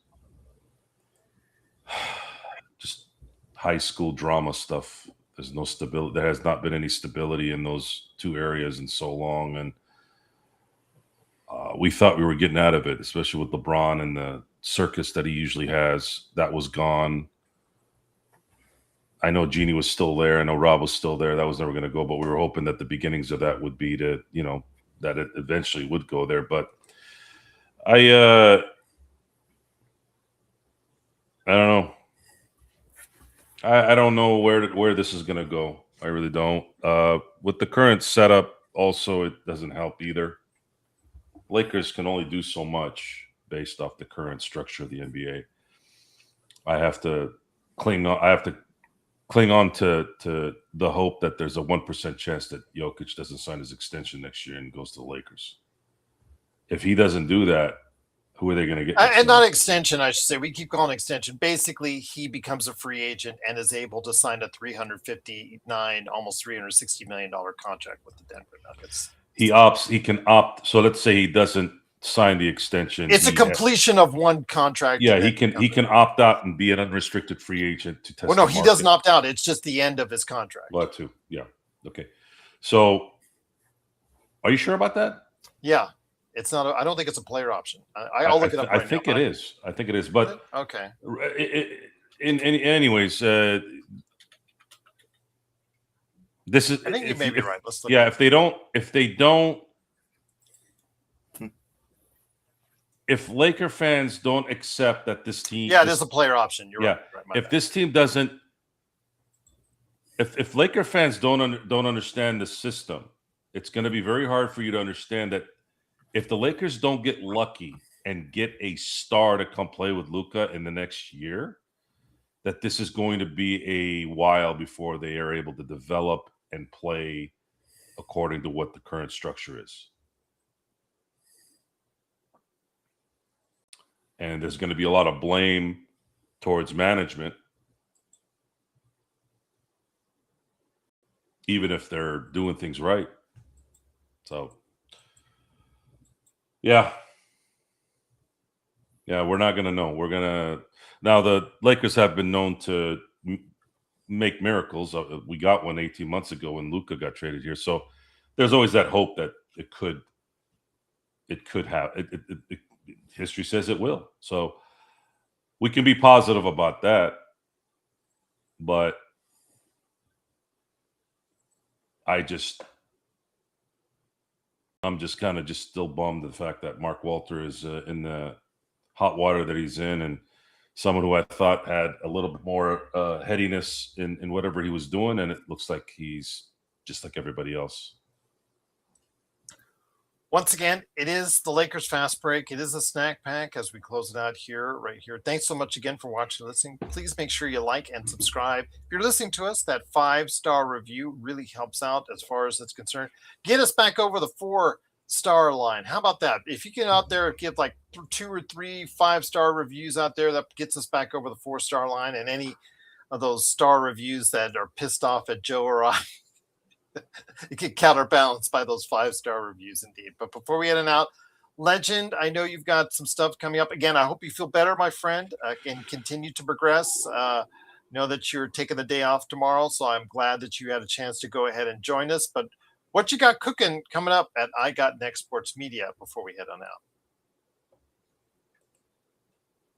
Just high school drama stuff. There's no stability. There has not been any stability in those two areas in so long, and we thought we were getting out of it, especially with LeBron and the circus that he usually has. That was gone. I know Jeannie was still there. I know Rob was still there. That was never going to go, but we were hoping that the beginnings of that would be that it eventually would go there. But I don't know. I don't know where this is going to go. I really don't. With the current setup, also, it doesn't help either. Lakers can only do so much based off the current structure of the NBA. I have to cling on to the hope that there's a 1% chance that Jokic doesn't sign his extension next year and goes to the Lakers. If he doesn't do that, who are they going to get? And not extension, I should say. We keep calling extension. Basically, he becomes a free agent and is able to sign a $359, almost $360 million contract with the Denver Nuggets. He can opt. So let's say he doesn't sign the extension. It's a completion of one contract. Yeah, he can opt out and be an unrestricted free agent to test. Well, no, he doesn't opt out. It's just the end of his contract. Well, too. Yeah. Okay. So, are you sure about that? Yeah. It's not. I don't think it's a player option. I'll look it up. I think it is. I think it is. But okay. Anyways, this is. I think you may be right. Let's look. Yeah. If Laker fans don't accept that this team. Yeah, it is a player option. You're right. If this team doesn't, if Laker fans don't understand the system, it's going to be very hard for you to understand that. If the Lakers don't get lucky and get a star to come play with Luka in the next year, that this is going to be a while before they are able to develop and play according to what the current structure is. And there's going to be a lot of blame towards management, even if they're doing things right. So... Yeah, we're not going to know. Now the Lakers have been known to make miracles. We got one 18 months ago when Luka got traded here. So there's always that hope that it could have. History says it will. So we can be positive about that. But I'm just kind of still bummed the fact that Mark Walter is in the hot water that he's in, and someone who I thought had a little bit more headiness in whatever he was doing, and it looks like he's just like everybody else. Once again, it is the Lakers Fast Break. It is a snack pack as we close it out right here. Thanks so much again for watching and listening. Please make sure you like and subscribe. If you're listening to us, that 5-star review really helps out as far as it's concerned. Get us back over the 4-star line. How about that? If you get out there, give like 2 or 3 5-star reviews out there, that gets us back over the 4-star line. And any of those star reviews that are pissed off at Joe or I, it get counterbalanced by those 5-star reviews indeed. But before we head on out, Legend, I know you've got some stuff coming up. Again, I hope you feel better, my friend, and continue to progress. Know that you're taking the day off tomorrow, so I'm glad that you had a chance to go ahead and join us. But what you got cooking coming up at I Got Next Sports Media before we head on out?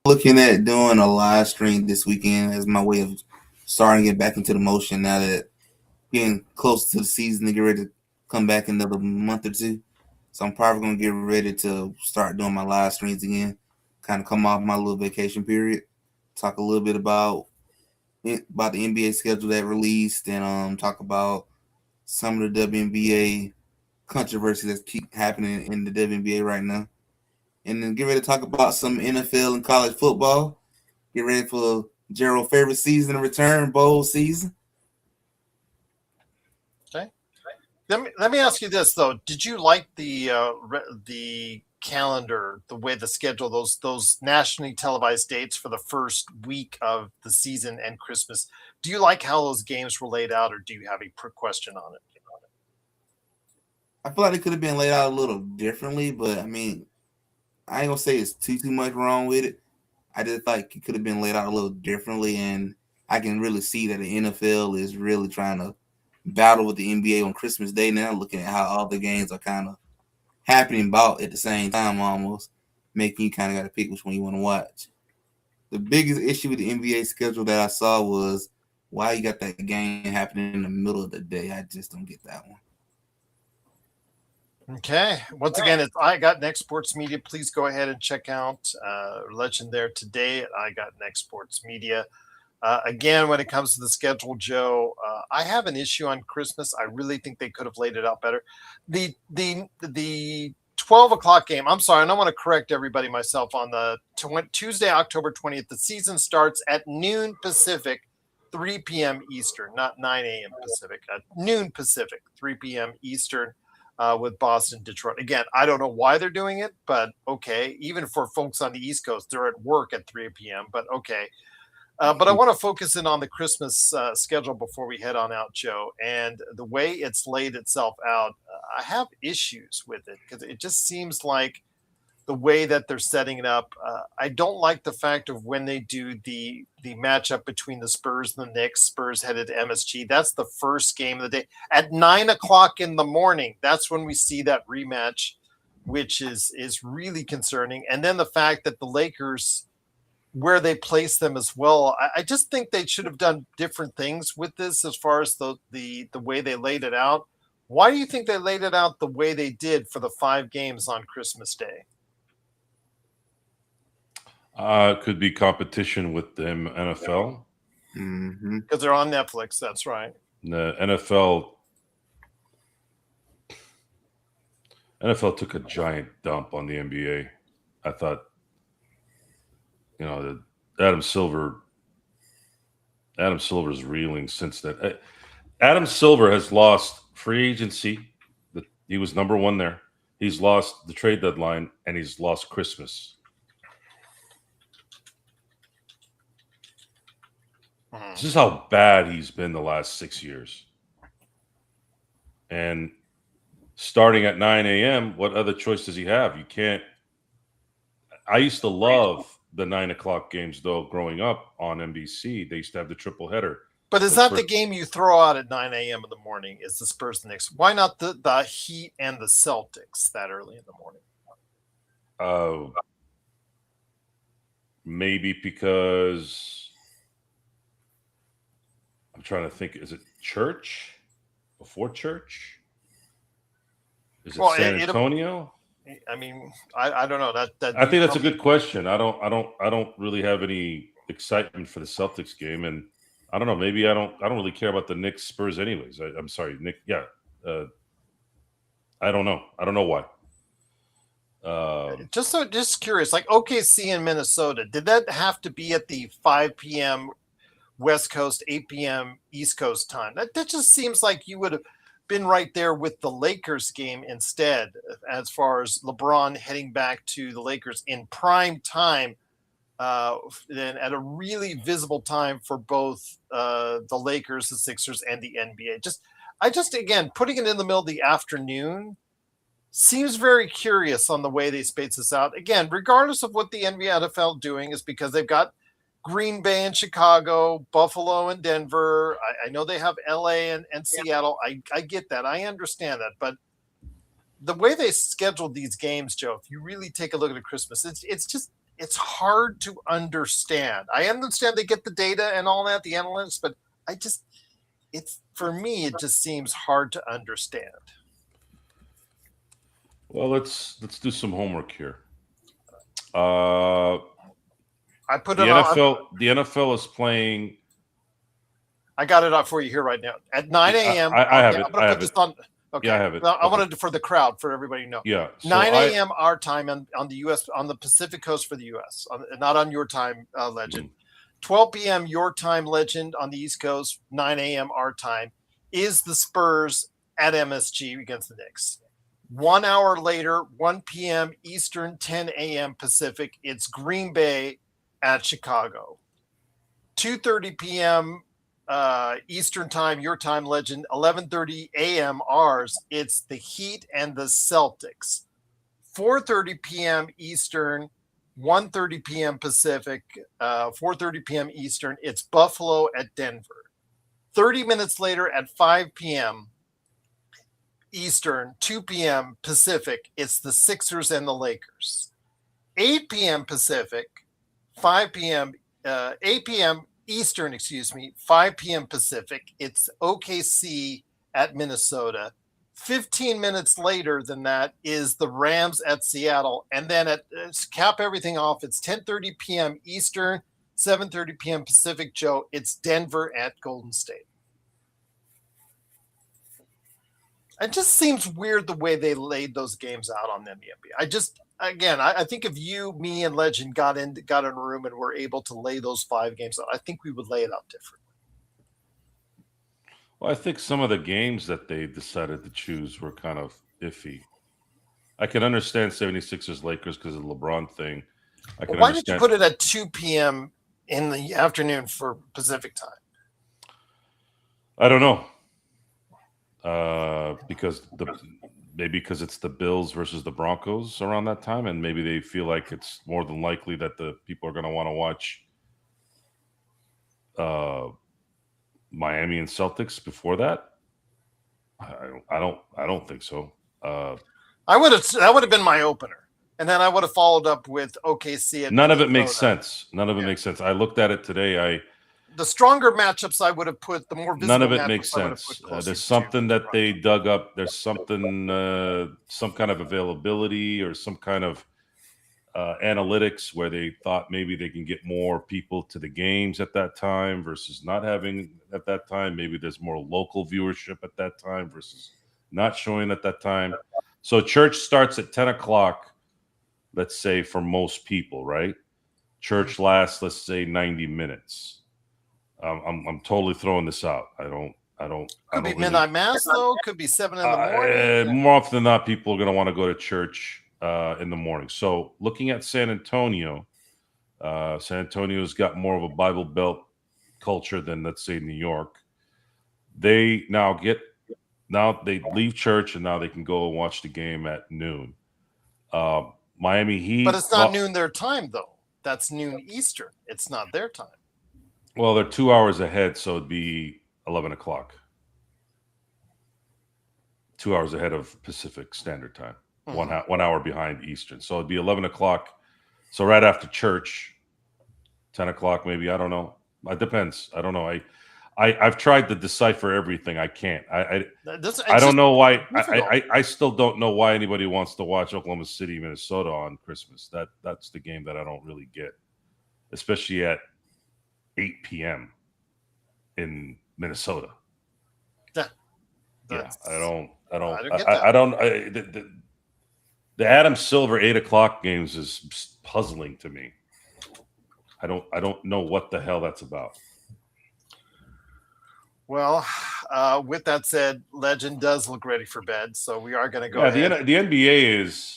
Looking at doing a live stream this weekend as my way of starting to get back into the motion now that getting close to the season to get ready to come back in another month or two. So I'm probably going to get ready to start doing my live streams again, kind of come off my little vacation period, talk a little bit about the NBA schedule that released, and talk about some of the WNBA controversy that keep happening in the WNBA right now. And then get ready to talk about some NFL and college football. Get ready for Gerald's favorite season to return, bowl season. Let me ask you this though: did you like the calendar, the way the schedule, those nationally televised dates for the first week of the season and Christmas? Do you like how those games were laid out, or do you have a question on it? I feel like it could have been laid out a little differently, but I mean, I ain't gonna say it's too much wrong with it. I just like it could have been laid out a little differently, and I can really see that the NFL is really trying to battle with the NBA on Christmas Day now, looking at how all the games are kind of happening about at the same time, almost making you kind of got to pick which one you want to watch. The biggest issue with the NBA schedule that I saw was why you got that game happening in the middle of the day. I just don't get that one. Okay. Once again, it's I Got Next Sports Media. Please go ahead and check out Legend there today at I Got Next Sports Media. Again, when it comes to the schedule, Joe, I have an issue on Christmas. I really think they could have laid it out better. The 12 o'clock game. I'm sorry, and I want to correct everybody myself on the Tuesday, October 20th. The season starts at noon Pacific, 3 p.m. Eastern, not 9 a.m. Pacific. At noon Pacific, 3 p.m. Eastern, with Boston, Detroit. Again, I don't know why they're doing it, but okay. Even for folks on the East Coast, they're at work at 3 p.m., but okay. But I want to focus in on the Christmas schedule before we head on out, Joe. And the way it's laid itself out, I have issues with it because it just seems like the way that they're setting it up. I don't like the fact of when they do the matchup between the Spurs and the Knicks. Spurs headed to MSG. That's the first game of the day at 9 o'clock in the morning. That's when we see that rematch, which is really concerning. And then the fact that the Lakers, where they place them as well. I just think they should have done different things with this as far as the way they laid it out. Why do you think they laid it out the way they did for the 5 games on Christmas Day? Could be competition with the NFL. Because they're on Netflix, that's right. The NFL took a giant dump on the NBA. I thought, Adam Silver's reeling since then. Adam Silver has lost free agency. He was number 1 there. He's lost the trade deadline, and he's lost Christmas. This is how bad he's been the last 6 years. And starting at 9 a.m., what other choice does he have? You can't. I used to love the 9 o'clock games, though, growing up on NBC. They used to have the triple header. But is that the game you throw out at 9 a.m. in the morning? Is the Spurs and Knicks? Why not the Heat and the Celtics that early in the morning? Maybe because I'm trying to think. Is it church? Before church? Is it San Antonio? I mean, I don't know. That I think that's a good question. I don't really have any excitement for the Celtics game, and I don't know. Maybe I don't really care about the Knicks Spurs anyways. I'm sorry, Nick. Yeah, I don't know. I don't know why. Just curious. Like OKC in Minnesota, did that have to be at the 5 p.m. West Coast, 8 p.m. East Coast time? That just seems like you would have been right there with the Lakers game instead, as far as LeBron heading back to the Lakers in prime time, then at a really visible time for both the Lakers, the Sixers, and the NBA. Again, putting it in the middle of the afternoon seems very curious on the way they space this out. Again, regardless of what the NBA NFL doing, is because they've got Green Bay and Chicago, Buffalo and Denver. I know they have LA and Seattle. I get that. I understand that. But the way they scheduled these games, Joe, if you really take a look at Christmas, it's hard to understand. I understand they get the data and all that, the analytics, but for me, it just seems hard to understand. Well, let's do some homework here. I put the it NFL. on. The NFL is playing. I got it up for you here right now at 9 a.m. I have it. I'm going to put this on. Okay. Yeah, I have it. I wanted for the crowd, for everybody to know. Yeah. So 9 a.m. our time on the U.S. on the Pacific Coast for the U.S. Not on your time, Legend. 12 p.m. your time, Legend, on the East Coast. 9 a.m. our time is the Spurs at MSG against the Knicks. 1 hour later, 1 p.m. Eastern, 10 a.m. Pacific. It's Green Bay at Chicago. 2:30 p.m. Eastern time, your time, Legend. 11:30 a.m. ours. It's the Heat and the Celtics. 4:30 p.m. Eastern, 1:30 p.m. Pacific, 4:30 p.m. Eastern. It's Buffalo at Denver. 30 minutes later at 5 p.m. Eastern, 2 p.m. Pacific, it's the Sixers and the Lakers. 8 p.m. Pacific, 8 p.m. Eastern, 5 p.m. Pacific, it's OKC at Minnesota. 15 minutes later than that is the Rams at Seattle. And then cap everything off, it's 10:30 p.m. Eastern, 7:30 p.m. Pacific, Joe. It's Denver at Golden State. It just seems weird the way they laid those games out on them, the NBA. I think if you, me, and Legend got in a room and were able to lay those 5 games out, I think we would lay it out differently. Well, I think some of the games that they decided to choose were kind of iffy. I can understand 76ers Lakers because of the LeBron thing. Why did you put it at 2 p.m. in the afternoon for Pacific time? I don't know. Maybe because it's the Bills versus the Broncos around that time, and maybe they feel like it's more than likely that the people are going to want to watch Miami and Celtics before that. I don't think so. That would have been my opener, and then I would have followed up with OKC. None of it makes sense. None of it makes sense. I looked at it today. The stronger matchups I would have put, the more visible. None of it makes sense. There's something that they dug up. There's something, some kind of availability or some kind of analytics where they thought maybe they can get more people to the games at that time versus not having at that time. Maybe there's more local viewership at that time versus not showing at that time. So church starts at 10 o'clock, let's say, for most people, right? Church lasts, let's say, 90 minutes. I'm totally throwing this out. I don't. Could be midnight mass though. Could be 7 in the morning. More often than not, people are going to want to go to church in the morning. So looking at San Antonio, San Antonio's got more of a Bible Belt culture than, let's say, New York. They they leave church and now they can go and watch the game at noon. Miami Heat, but it's not noon their time though. That's noon Eastern. It's not their time. Well, they're 2 hours ahead, so it'd be 11 o'clock. 2 hours ahead of Pacific Standard Time. Mm-hmm. 1 hour behind Eastern. So it'd be 11 o'clock. So right after church, 10 o'clock maybe. I don't know. It depends. I don't know. I've tried to decipher everything. I can't. I don't know why. I still don't know why anybody wants to watch Oklahoma City, Minnesota on Christmas. That's the game that I don't really get, especially at 8 p.m. in Minnesota. The Adam Silver 8 o'clock games is puzzling to me. I don't know what the hell that's about. Well, with that said, Legend does look ready for bed, so we are going to go ahead. The NBA is...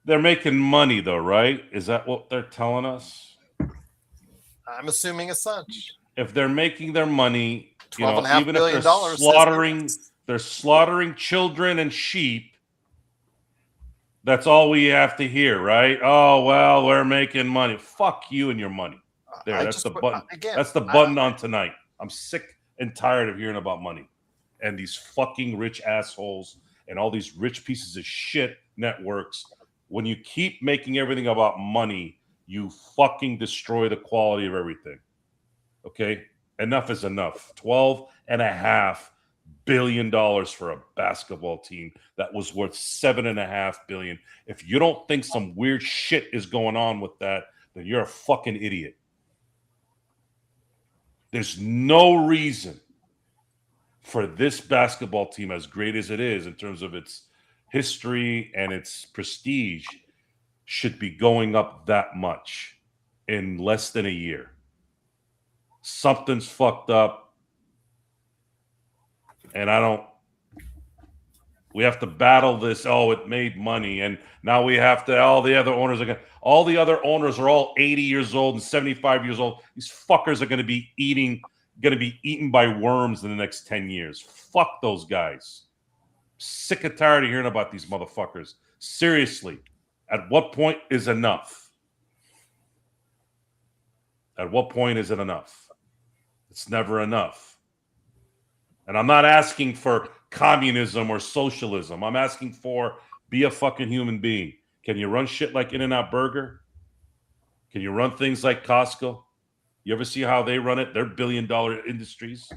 They're making money, though, right? Is that what they're telling us? I'm assuming as such. If they're making their money, even if they're slaughtering children and sheep, that's all we have to hear, right? Oh, well, we're making money. Fuck you and your money. That's the button. That's the button on tonight. I'm sick and tired of hearing about money and these fucking rich assholes and all these rich pieces of shit networks. When you keep making everything about money, you fucking destroy the quality of everything. Okay? Enough is enough. $12.5 billion for a basketball team that was worth $7.5 billion. If you don't think some weird shit is going on with that, then you're a fucking idiot. There's no reason for this basketball team, as great as it is in terms of its history and its prestige, should be going up that much in less than a year. Something's fucked up, and we have to battle this. Oh, it made money, and now we have to. All the other owners are all 80 years old and 75 years old. These fuckers are going to be eaten by worms in the next 10 years. Fuck those guys. Sick and tired of hearing about these motherfuckers. Seriously, at what point is enough? At what point is it enough? It's never enough. And I'm not asking for communism or socialism. I'm asking for be a fucking human being. Can you run shit like In-N-Out Burger? Can you run things like Costco? You ever see how they run it? They're billion-dollar industries.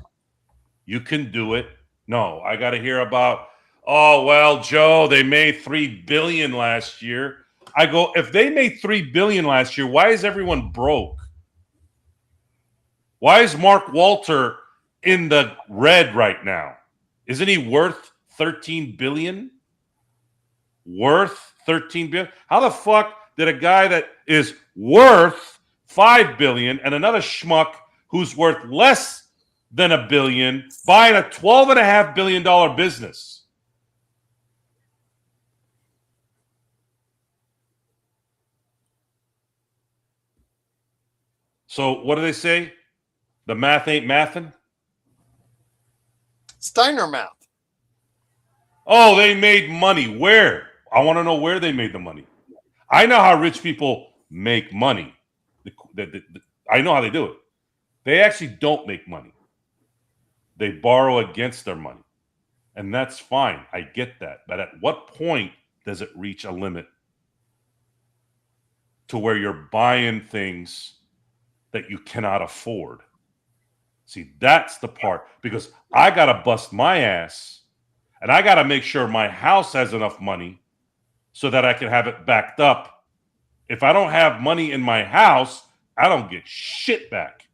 You can do it. No, I got to hear about, oh, well, Joe, they made $3 billion last year. I go, if they made $3 billion last year, why is everyone broke? Why is Mark Walter in the red right now. Isn't he worth $13 billion? Worth $13 billion? How the fuck did a guy that is worth $5 billion and another schmuck who's worth less than $1 billion buying a $12.5 billion business? So what do they say? The math ain't mathin'? Steiner math. Oh, they made money. Where? I want to know where they made the money. I know how rich people make money. I know how they do it. They actually don't make money. They borrow against their money. And that's fine. I get that. But at what point does it reach a limit to where you're buying things that you cannot afford? See, that's the part. Because I got to bust my ass and I got to make sure my house has enough money so that I can have it backed up. If I don't have money in my house, I don't get shit back.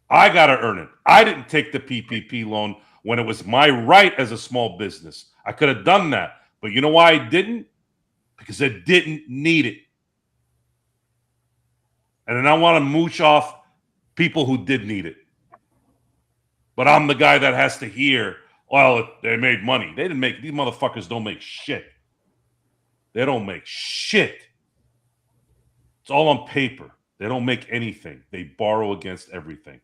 I got to earn it. I didn't take the PPP loan when it was my right as a small business. I could have done that. But you know why I didn't? Because I didn't need it. And then I want to mooch off people who did need it. But I'm the guy that has to hear, well, they made money. They didn't make, these motherfuckers don't make shit. They don't make shit. It's all on paper. They don't make anything. They borrow against everything.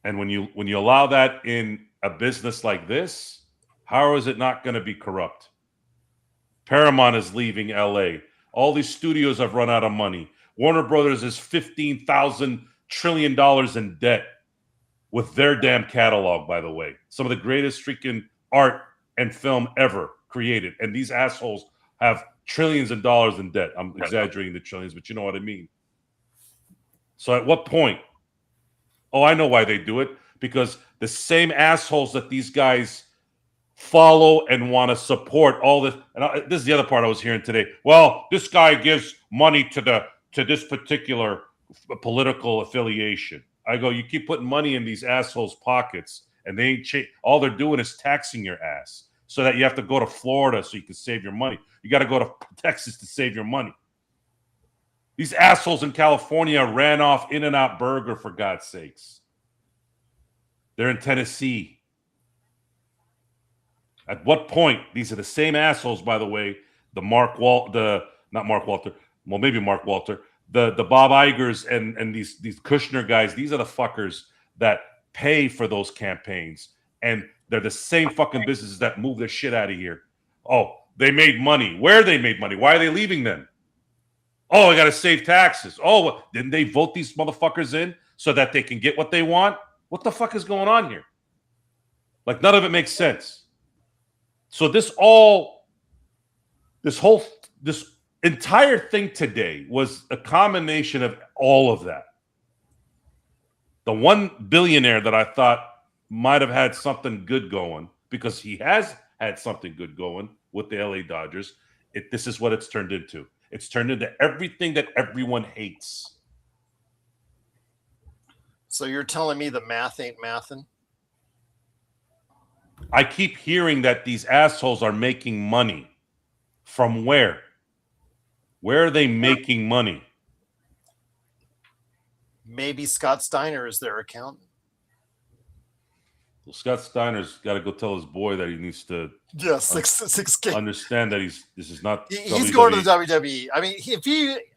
And when you allow that in a business like this, how is it not going to be corrupt? Paramount is leaving LA. All these studios have run out of money. Warner Brothers is $15,000 trillion in debt with their damn catalog, by the way. Some of the greatest freaking art and film ever created. And these assholes have trillions of dollars in debt. I'm exaggerating the trillions, but you know what I mean. So at what point? Oh, I know why they do it. Because the same assholes that these guys follow and want to support all this. And this is the other part I was hearing today. Well, this guy gives money to this particular political affiliation. I go, you keep putting money in these assholes' pockets, and they ain't all they're doing is taxing your ass, so that you have to go to Florida so you can save your money. You got to go to Texas to save your money. These assholes in California ran off In-N-Out Burger, for God's sakes. They're in Tennessee. At what point? These are the same assholes, by the way. Not Mark Walter. Well, maybe Mark Walter. The Bob Igers and these Kushner guys. These are the fuckers that pay for those campaigns, and they're the same fucking businesses that move their shit out of here. Oh, they made money. Where they made money? Why are they leaving then? Oh, I got to save taxes. Oh, didn't they vote these motherfuckers in so that they can get what they want? What the fuck is going on here? Like, none of it makes sense. So this entire thing today was a combination of all of that. The one billionaire that I thought might have had something good going, because he has had something good going with the LA Dodgers, this is what it's turned into. It's turned into everything that everyone hates. So you're telling me the math ain't mathin'? I keep hearing that these assholes are making money. From where? Where are they making money? Maybe Scott Steiner is their accountant. Well, Scott Steiner's got to go tell his boy that he needs to six K. Understand that this is not. He's going to the WWE. I mean,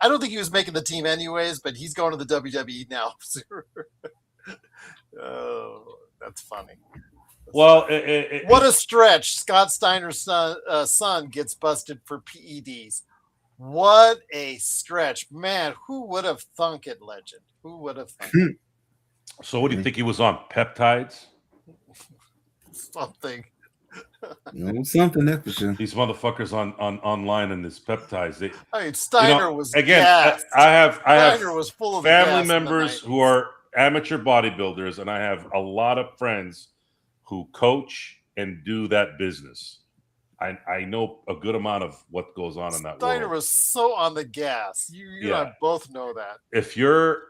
I don't think he was making the team anyways, but he's going to the WWE now. Oh, that's funny. Well, what a stretch! Scott Steiner's son gets busted for PEDs. What a stretch, man! Who would have thunk it, legend? Who would have thunk it? So, what do you think he was on? Peptides? Something. Something, that's for sure. These motherfuckers on online and this peptides. I mean, Steiner was again. gassed. I have was full of family members who are amateur bodybuilders, and I have a lot of friends who coach and do that business. I know a good amount of what goes on in that world. Steiner was so on the gas. You and I both know that. If you're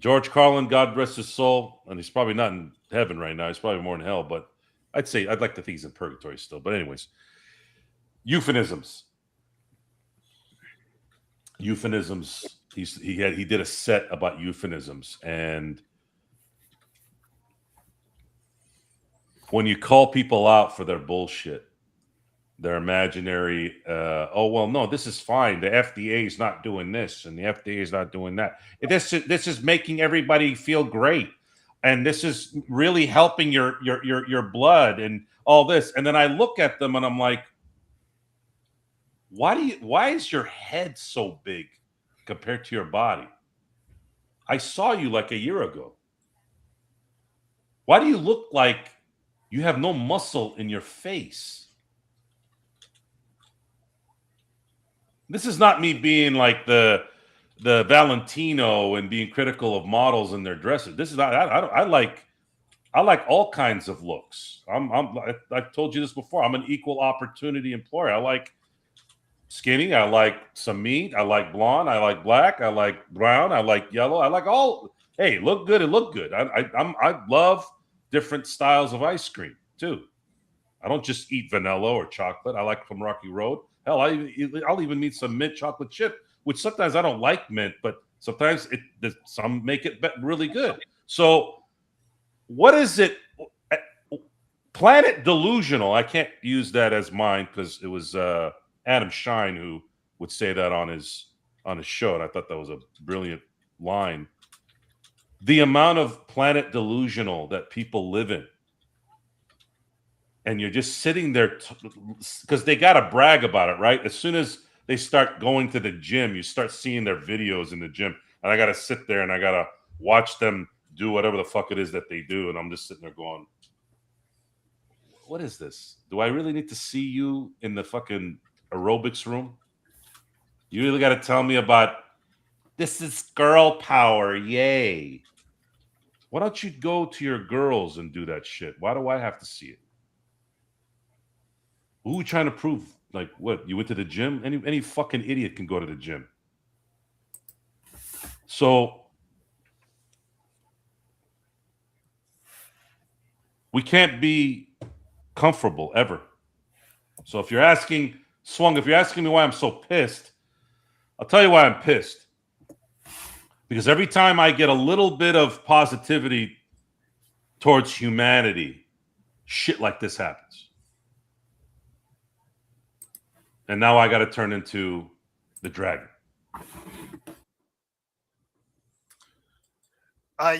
George Carlin, God rest his soul, and he's probably not in heaven right now. He's probably more in hell, but I'd like to think he's in purgatory still. But anyways, euphemisms. He did a set about euphemisms, and when you call people out for their bullshit, their imaginary, oh well, no, this is fine. The FDA is not doing this, and the FDA is not doing that. This is making everybody feel great, and this is really helping your blood and all this. And then I look at them and I'm like, why is your head so big compared to your body? I saw you like a year ago. Why do you look like you have no muscle in your face? This is not me being like the Valentino and being critical of models and their dresses. This is not. I like all kinds of looks. I've told you this before. I'm an equal opportunity employer. I like skinny. I like some meat. I like blonde. I like black. I like brown. I like yellow. I like all. Hey, look good and look good. I love different styles of ice cream too. I don't just eat vanilla or chocolate. I like from Rocky Road. Hell, I'll even eat some mint chocolate chip, which sometimes I don't like mint, but sometimes some make it really good. So, what is it? Planet Delusional. I can't use that as mine because it was Adam Shine who would say that on his show, and I thought that was a brilliant line. The amount of planet delusional that people live in. And you're just sitting there because they got to brag about it, right? As soon as they start going to the gym, you start seeing their videos in the gym. And I got to sit there and I got to watch them do whatever the fuck it is that they do. And I'm just sitting there going, what is this? Do I really need to see you in the fucking aerobics room? You really got to tell me about this is girl power. Yay. Why don't you go to your girls and do that shit? Why do I have to see it? Who are we trying to prove? Like, what? You went to the gym? Any fucking idiot can go to the gym. So we can't be comfortable ever. So if you're asking me why I'm so pissed, I'll tell you why I'm pissed. Because every time I get a little bit of positivity towards humanity, shit like this happens. And now I got to turn into the dragon.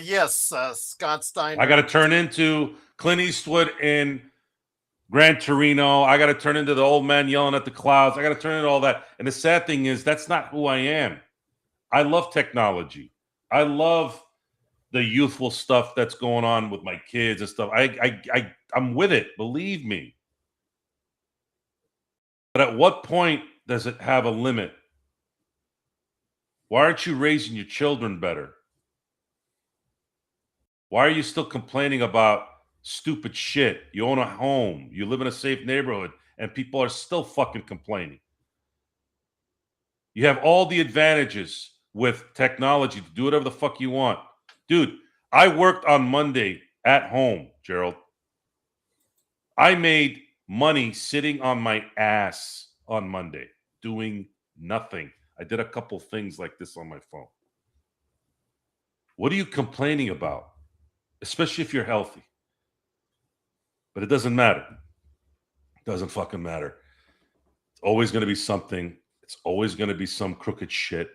Yes, Scott Steiner. I got to turn into Clint Eastwood in Gran Torino. I got to turn into the old man yelling at the clouds. I got to turn into all that. And the sad thing is, that's not who I am. I love technology. I love the youthful stuff that's going on with my kids and stuff. I'm with it. Believe me. But at what point does it have a limit? Why aren't you raising your children better? Why are you still complaining about stupid shit? You own a home, you live in a safe neighborhood, and people are still fucking complaining. You have all the advantages with technology to do whatever the fuck you want. Dude, I worked on Monday at home, Gerald. I made money sitting on my ass on Monday, doing nothing. I did a couple things like this on my phone. What are you complaining about? Especially if you're healthy. But it doesn't matter. It doesn't fucking matter. It's always going to be something. It's always going to be some crooked shit.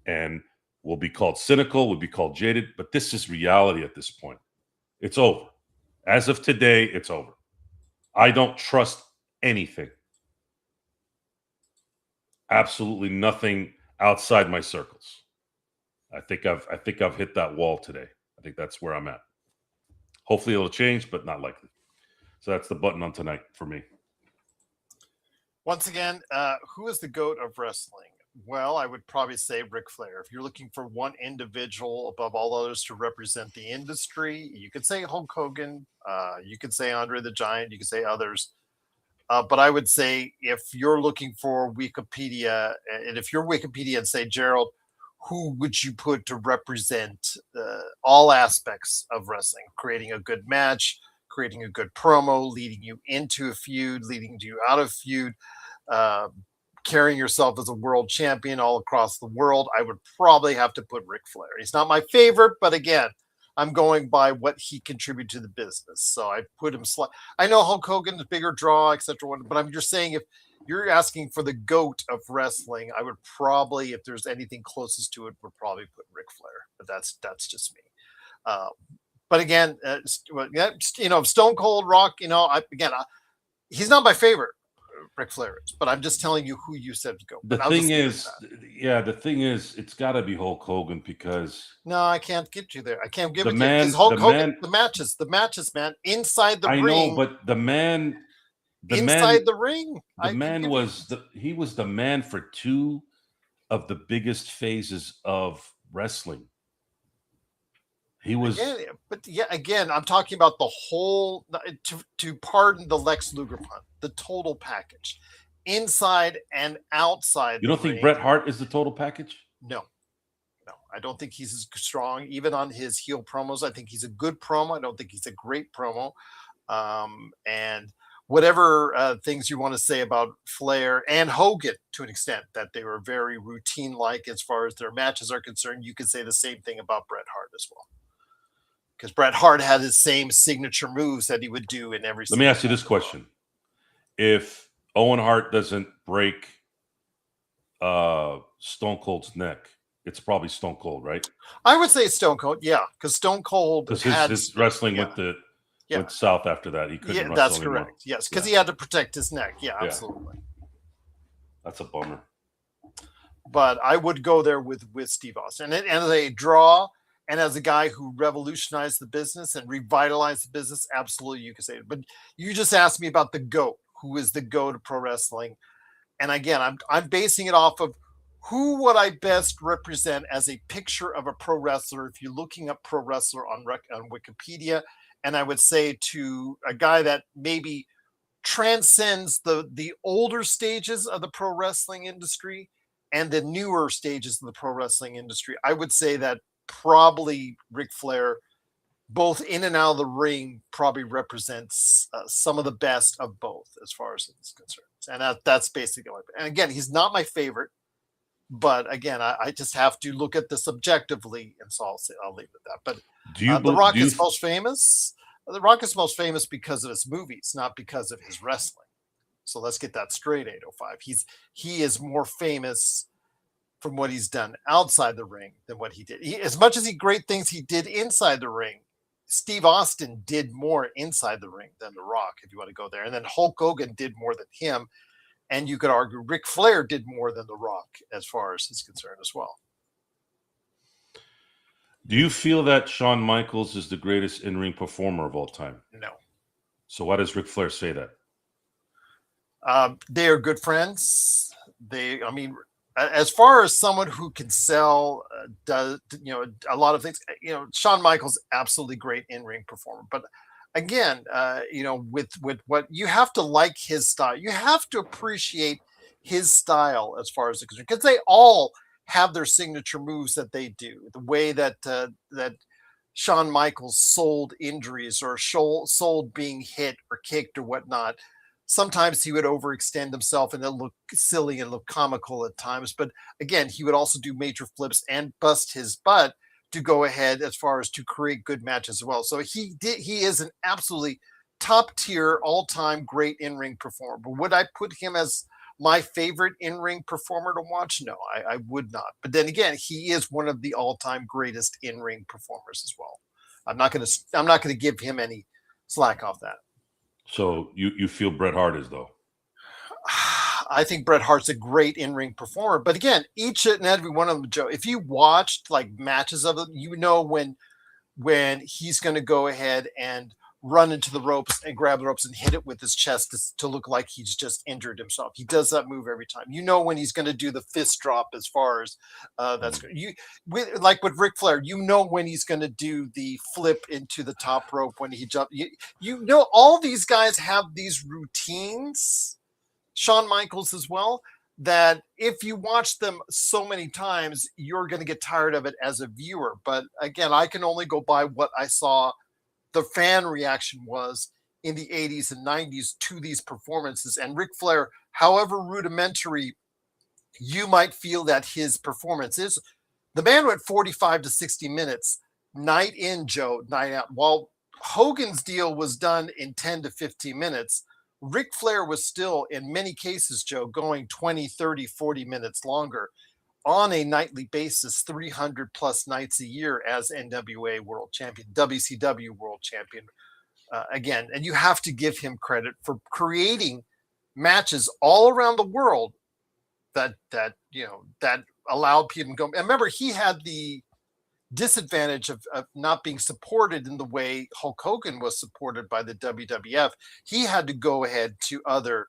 And we'll be called cynical. We'll be called jaded. But this is reality at this point. It's over. As of today, it's over. I don't trust anything. Absolutely nothing outside my circles. I think I've hit that wall today. I think that's where I'm at. Hopefully it'll change, but not likely. So that's the button on tonight for me. Once again, who is the GOAT of wrestling? Well, I would probably say Ric Flair. If you're looking for one individual above all others to represent the industry, you could say Hulk Hogan. You could say Andre the Giant. You could say others. But I would say if you're looking for Wikipedia, and if you're Wikipedia and say, Gerald, who would you put to represent all aspects of wrestling? Creating a good match, creating a good promo, leading you into a feud, leading you out of feud, carrying yourself as a world champion all across the world. I would probably have to put Ric Flair. He's not my favorite, but again, I'm going by what he contributed to the business. So I put him I know Hulk Hogan is a bigger draw, etc. But I'm just saying, if you're asking for the GOAT of wrestling, I would probably, if there's anything closest to it, would probably put Ric Flair. But that's just me. But again, Stone Cold, Rock, he's not my favorite, Ric Flair is, but I'm just telling you who you said to go. The thing is, it's got to be Hulk Hogan, because no, I can't get you there. I can't give the it man, to you, Hulk the Hogan. man, The matches, man, inside the ring. I know, but the man, inside the ring, he was the man for two of the biggest phases of wrestling. He was, again, I'm talking about the whole. To pardon the Lex Luger pun, the total package, inside and outside. You don't think Bret Hart is the total package? No, I don't think he's as strong. Even on his heel promos, I think he's a good promo. I don't think he's a great promo. And whatever things you want to say about Flair and Hogan, to an extent, that they were very routine-like as far as their matches are concerned, you could say the same thing about Bret Hart as well. Because Bret Hart had his same signature moves that he would do in every. Let me ask you this question: if Owen Hart doesn't break Stone Cold's neck, it's probably Stone Cold, right? I would say Stone Cold, yeah, because Stone Cold, because his wrestling went south after that. He couldn't wrestle that's anymore. Correct. Yes, because he had to protect his neck. Yeah, absolutely. That's a bummer. But I would go there with Steve Austin, and as a draw. And as a guy who revolutionized the business and revitalized the business, absolutely, you could say it. But you just asked me about the GOAT, who is the GOAT of pro wrestling. And again, I'm basing it off of who would I best represent as a picture of a pro wrestler if you're looking up pro wrestler on Wikipedia. And I would say to a guy that maybe transcends the older stages of the pro wrestling industry and the newer stages of the pro wrestling industry, I would say that probably Ric Flair, both in and out of the ring, probably represents some of the best of both as far as it's concerned. And that's basically it. And again, he's not my favorite, but again, I just have to look at this objectively, and so I'll leave it at that. But The Rock is most famous. The Rock is most famous because of his movies, not because of his wrestling. So let's get that straight, 805. He is more famous from what he's done outside the ring than what he did. As much as great things he did inside the ring, Steve Austin did more inside the ring than The Rock, if you want to go there. And then Hulk Hogan did more than him. And you could argue Ric Flair did more than The Rock as far as he's concerned as well. Do you feel that Shawn Michaels is the greatest in-ring performer of all time? No. So why does Ric Flair say that? They are good friends. As far as someone who can sell, does a lot of things. Shawn Michaels, absolutely great in-ring performer. But again, with what you have to like his style, you have to appreciate his style as far as it's concerned, because they all have their signature moves that they do. The way that Shawn Michaels sold injuries or sold being hit or kicked or whatnot. Sometimes he would overextend himself and it look silly and look comical at times. But again, he would also do major flips and bust his butt to go ahead as far as to create good matches as well. So he is an absolutely top tier, all time great in-ring performer. But would I put him as my favorite in-ring performer to watch? No, I would not. But then again, he is one of the all-time greatest in-ring performers as well. I'm not going to give him any slack off that. So you feel Bret Hart is, though? I think Bret Hart's a great in-ring performer. But again, each and every one of them, Joe, if you watched like matches of them, when he's going to go ahead and run into the ropes and grab the ropes and hit it with his chest to look like he's just injured himself. He does that move every time. When he's going to do the fist drop as far as that's good. Like with Ric Flair, when he's going to do the flip into the top rope when he jumps. All these guys have these routines. Shawn Michaels as well. that if you watch them so many times, you're going to get tired of it as a viewer. But again, I can only go by what I saw the fan reaction was in the 80s and 90s to these performances. And Ric Flair, however rudimentary you might feel that his performance is, the man went 45 to 60 minutes, night in, Joe, night out. While Hogan's deal was done in 10 to 15 minutes, Ric Flair was still, in many cases, Joe, going 20, 30, 40 minutes longer on a nightly basis, 300 plus nights a year as NWA World Champion, WCW World Champion. Again, and you have to give him credit for creating matches all around the world that allowed people to go. And remember, he had the disadvantage of not being supported in the way Hulk Hogan was supported by the WWF. He had to go ahead to other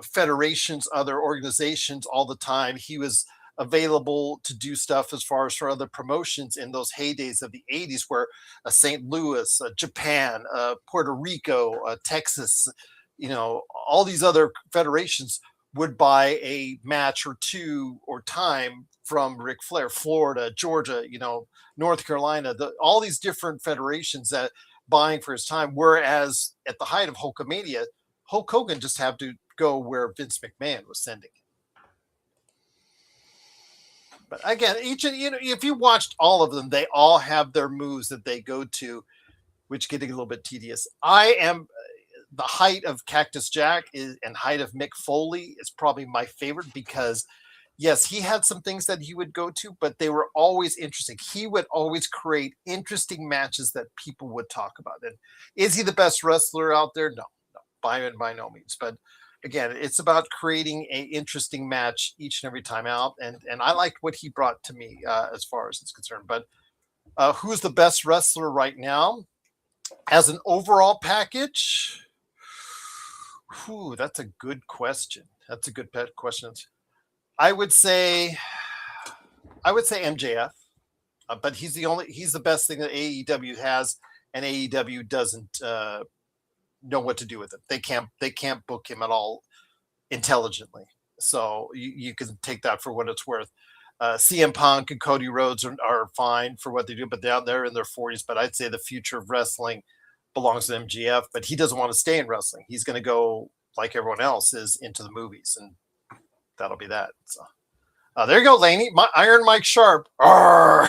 federations, other organizations all the time. He was available to do stuff as far as for other promotions in those heydays of the 80s, where St. Louis, Japan, Puerto Rico, Texas, all these other federations would buy a match or two or time from Ric Flair. Florida, Georgia, North Carolina, all these different federations that buying for his time. Whereas at the height of Hulkamania, Hulk Hogan just had to go where Vince McMahon was sending him. But again, if you watched all of them, they all have their moves that they go to, which getting a little bit tedious. The height of Cactus Jack and height of Mick Foley is probably my favorite, because yes, he had some things that he would go to, but they were always interesting. He would always create interesting matches that people would talk about. And is he the best wrestler out there? No, by no means. But again, it's about creating an interesting match each and every time out. And I liked what he brought to me as far as it's concerned. But who's the best wrestler right now? As an overall package? That's a good question. That's a good question. I would say MJF, but he's the best thing that AEW has, and AEW doesn't know what to do with it. They can't book him at all intelligently. So you can take that for what it's worth. CM Punk and Cody Rhodes are fine for what they do, but they're in their 40s. But I'd say the future of wrestling belongs to MJF, but he doesn't want to stay in wrestling. He's going to go, like everyone else is, into the movies, and that'll be that. So there you go, Laney. Iron Mike Sharp. Iron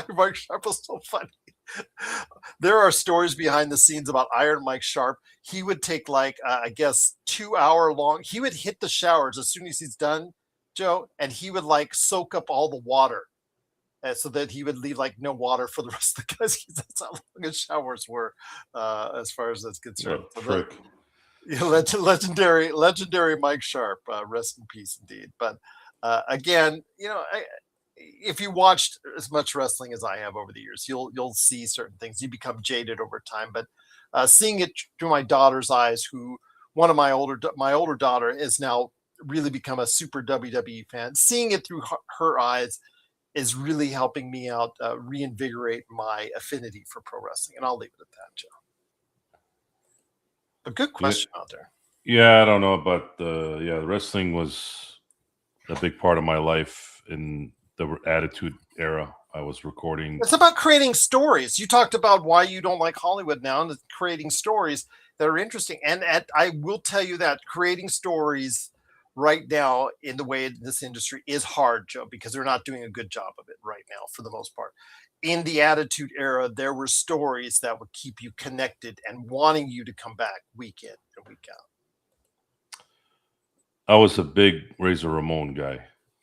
Mike Sharp was so funny. There are stories behind the scenes about Iron Mike Sharp. He would take 2 hour long. He would hit the showers as soon as he's done, Joe, and he would soak up all the water. So that he would leave no water for the rest of the guys. That's how long his showers were, as far as that's concerned. Legendary Mike Sharp, rest in peace indeed. But again, if you watched as much wrestling as I have over the years, you'll see certain things. You become jaded over time. But seeing it through my daughter's eyes, my older daughter is now really become a super WWE fan. Seeing it through her eyes is really helping me out, reinvigorate my affinity for pro wrestling. And I'll leave it at that, Joe. A good question out there. Yeah, I don't know, but the wrestling was a big part of my life in the Attitude Era. I was recording. It's about creating stories. You talked about why you don't like Hollywood now, and it's creating stories that are interesting. And I will tell you that creating stories right now in the way this industry is hard, Joe, because they're not doing a good job of it right now for the most part. In the Attitude Era, there were stories that would keep you connected and wanting you to come back week in and week out. I was a big Razor Ramon guy.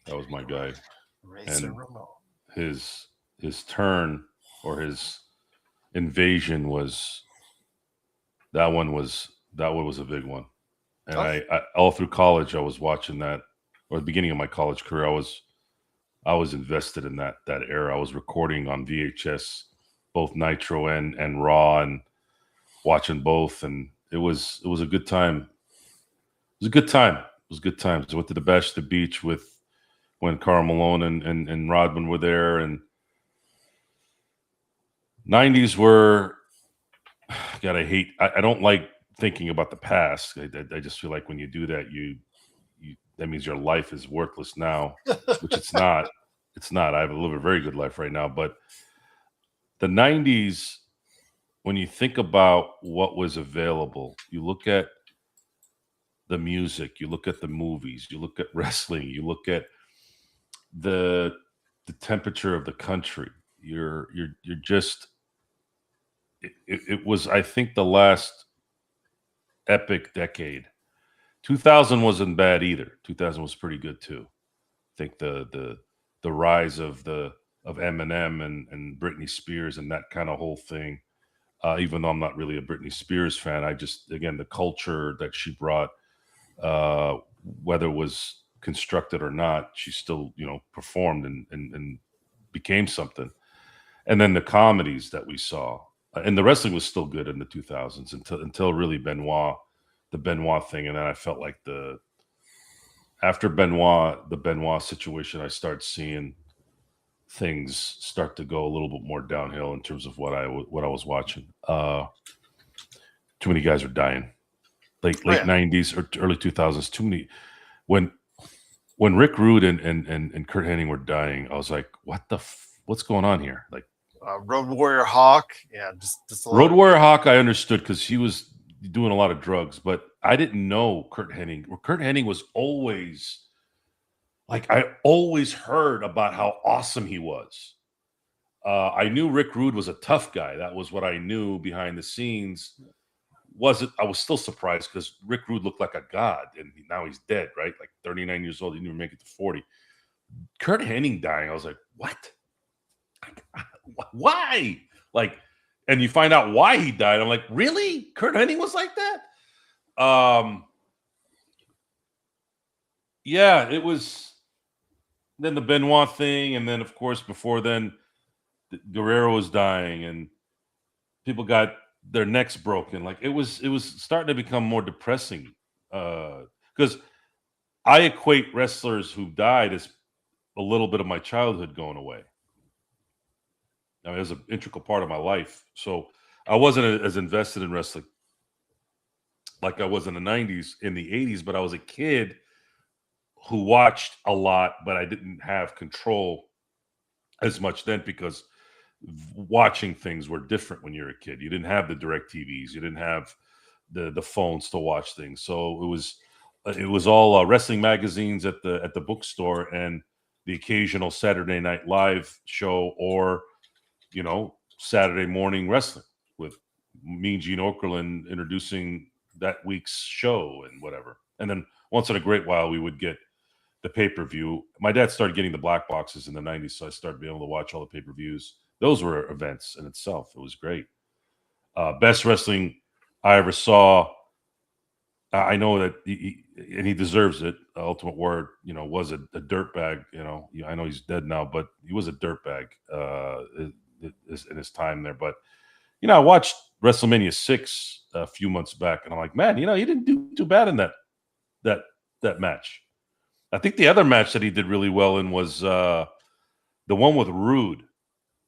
That was my guy. Razor Ramon. His turn or his invasion was that one was a big one. And I all through college I was watching that, or the beginning of my college career, I was invested in that era. I was recording on VHS both Nitro and Raw, and watching both, and it was a good time. It was a good time. It was good times. I went to the Bash the Beach when Karl Malone and Rodman were there, and 90s were, God, I don't like thinking about the past. I just feel like when you do that, you that means your life is worthless now, which it's not. It's not. I live a very good life right now. But the 90s, when you think about what was available, you look at the music, you look at the movies, you look at wrestling, you look at the temperature of the country. You're just it was, I think, the last epic decade. 2000 wasn't bad either. 2000 was pretty good too. I think the rise of Eminem and Britney Spears and that kind of whole thing. Even though I'm not really a Britney Spears fan, I just, again, the culture that she brought, whether it was constructed or not, she still, performed and became something. And then the comedies that we saw, and the wrestling was still good in the 2000s until really the Benoit thing. And then I felt like after the Benoit situation, I started seeing things start to go a little bit more downhill in terms of what I was watching. Too many guys are dying. Late 90s or early 2000s. Too many. When Rick Rude and Kurt Hennig were dying, I was like, what's going on here? Like Road Warrior Hawk, yeah, just Road Warrior Hawk. I understood because he was doing a lot of drugs, but I didn't know Kurt Hennig. Kurt Hennig was always, like, I always heard about how awesome he was. I knew Rick Rude was a tough guy. That was what I knew behind the scenes. I was still surprised because Rick Rude looked like a god, and now he's dead, right? Like 39 years old. He didn't even make it to 40. Kurt Hennig dying, I was like, what? Why? Like, and you find out why he died. I'm like, really? Kurt Hennig was like that? Yeah, it was. Then the Benoit thing, and then of course before then, Guerrero was dying, and people got their necks broken. Like it was starting to become more depressing because I equate wrestlers who died as a little bit of my childhood going away. I mean, it was an integral part of my life. So I wasn't as invested in wrestling like I was in the 90s, in the 80s, but I was a kid who watched a lot, but I didn't have control as much then because watching things were different when you're a kid. You didn't have the direct TVs. You didn't have the phones to watch things. So it was all wrestling magazines at the bookstore and the occasional Saturday Night Live show or, Saturday morning wrestling with Mean Gene Okerlund introducing that week's show and whatever. And then once in a great while, we would get the pay-per-view. My dad started getting the black boxes in the 90s, so I started being able to watch all the pay-per-views. Those were events in itself. It was great. Best wrestling I ever saw. I know that he deserves it. Ultimate Warrior, was a dirtbag. I know he's dead now, but he was a dirtbag in his time there. But I watched WrestleMania 6 a few months back, and I'm like, man, he didn't do too bad in that match. I think the other match that he did really well in was the one with Rude.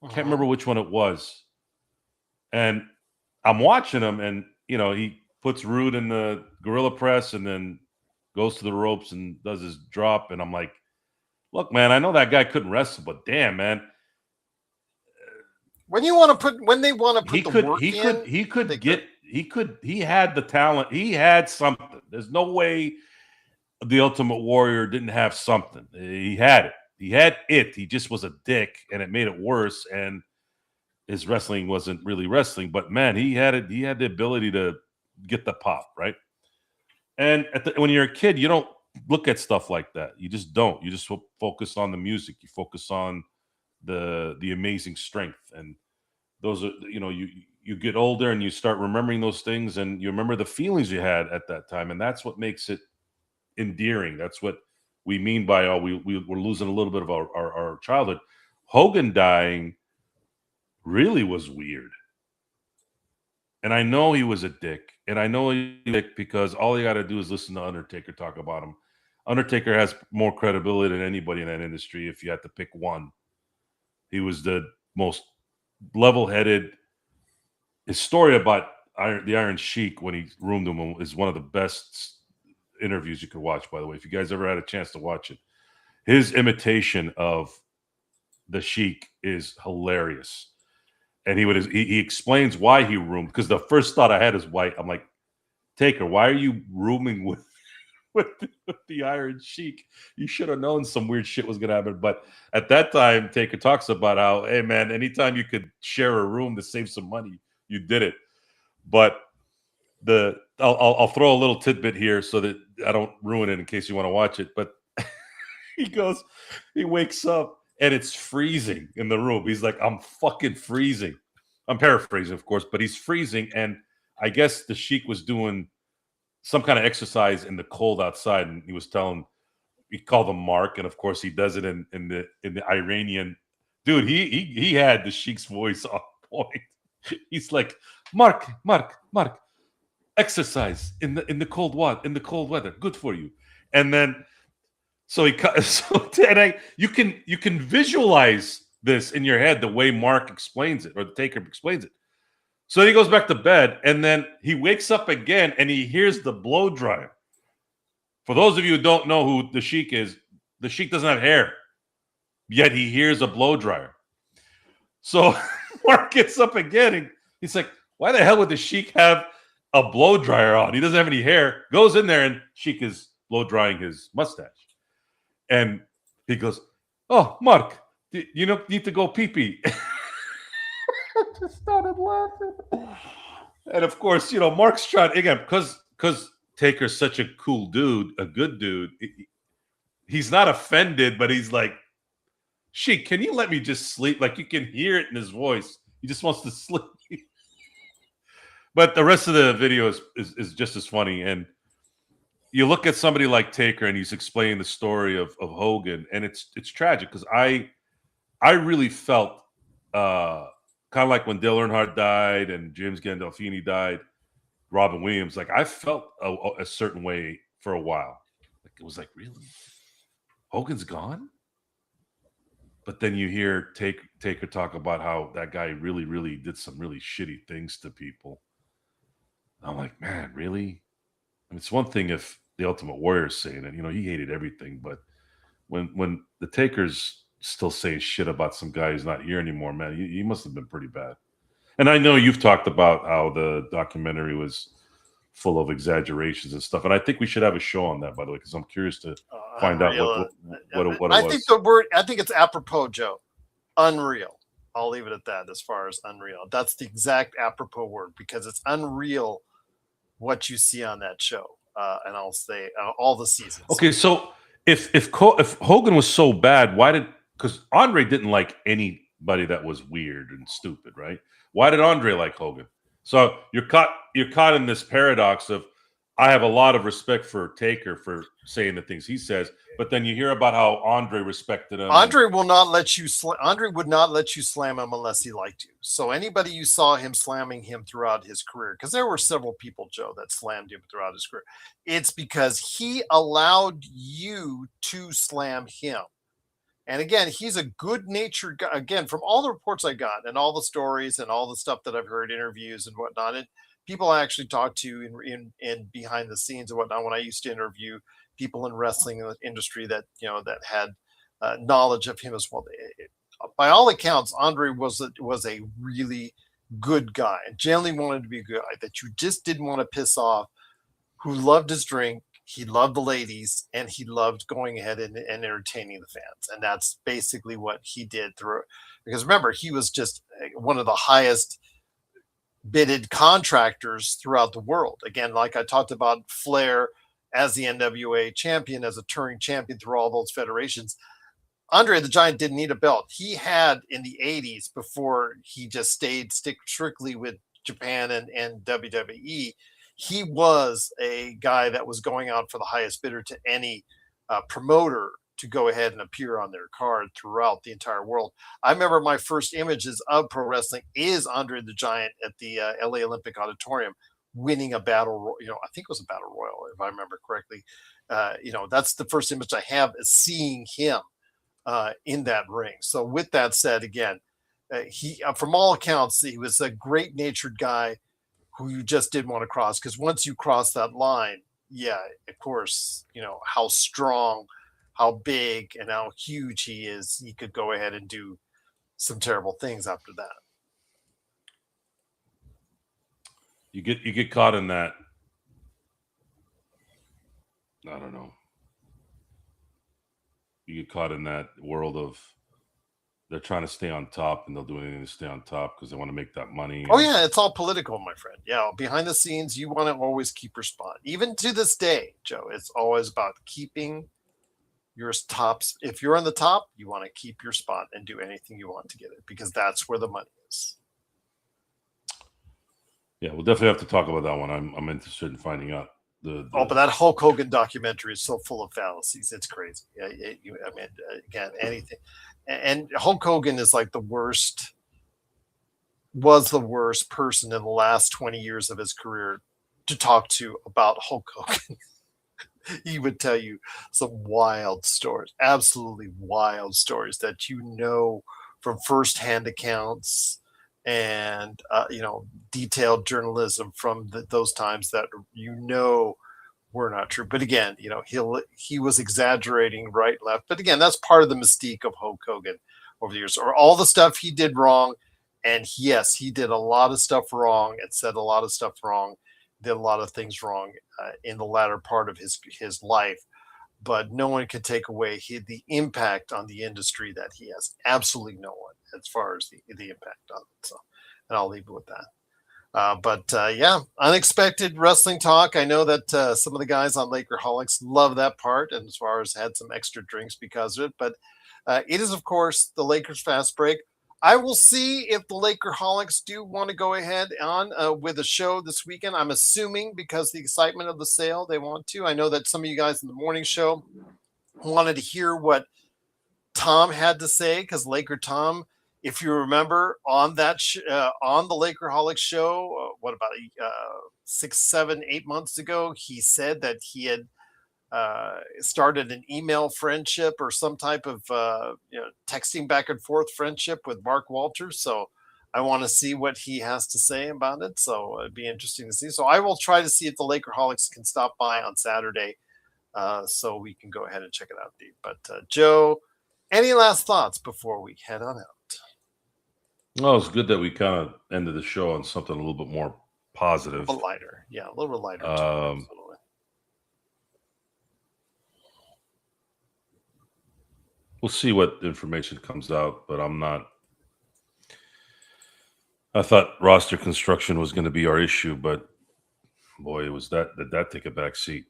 Can't remember which one it was. And I'm watching him, and he puts Rude in the gorilla press and then goes to the ropes and does his drop. And I'm like, look, man, I know that guy couldn't wrestle, but damn, man. When they want to put the work in, he had the talent. He had something. There's no way the Ultimate Warrior didn't have something. He had it. He had it. He just was a dick, and it made it worse. And his wrestling wasn't really wrestling, but man, he had it. He had the ability to get the pop, right? And when you're a kid, you don't look at stuff like that. You just don't. You just focus on the music. You focus on the amazing strength, and those are you get older and you start remembering those things, and you remember the feelings you had at that time, and that's what makes it endearing. That's what we mean by we're losing a little bit of our childhood. Hogan dying really was weird. And I know he was a dick. And I know he's a dick because all you got to do is listen to Undertaker talk about him. Undertaker has more credibility than anybody in that industry if you had to pick one. He was the most level-headed. His story about the Iron Sheik when he roomed him is one of the best interviews you could watch, by the way, if you guys ever had a chance to watch it. His imitation of the Sheik is hilarious. And he explains why he roomed, because the first thought I had is why. I'm like, Taker, why are you rooming with the Iron Sheik? You should have known some weird shit was gonna happen. But at that time, Taker talks about how, hey man, anytime you could share a room to save some money, you did it. But I'll throw a little tidbit here so that I don't ruin it in case you want to watch it. But he wakes up and it's freezing in the room. He's like, I'm fucking freezing. I'm paraphrasing, of course, but he's freezing. And I guess the Sheik was doing some kind of exercise in the cold outside, and he called him Mark, and of course he does it in the Iranian. Dude, he had the Sheik's voice on point. He's like, Mark, exercise in the cold weather, good for you. And then you can visualize this in your head the way Mark explains it, or the Taker explains it. So then he goes back to bed, and then he wakes up again, and he hears the blow dryer. For those of you who don't know who the Sheik is, the Sheik doesn't have hair, yet he hears a blow dryer. So Mark gets up again, and he's like, why the hell would the Sheik have a blow dryer on? He doesn't have any hair. Goes in there, and Sheik is blow drying his mustache. And he goes, oh, Mark, you need to go pee-pee. I just started laughing. And of course, Mark's trying, again, because Taker's such a cool dude, a good dude, he's not offended, but he's like, Sheik, can you let me just sleep? Like, you can hear it in his voice. He just wants to sleep. But the rest of the video is just as funny. And you look at somebody like Taker, and he's explaining the story of Hogan, and it's tragic, because I really felt kind of like when Dale Earnhardt died and James Gandolfini died, Robin Williams, like I felt a certain way for a while. Like it was like, really? Hogan's gone? But then you hear Taker talk about how that guy really, really did some really shitty things to people. I'm like, man, really? I mean, it's one thing if the Ultimate Warrior's saying it, he hated everything, but when the Taker's still saying shit about some guy who's not here anymore, man, he must have been pretty bad. And I know you've talked about how the documentary was full of exaggerations and stuff, and I think we should have a show on that, by the way, because I'm curious to find out what it was. I think it's apropos, Joe. Unreal. I'll leave it at that. As far as unreal, that's the exact apropos word, because it's unreal what you see on that show. And I'll say all the seasons. Okay, so if Hogan was so bad, because Andre didn't like anybody that was weird and stupid, right? Why did Andre like Hogan? So you're caught in this paradox of, I have a lot of respect for Taker for saying the things he says, but then you hear about how Andre respected him. Andre would not let you slam him unless he liked you. So anybody you saw him slamming him throughout his career, because there were several people, Joe, that slammed him throughout his career, it's because he allowed you to slam him. And again, he's a good-natured guy. Again, from all the reports I got and all the stories and all the stuff that I've heard, interviews and whatnot, and people I actually talked to in behind the scenes and whatnot, when I used to interview people in wrestling industry that that had knowledge of him as well. By all accounts, Andre was a really good guy, and generally wanted to be a good guy that you just didn't want to piss off, who loved his drink. He loved the ladies, and he loved going ahead and entertaining the fans. And that's basically what he did through. Because remember, he was just one of the highest bidded contractors throughout the world. Again, like I talked about Flair as the NWA champion, as a touring champion through all those federations. Andre the Giant didn't need a belt. He had in the 80s, before he just stick strictly with Japan and WWE, he was a guy that was going out for the highest bidder to any promoter to go ahead and appear on their card throughout the entire world. I remember my first images of pro wrestling is Andre the Giant at the LA Olympic Auditorium, winning a battle, I think it was a battle royal, if I remember correctly. That's the first image I have, is seeing him in that ring. So with that said, again, he, from all accounts, he was a great natured guy who you just didn't want to cross, because once you cross that line, yeah, of course, how strong, how big, and how huge he is. He could go ahead and do some terrible things after that. You get caught in that. I don't know. You get caught in that world of they're trying to stay on top, and they'll do anything to stay on top because they want to make that money. Oh yeah, it's all political, my friend. Yeah, behind the scenes, you want to always keep your spot. Even to this day, Joe, it's always about keeping your tops. If you're on the top, you want to keep your spot and do anything you want to get it because that's where the money is. Yeah, we'll definitely have to talk about that one. I'm interested in finding out. But that Hulk Hogan documentary is so full of fallacies. It's crazy. Again, anything. And Hulk Hogan is like was the worst person in the last 20 years of his career to talk to about Hulk Hogan. He would tell you some wild stories, absolutely wild stories that from firsthand accounts and detailed journalism from those times that were not true. But again, he was exaggerating right and left. But again, that's part of the mystique of Hulk Hogan over the years, or all the stuff he did wrong. And yes, he did a lot of stuff wrong and said a lot of stuff wrong, did a lot of things wrong in the latter part of his life. But no one can take away the impact on the industry that he has. Absolutely no one, as far as the impact on it. So, and I'll leave it with that. Yeah, unexpected wrestling talk. I know that some of the guys on Lakerholics love that part, and as far as had some extra drinks because of it. But it is, of course, the Lakers Fast Break. I will see if the Lakerholics do want to go ahead on with a show this weekend. I'm assuming because the excitement of the sale, they want to. I know that some of you guys in the morning show wanted to hear what Tom had to say because Laker Tom, if you remember, on that on the Lakerholics show, what about 6, 7, 8 months ago, he said that he had started an email friendship or some type of texting back and forth friendship with Mark Walters. So I want to see what he has to say about it. So it'd be interesting to see. So I will try to see if the Lakerholics can stop by on Saturday so we can go ahead and check it out, Dave. But Joe, any last thoughts before we head on out? Well, it's good that we kind of ended the show on something a little bit more positive. A little lighter. Yeah, a little bit lighter. Absolutely. We'll see what information comes out, but I thought roster construction was going to be our issue, but boy, did that take a back seat.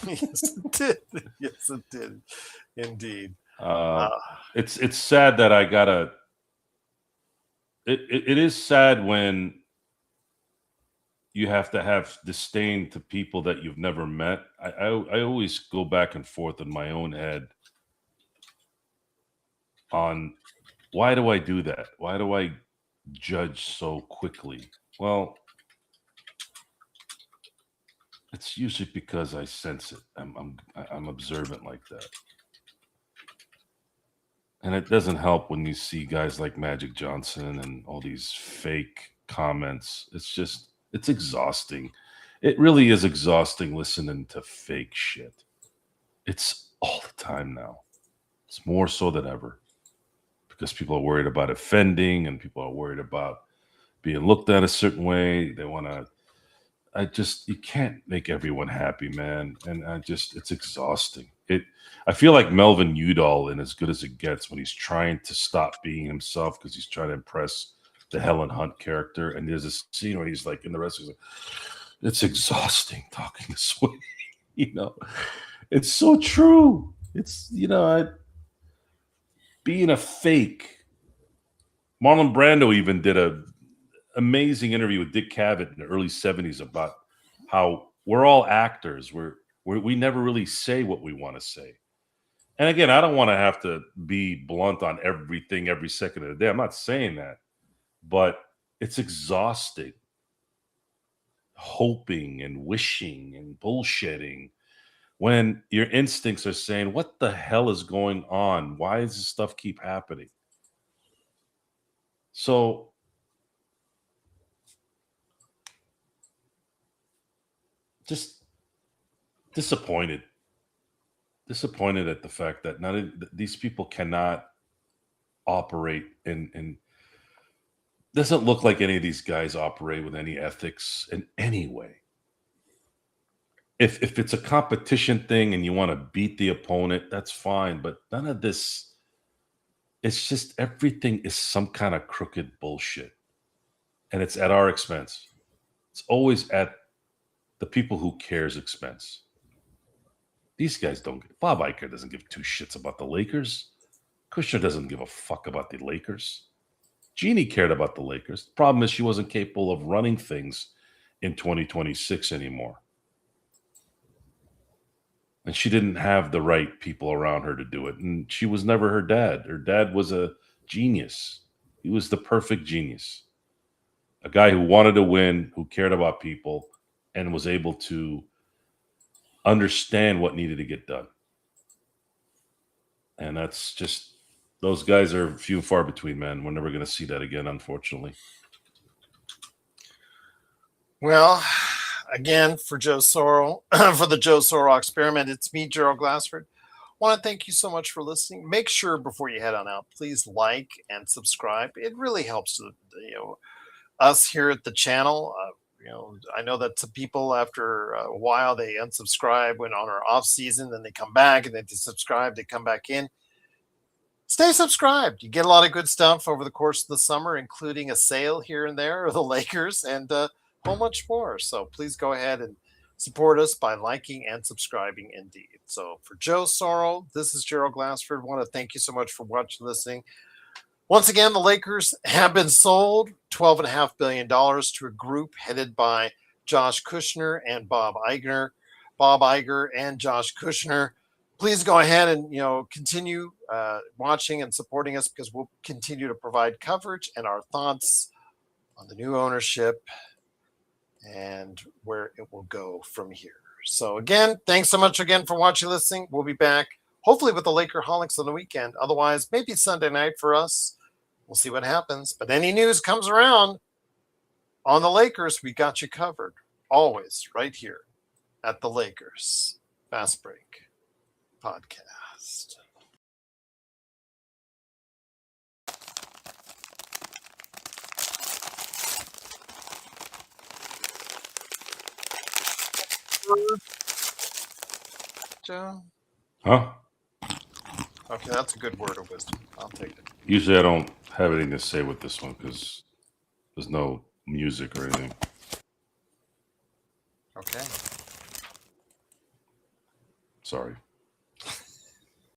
Yes, it did. Yes, it did. Indeed. It's sad that I gotta. It is sad when you have to have disdain to people that you've never met. I always go back and forth in my own head on why do I do that? Why do I judge so quickly? Well, it's usually because I sense it. I'm observant like that. And it doesn't help when you see guys like Magic Johnson and all these fake comments. It's exhausting. It really is exhausting listening to fake shit. It's all the time now. It's more so than ever because people are worried about offending and people are worried about being looked at a certain way. They want to. You can't make everyone happy, man. And it's exhausting. I feel like Melvin Udall in As Good as It Gets when he's trying to stop being himself because he's trying to impress the Helen Hunt character. And there's a scene where he's like in the rest of it's exhausting talking this way. It's so true. It's, being a fake. Marlon Brando even did a amazing interview with Dick Cavett in the early 70s about how we're all actors. We never really say what we want to say. And again, I don't want to have to be blunt on everything every second of the day. I'm not saying that, but it's exhausting. Hoping and wishing and bullshitting when your instincts are saying, what the hell is going on? Why does this stuff keep happening? So just disappointed at the fact that these people cannot operate in doesn't look like any of these guys operate with any ethics in any way. If it's a competition thing and you want to beat the opponent, that's fine, but none of this. It's just everything is some kind of crooked bullshit, and it's at our expense. It's always at the people who cares expense. These guys don't. Bob Iger doesn't give two shits about the Lakers. Kushner doesn't give a fuck about the Lakers. Jeannie cared about the Lakers. The problem is she wasn't capable of running things in 2026 anymore. And she didn't have the right people around her to do it. And she was never her dad. Her dad was a genius. He was the perfect genius. A guy who wanted to win, who cared about people, and was able to understand what needed to get done. And that's just, those guys are few and far between, man. We're never going to see that again, unfortunately. Well, again, for Joe Sorrell, for the Joe Sorrell experiment, it's me, Gerald Glassford. I want to thank you so much for listening. Make sure before you head on out, please like and subscribe. It really helps us here at the channel. I know that some people after a while they unsubscribe when on our off season, then they come back, and then they subscribe, they come back in. Stay subscribed. You get a lot of good stuff over the course of the summer, including a sale here and there of the Lakers and a whole much more. So please go ahead and support us by liking and subscribing indeed. So for Joe Sorrell, this is Gerald Glassford. I want to thank you so much for watching, listening. Once again, the Lakers have been sold $12.5 billion to a group headed by Josh Kushner and Bob Iger. Bob Iger and Josh Kushner. Please go ahead and continue watching and supporting us, because we'll continue to provide coverage and our thoughts on the new ownership and where it will go from here. So again, thanks so much again for watching, listening. We'll be back hopefully with the Lakerholics on the weekend. Otherwise, maybe Sunday night for us. We'll see what happens. But any news comes around on the Lakers, we got you covered. Always right here at the Lakers Fast Break Podcast. Joe? Huh? Okay, that's a good word of wisdom. I'll take it. Usually I don't have anything to say with this one because there's no music or anything. Okay. Sorry.